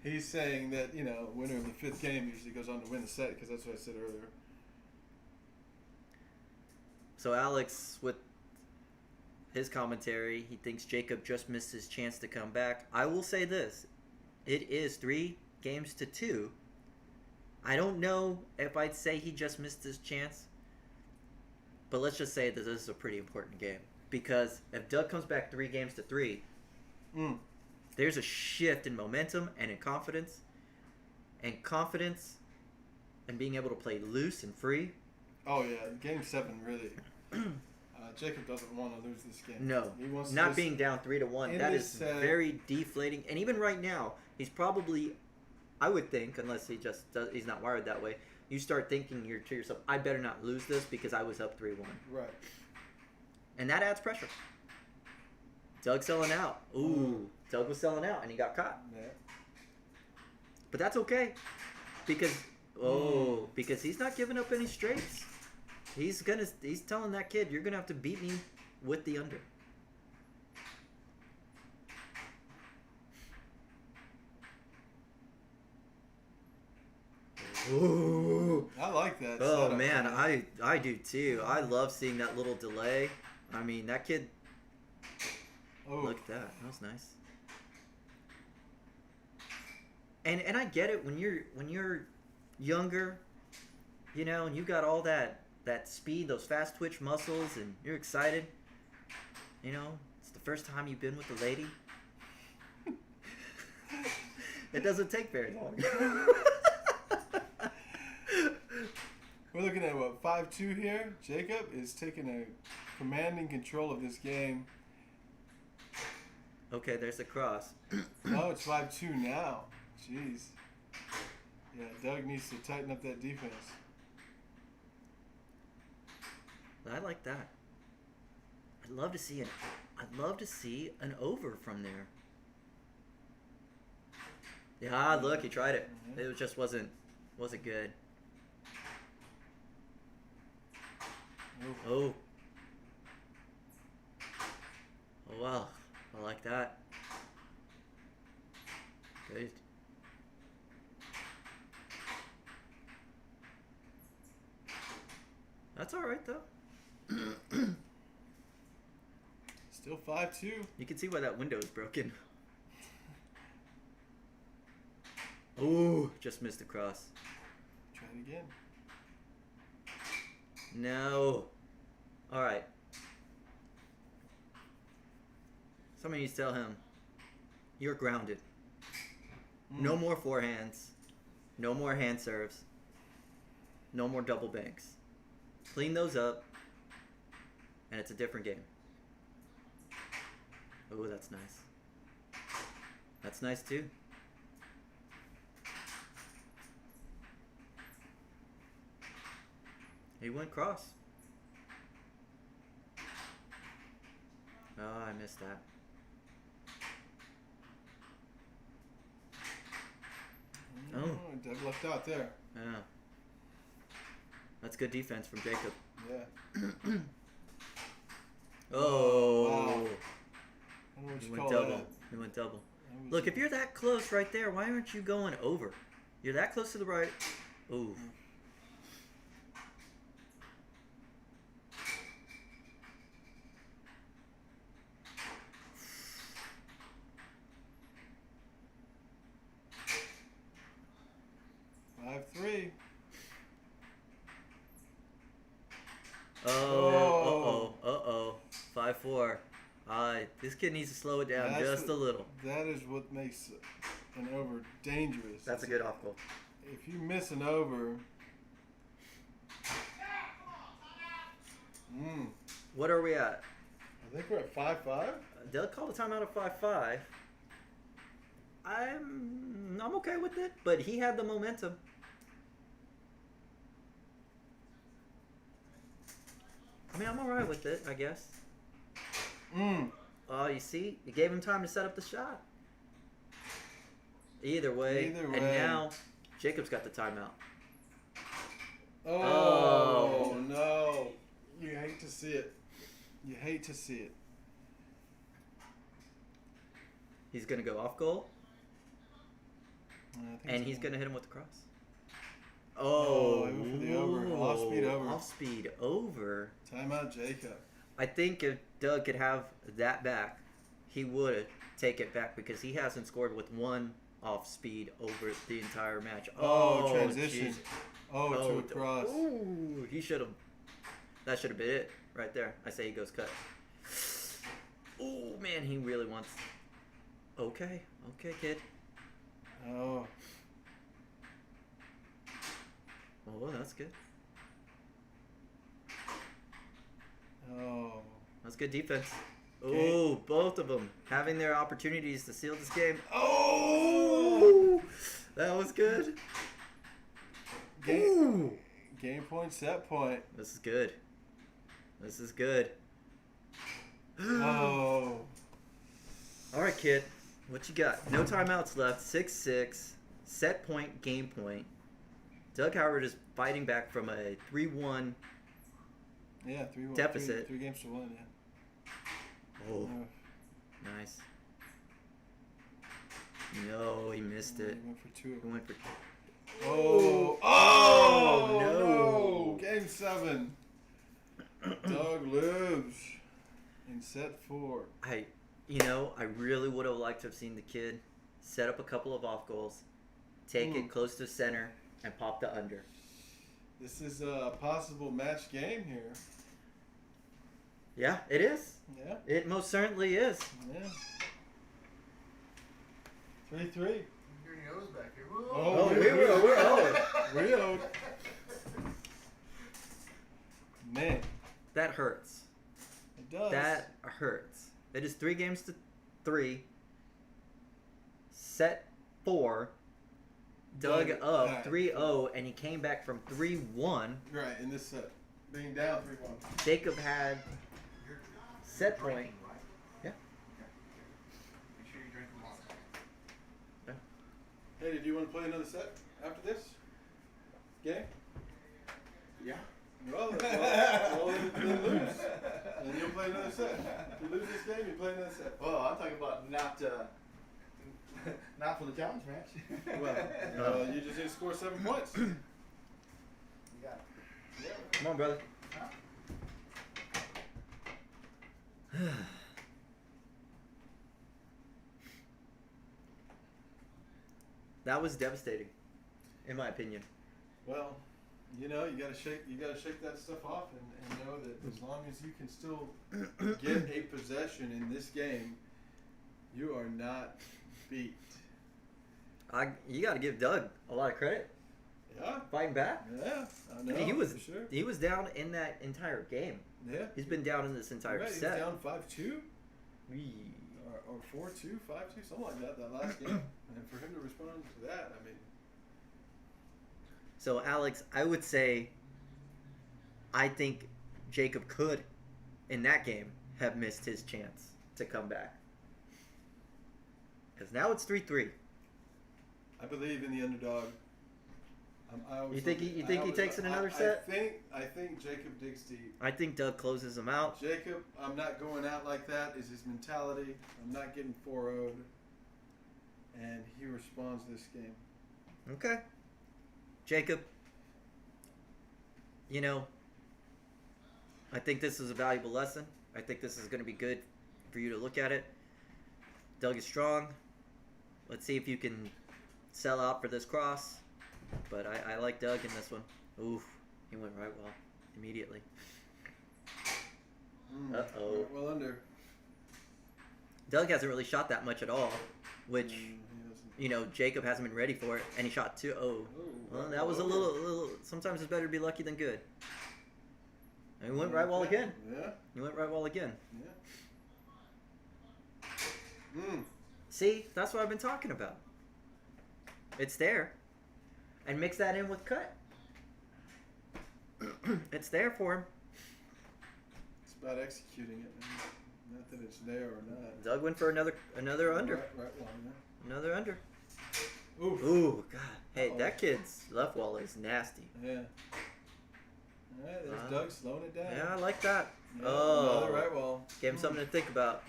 He's saying that, winner of the 5th game usually goes on to win the set, because that's what I said earlier. So Alex, with his commentary, he thinks Jacob just missed his chance to come back. I will say this. It is 3-2. I don't know if I'd say he just missed his chance. But let's just say that this is a pretty important game. Because if Doug comes back 3-3, there's a shift in momentum and in confidence. And confidence and being able to play loose and free. Oh, yeah. Game 7, really. Jacob doesn't want to lose this game. No, He wants to not just being down 3-1. in That this, is very deflating. And even right now, he's probably, I would think, unless he's not wired that way, you start thinking to yourself, I better not lose this because I was up 3-1. Right. And that adds pressure. Doug selling out. Ooh, Doug was selling out and he got caught. Yeah. But that's okay. Because he's not giving up any straights. He's telling that kid, you're gonna have to beat me with the under. Ooh. I like that. Oh setup, man, I do too. I love seeing that little delay. I mean, that kid. Oh. Look at that. That was nice. And I get it when you're younger, and you got all that speed, those fast twitch muscles, and you're excited. It's the first time you've been with a lady. It doesn't take very long. We're looking at 5-2 here. Jacob is taking a commanding control of this game. Okay, there's the cross. Oh, it's 5-2 now. Jeez. Yeah, Doug needs to tighten up that defense. I like that. I'd love to see an over from there. Yeah, look, he tried it. It just wasn't Wasn't good. Ooh. Oh. Oh wow. I like that. Good. That's alright though. Still 5-2. You can see why that window is broken. Ooh, just missed the cross. Try it again. No. Alright. Somebody needs to tell him, you're grounded. No more forehands. No more hand serves. No more double banks. Clean those up, and it's a different game. Oh, that's nice. That's nice too. He went cross. Oh, I missed that. Oh. Doug left out there. Yeah. That's good defense from Jacob. Yeah. Oh. Wow. I don't know what He you went call double. that. He went double. That was- Look, if you're that close right there, why aren't you going over? You're that close to the right. Ooh. Five, 3. Oh. Uh-oh. 5-4. This kid needs to slow it down That's just a little. That is what makes an over dangerous. That's a good off goal. If you miss an over, What are we at? I think we're at 5-5. Doug called a timeout at 5-5. I'm okay with it, but he had the momentum. I mean, I'm alright with it, I guess. Oh, you see? You gave him time to set up the shot. Either way. Either And way. now, Jacob's got the timeout. Oh, no. You hate to see it. You hate to see it. He's going to go off goal, I think and so. he's going to hit him with the cross. Oh, he went for the over. Off-speed over. Off-speed over. Timeout, Jacob. I think if Doug could have that back, he would take it back because he hasn't scored with one off speed over the entire match. Oh, transition. jeez. To a cross. Ooh, he should have. That should have been it right there. I say he goes cut. Oh man, he really wants. Okay, kid. Oh. Oh, that's good. Oh. That's good defense. Oh, both of them having their opportunities to seal this game. Oh, that was good. Game point, set point. This is good. This is good. Oh. All right, kid. What you got? No timeouts left. 6-6. Set point, game point. Doug Howard is fighting back from a 3-1. Yeah, 3-1. Deficit. Three games to 1, yeah. Oh, nice. No, he missed it. He went for 2. He went for. Oh. Oh, No. Game 7. Doug lives in set 4. I really would have liked to have seen the kid set up a couple of off goals, take it close to center, and pop the under. This is a possible match game here. Yeah, it is. Yeah. It most certainly is. Yeah. 3-3. Your nose back here. Whoa. Oh, we're We owed. Man, That hurts. it does. That hurts. It is 3 games to 3. Set 4. Doug Doug, up alright. 3-0, and he came back from 3-1. Right, in this set. Being down 3-1. Jacob had set point. Yeah. Make sure you drink the water. Hey, did you want to play another set after this? Well, I'm talking about not not for the challenge match. Well, you just need to score 7 points. You got it. Come on, brother. That was devastating, in my opinion. Well, you know, you gotta shake that stuff off and know that as long as you can still get a possession in this game, you are not beat. You got to give Doug a lot of credit. Yeah, Fighting back. yeah, I know. I mean, for sure. he was down in that entire game. Yeah, He's been down in this entire right, he was set. down 5-2 Wee. or 4-2, 5-2, something like that last game. And for him to respond to that, I mean, So, Alex, I would say I think Jacob could, in that game, have missed his chance to come back. Because now it's 3-3. I believe in the underdog. You think he takes it another set? I think Jacob digs deep. I think Doug closes him out. Jacob, I'm not going out like that is his mentality. I'm not getting 4-0'd. And he responds this game. Okay. Jacob, you know, I think this is a valuable lesson. I think this is going to be good for you to look at it. Doug is strong. Let's see if you can sell out for this cross. But I like Doug in this one. Oof, he went right well immediately. Uh-oh. Well under. Doug hasn't really shot that much at all, which, He doesn't. you know, Jacob hasn't been ready for it, and he shot 2. Oh, well, that was a little. Sometimes it's better to be lucky than good. And he went right well again. Yeah. He went right well again. Yeah. See, that's what I've been talking about. It's there. And mix that in with cut. It's there for him. It's about executing it, man. Not that it's there or not. Doug went for another under. Right well, yeah. Another under. Oof. Ooh, God. Hey, Uh-oh. that kid's left wall is nasty. Yeah. All right, there's Doug slowing it down. Yeah, I like that. Yeah, Oh. another right wall. Gave him something to think about.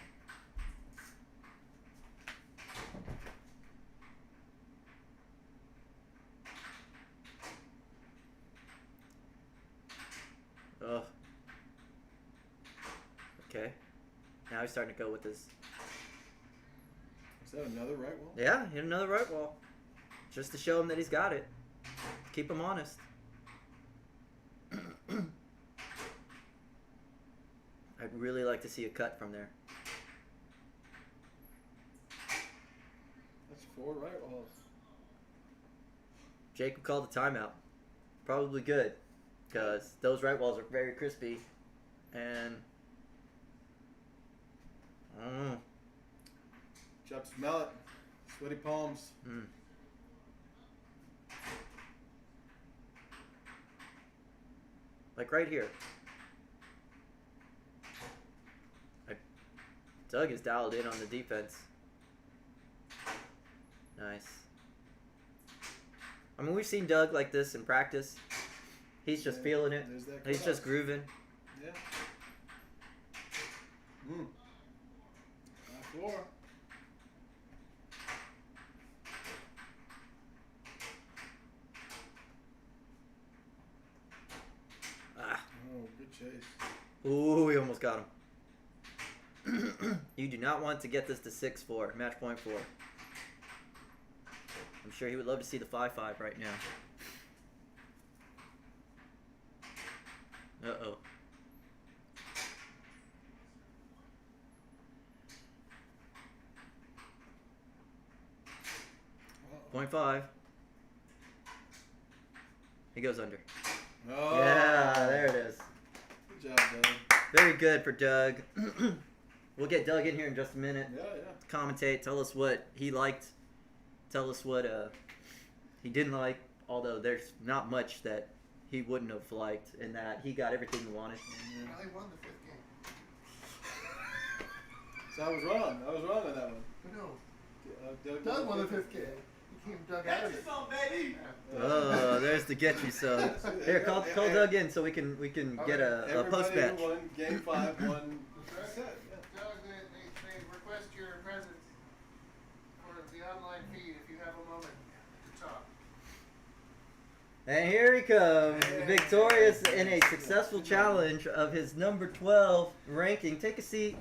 Oh. Okay. Now he's starting to go with his. Is that another right wall? Yeah, hit another right wall. Just to show him that he's got it. Keep him honest. I'd really like to see a cut from there. That's 4 right walls. Jacob called the timeout. Probably good. Because those right walls are very crispy. And I don't know. Chops mallet. Sweaty palms. Like right here. Doug is dialed in on the defense. Nice. I mean, we've seen Doug like this in practice. He's just Yeah, feeling it. there's that He's cross. just grooving. Yeah. 4. Ah. Oh, good chase. Ooh, he almost got him. You do not want to get this to 6-4, match point 4. I'm sure he would love to see the 5-5 right now. Uh-oh. Point 5. He goes under. Oh. Yeah, there it is. Good job, Doug. Very good for Doug. We'll get Doug in here in just a minute. Yeah, yeah. Commentate, tell us what he liked, tell us what he didn't like, although there's not much that he wouldn't have liked in that he got everything he wanted. I won the 5th game. So I was wrong. I was wrong on that one. But no, Doug won the 5th game. He came Doug out of it. baby. Oh, there's the get you some. Here, call Doug in so we can get a Everybody post who match. won Game 5 won the set. Yeah. Doug, they we're request your presence for the online feed if you have a moment to talk. And here he comes, victorious in a successful challenge of his number 12 ranking. Take a seat.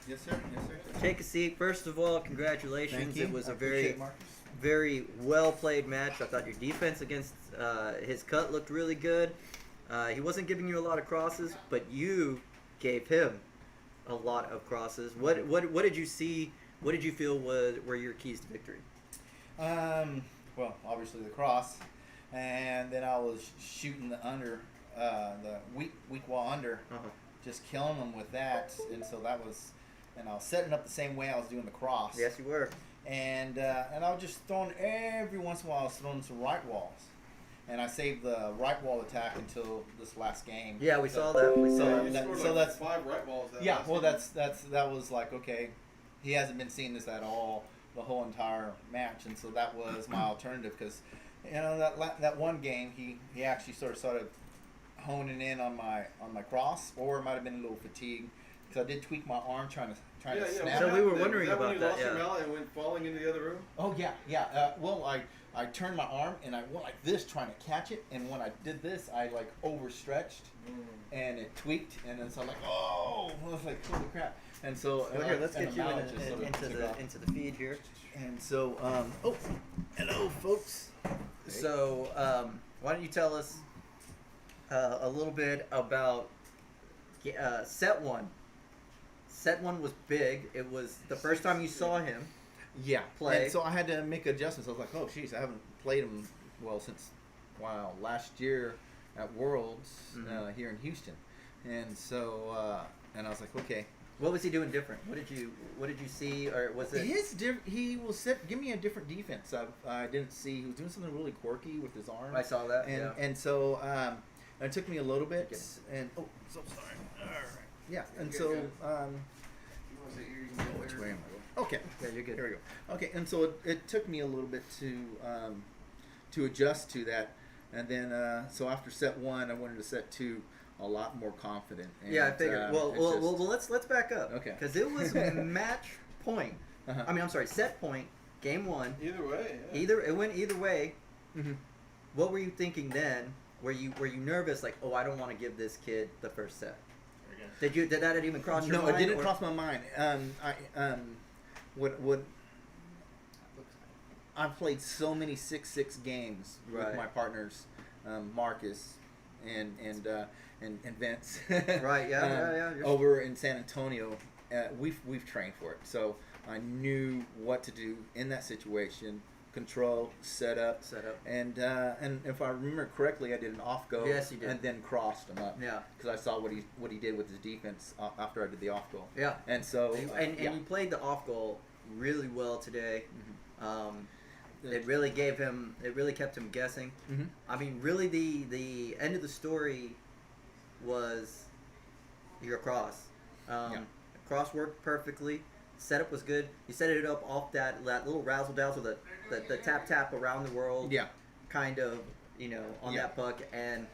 Yes, sir. Yes, sir. Take a seat. First of all, congratulations. Thank you. It was I a appreciate it, Marcus. very well played match. I thought your defense against his cut looked really good. He wasn't giving you a lot of crosses, but you gave him a lot of crosses. What did you see? What did you feel were your keys to victory? Well, obviously the cross, and then I was shooting the under, the weak wall under, just killing them with that, and so that was, and I was setting up the same way I was doing the cross. Yes, you were. And I was just throwing every once in a while. I was throwing some right walls, and I saved the right wall attack until this last game. Yeah, we saw that. We saw You that. scored so like that's 5 right balls. yeah. Well, that was like, okay, he hasn't been seeing this at all the whole entire match, and so that was my alternative, because that one game he actually started honing in on my cross, or it might have been a little fatigue, because I did tweak my arm trying to snap. So we were Was wondering that when about you that, lost your yeah. mallet and went falling into the other room? Oh yeah. Well, I turned my arm and I went like this trying to catch it, and when I did this, I like overstretched and it tweaked, and then so I'm like, oh, I was like, holy crap. And so Well, here, let's and get the you mallet just sort of into the feed here. And so oh, hello folks. So, why don't you tell us a little bit about set one? Set one was big. It was the first time you saw him. Yeah, play. And so I had to make adjustments. I was like, oh, jeez, I haven't played him since last year at Worlds here in Houston, and so and I was like, okay. What was he doing different? What did you see, or was it? He will give me a different defense. I didn't see. He was doing something really quirky with his arm. I saw that. And yeah. and so it took me a little bit. Okay. And oh, so sorry. All right. Yeah, and Good, so good. which way am I going? Okay. Yeah, you're good. Here we go. Okay, and so it took me a little bit to adjust to that, and then so after set one, I went into set two a lot more confident. And, Yeah, I figured. Well, let's back up. Okay. Because it was match point. Uh-huh. I mean, I'm sorry, set point, game one. Either way. Yeah. It went either way. Mm-hmm. What were you thinking then? Were you nervous? Like, oh, I don't want to give this kid the first set. Did that even cross your No, mind? it didn't or- cross my mind. I've played so many 6-6 games Right. with my partners, Marcus and Vince. Right, yeah. You're- Over in San Antonio, we've trained for it, so I knew what to do in that situation. Control, set up, and if I remember correctly, I did an off go. Yes, you did. And then crossed him up. Yeah. Because I saw what he did with his defense after I did the off goal. Yeah. And so And yeah. you played the off goal really well today. Mm-hmm. It really kept him guessing. Mm-hmm. I mean, really, the end of the story was your cross. Cross worked perfectly. Setup was good. You set it up off that little razzle dazzle, the tap around the world. Yeah. Kind of, on Yeah. that puck, and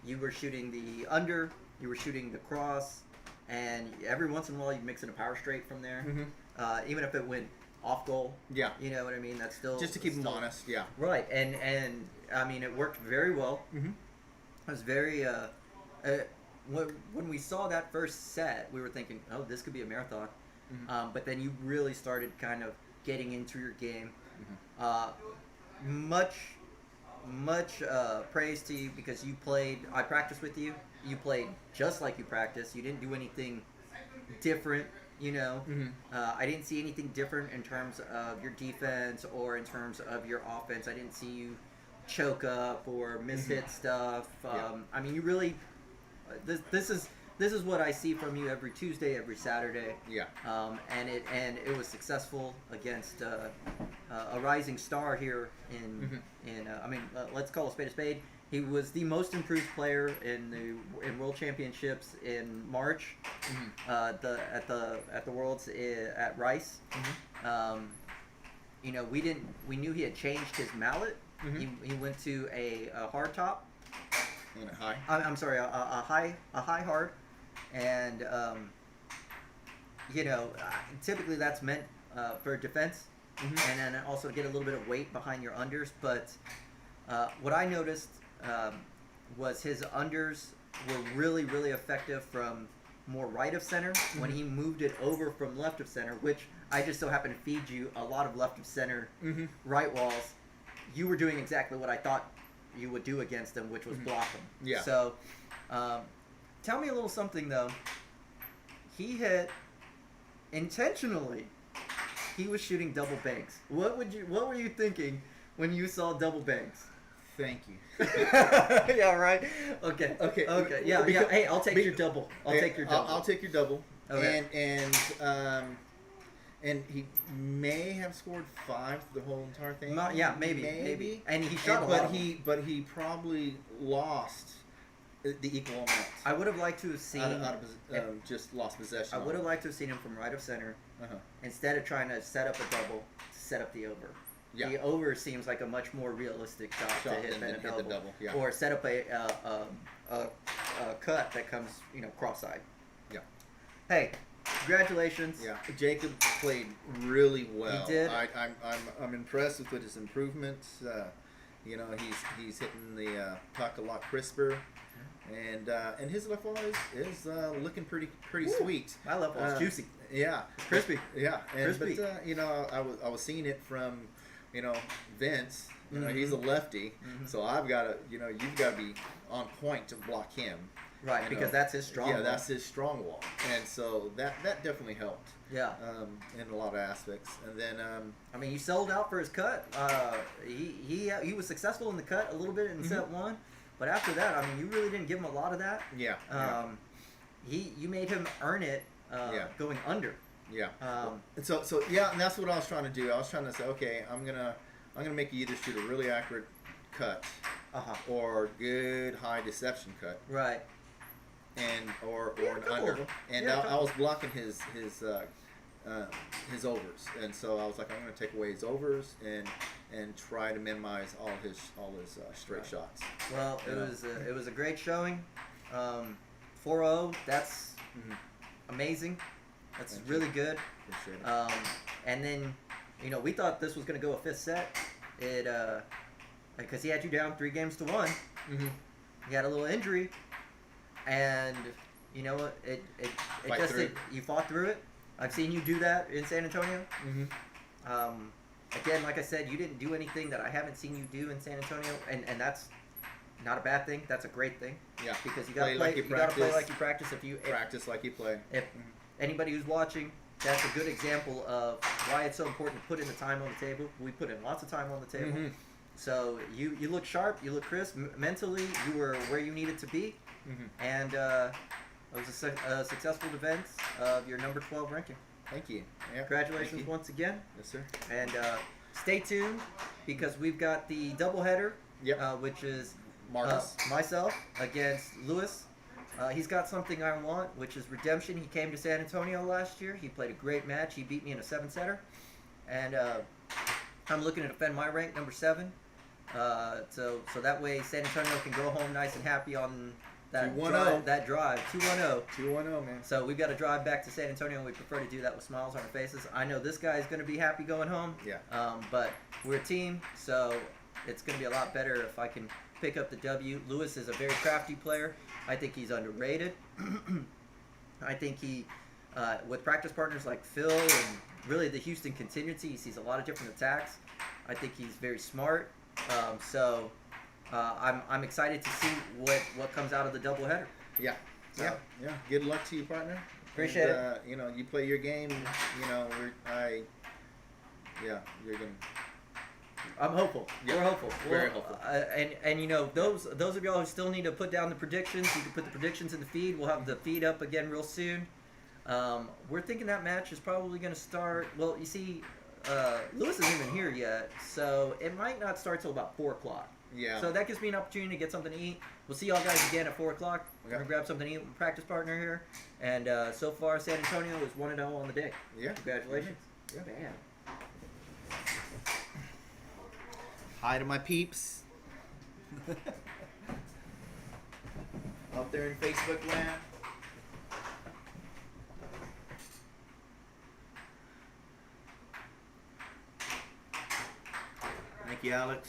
you were shooting the under. You were shooting the cross, and every once in a while you mix in a power straight from there. Mm-hmm. Even if it went off goal. Yeah. You know what I mean? That's still Just to keep him still- honest. Yeah. Right, and I mean it worked very well. Mm-hmm. It was very. When we saw that first set, we were thinking, oh, this could be a marathon. Mm-hmm. But then you really started kind of getting into your game. Mm-hmm. Much praise to you because you played. I practiced with you. You played just like you practiced. You didn't do anything different. Mm-hmm. I didn't see anything different in terms of your defense or in terms of your offense. I didn't see you choke up or mishit stuff. Yeah. I mean, you really. This is what I see from you every Tuesday, every Saturday. Yeah. And it was successful against a rising star here in let's call a spade a spade. He was the most improved player in World Championships in March. At the Worlds at Rice. We knew he had changed his mallet. He went to a hard top. And a high. I'm sorry, a high hard, and you know, typically that's meant for defense, and then also to get a little bit of weight behind your unders. But what I noticed was his unders were really, really effective from more right of center when he moved it over from left of center, which I just so happen to feed you a lot of left of center right walls. You were doing exactly what I thought you would do against him, which was block him. Yeah. So, tell me a little something though. He hit intentionally. He was shooting double banks. What were you thinking when you saw double banks? Thank you. Yeah, right. Okay. Okay. Yeah. Because- Hey, I'll take your double. I'll take your double. I'll take your double. Okay. And he may have scored 5 the whole entire thing. Yeah, maybe. And he shot a lot of them. But he probably lost the equal amount. I would have liked to have seen. Just lost possession. I would have liked to have seen him from right of center instead of trying to set up a double to set up the over. Yeah. The over seems like a much more realistic shot to hit than a hit double. the double. Yeah. Or set up a cut that comes cross-eyed. Yeah. Hey, congratulations. Yeah, Jacob played really well. He did. I'm impressed with his improvements. You know, he's hitting the puck a lot crisper, and his left ball is looking pretty sweet. My left ball is juicy. Yeah, Crispy. Yeah, Crispy. But you know, I was seeing it from, you know, Vince. You know, he's a lefty, so I've got to, you know, you've got to be on point to block him. Right, You because know, that's his strong Yeah, wall. that's his strong wall, and so that definitely helped. Yeah. In a lot of aspects, and then I mean, you sold out for his cut. He was successful in the cut a little bit in set one, but after that, I mean, you really didn't give him a lot of that. yeah, You made him earn it going under. yeah. Um, And so yeah, and that's what I was trying to do. I was trying to say, okay, I'm gonna make you either shoot a really accurate cut or good high deception cut, Right. and or Yeah, a an couple under. of them. And Yeah, a I couple. was blocking his overs, and so I was like, I'm gonna take away his overs and try to minimize all his straight shots. Well, Yeah. it was a great showing. 4-0. That's amazing. That's Thank you. really good. Appreciate it. And then, you know, we thought this was going to go a fifth set. It because he had you down 3-1. He had a little injury, and you know what? It Fight just through it. you fought through it. I've seen you do that in San Antonio. Again, like I said, you didn't do anything that I haven't seen you do in San Antonio, and that's not a bad thing. That's a great thing. Yeah. Because you got to Play play. like you You got to play practice. like you practice. Practice like you play. If anybody who's watching, that's a good example of why it's so important to put in the time on the table. We put in lots of time on the table. So you look sharp, you look crisp. Mentally, you were where you needed to be, and it was a successful defense of your number 12 ranking. Thank you. Yeah. Congratulations Thank you. once again, Yes, sir. and stay tuned because we've got the doubleheader, Yep. which is Marcus. myself against Lewis. He's got something I want, which is redemption. He came to San Antonio last year. He played a great match. He beat me in a 7-setter. And I'm looking to defend my rank, number 7. So that way San Antonio can go home nice and happy on that 2-1-0. drive. 2-1-0. 2-1-0, man. So we've got to drive back to San Antonio, and we prefer to do that with smiles on our faces. I know this guy is going to be happy going home. Yeah. But we're a team, so it's going to be a lot better if I can pick up the W. Lewis is a very crafty player. I think he's underrated. I think he, with practice partners like Phil and really the Houston contingency, he sees a lot of different attacks. I think he's very smart. I'm excited to see what comes out of the doubleheader. Yeah. So- Yeah. Good luck to you, partner. Appreciate it. You know, you play your game. You know, you're gonna. I'm hopeful. Yeah, We're hopeful. very Well, hopeful. And you know, those of y'all who still need to put down the predictions, you can put the predictions in the feed. We'll have the feed up again real soon. We're thinking that match is probably going to start. Well, you see, Lewis isn't even here yet, so it might not start till about 4:00. Yeah. So that gives me an opportunity to get something to eat. We'll see y'all guys again at 4:00. We're gonna grab something to eat with my practice partner here. And so far, San Antonio is 1-0 on the day. Yeah. Congratulations. Yeah. Bam. Hi to my peeps. Out there in Facebook land. Thank you, Alex.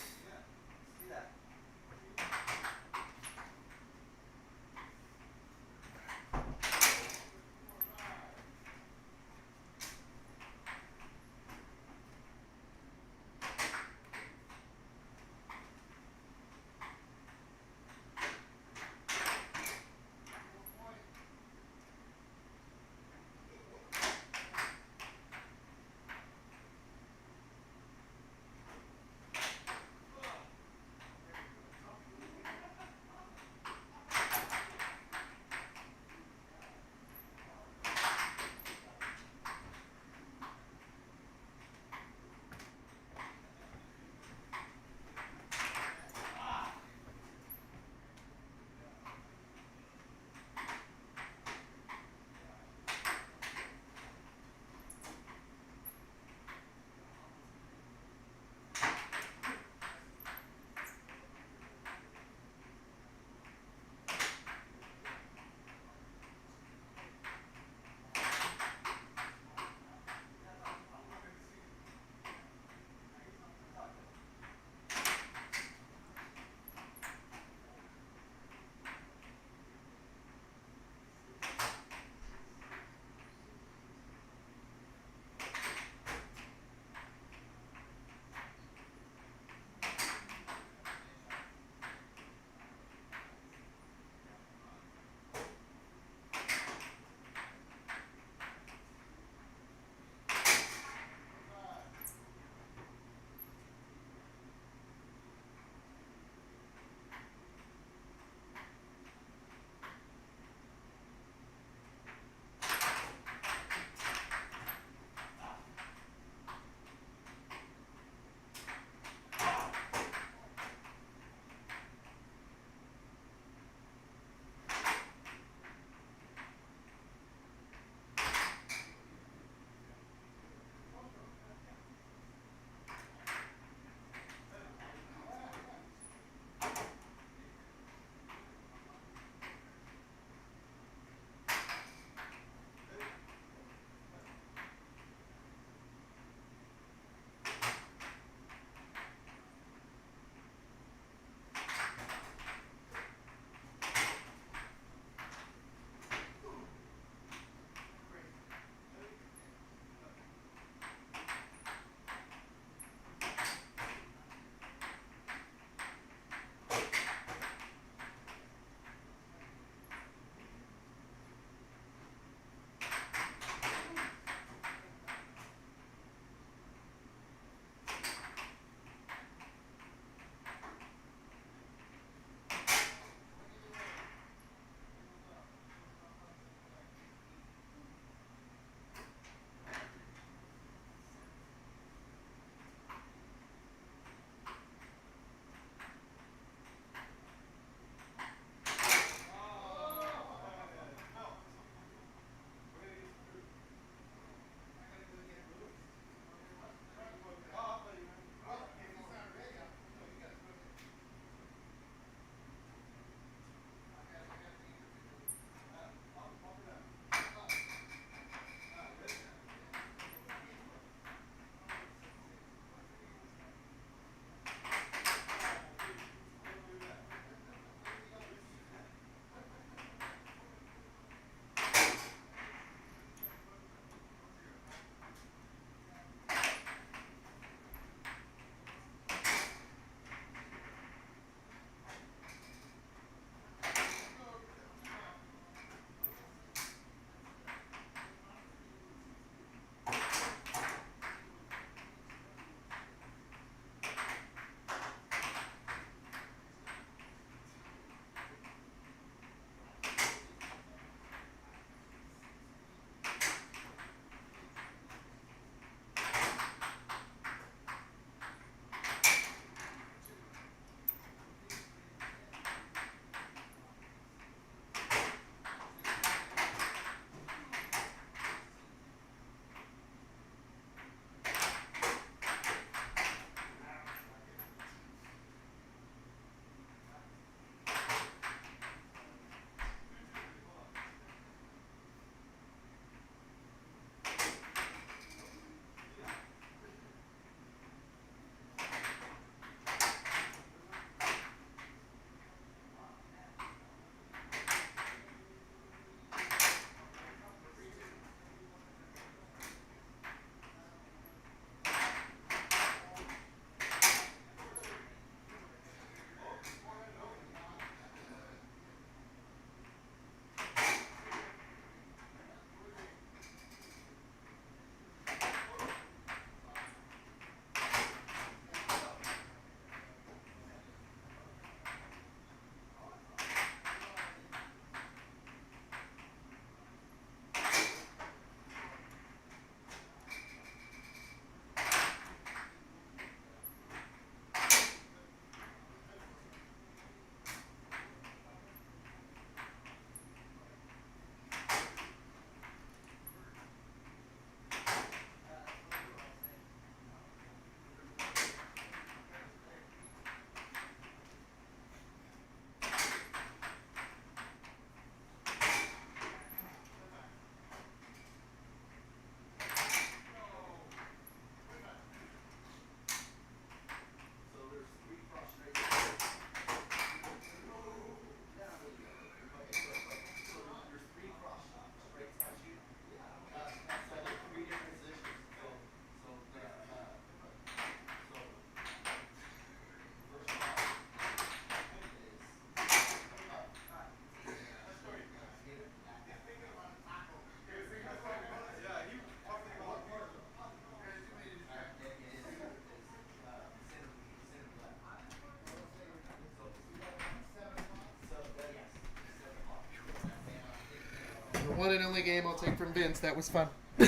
my game. I'll take from Vince. That was fun. I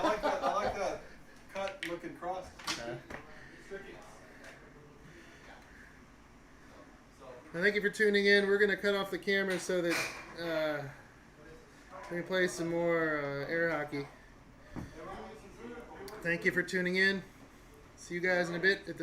like that. I like that cut looking cross. Well, thank you for tuning in. We're going to cut off the camera so that we can play some more air hockey. Thank you for tuning in. See you guys in a bit at the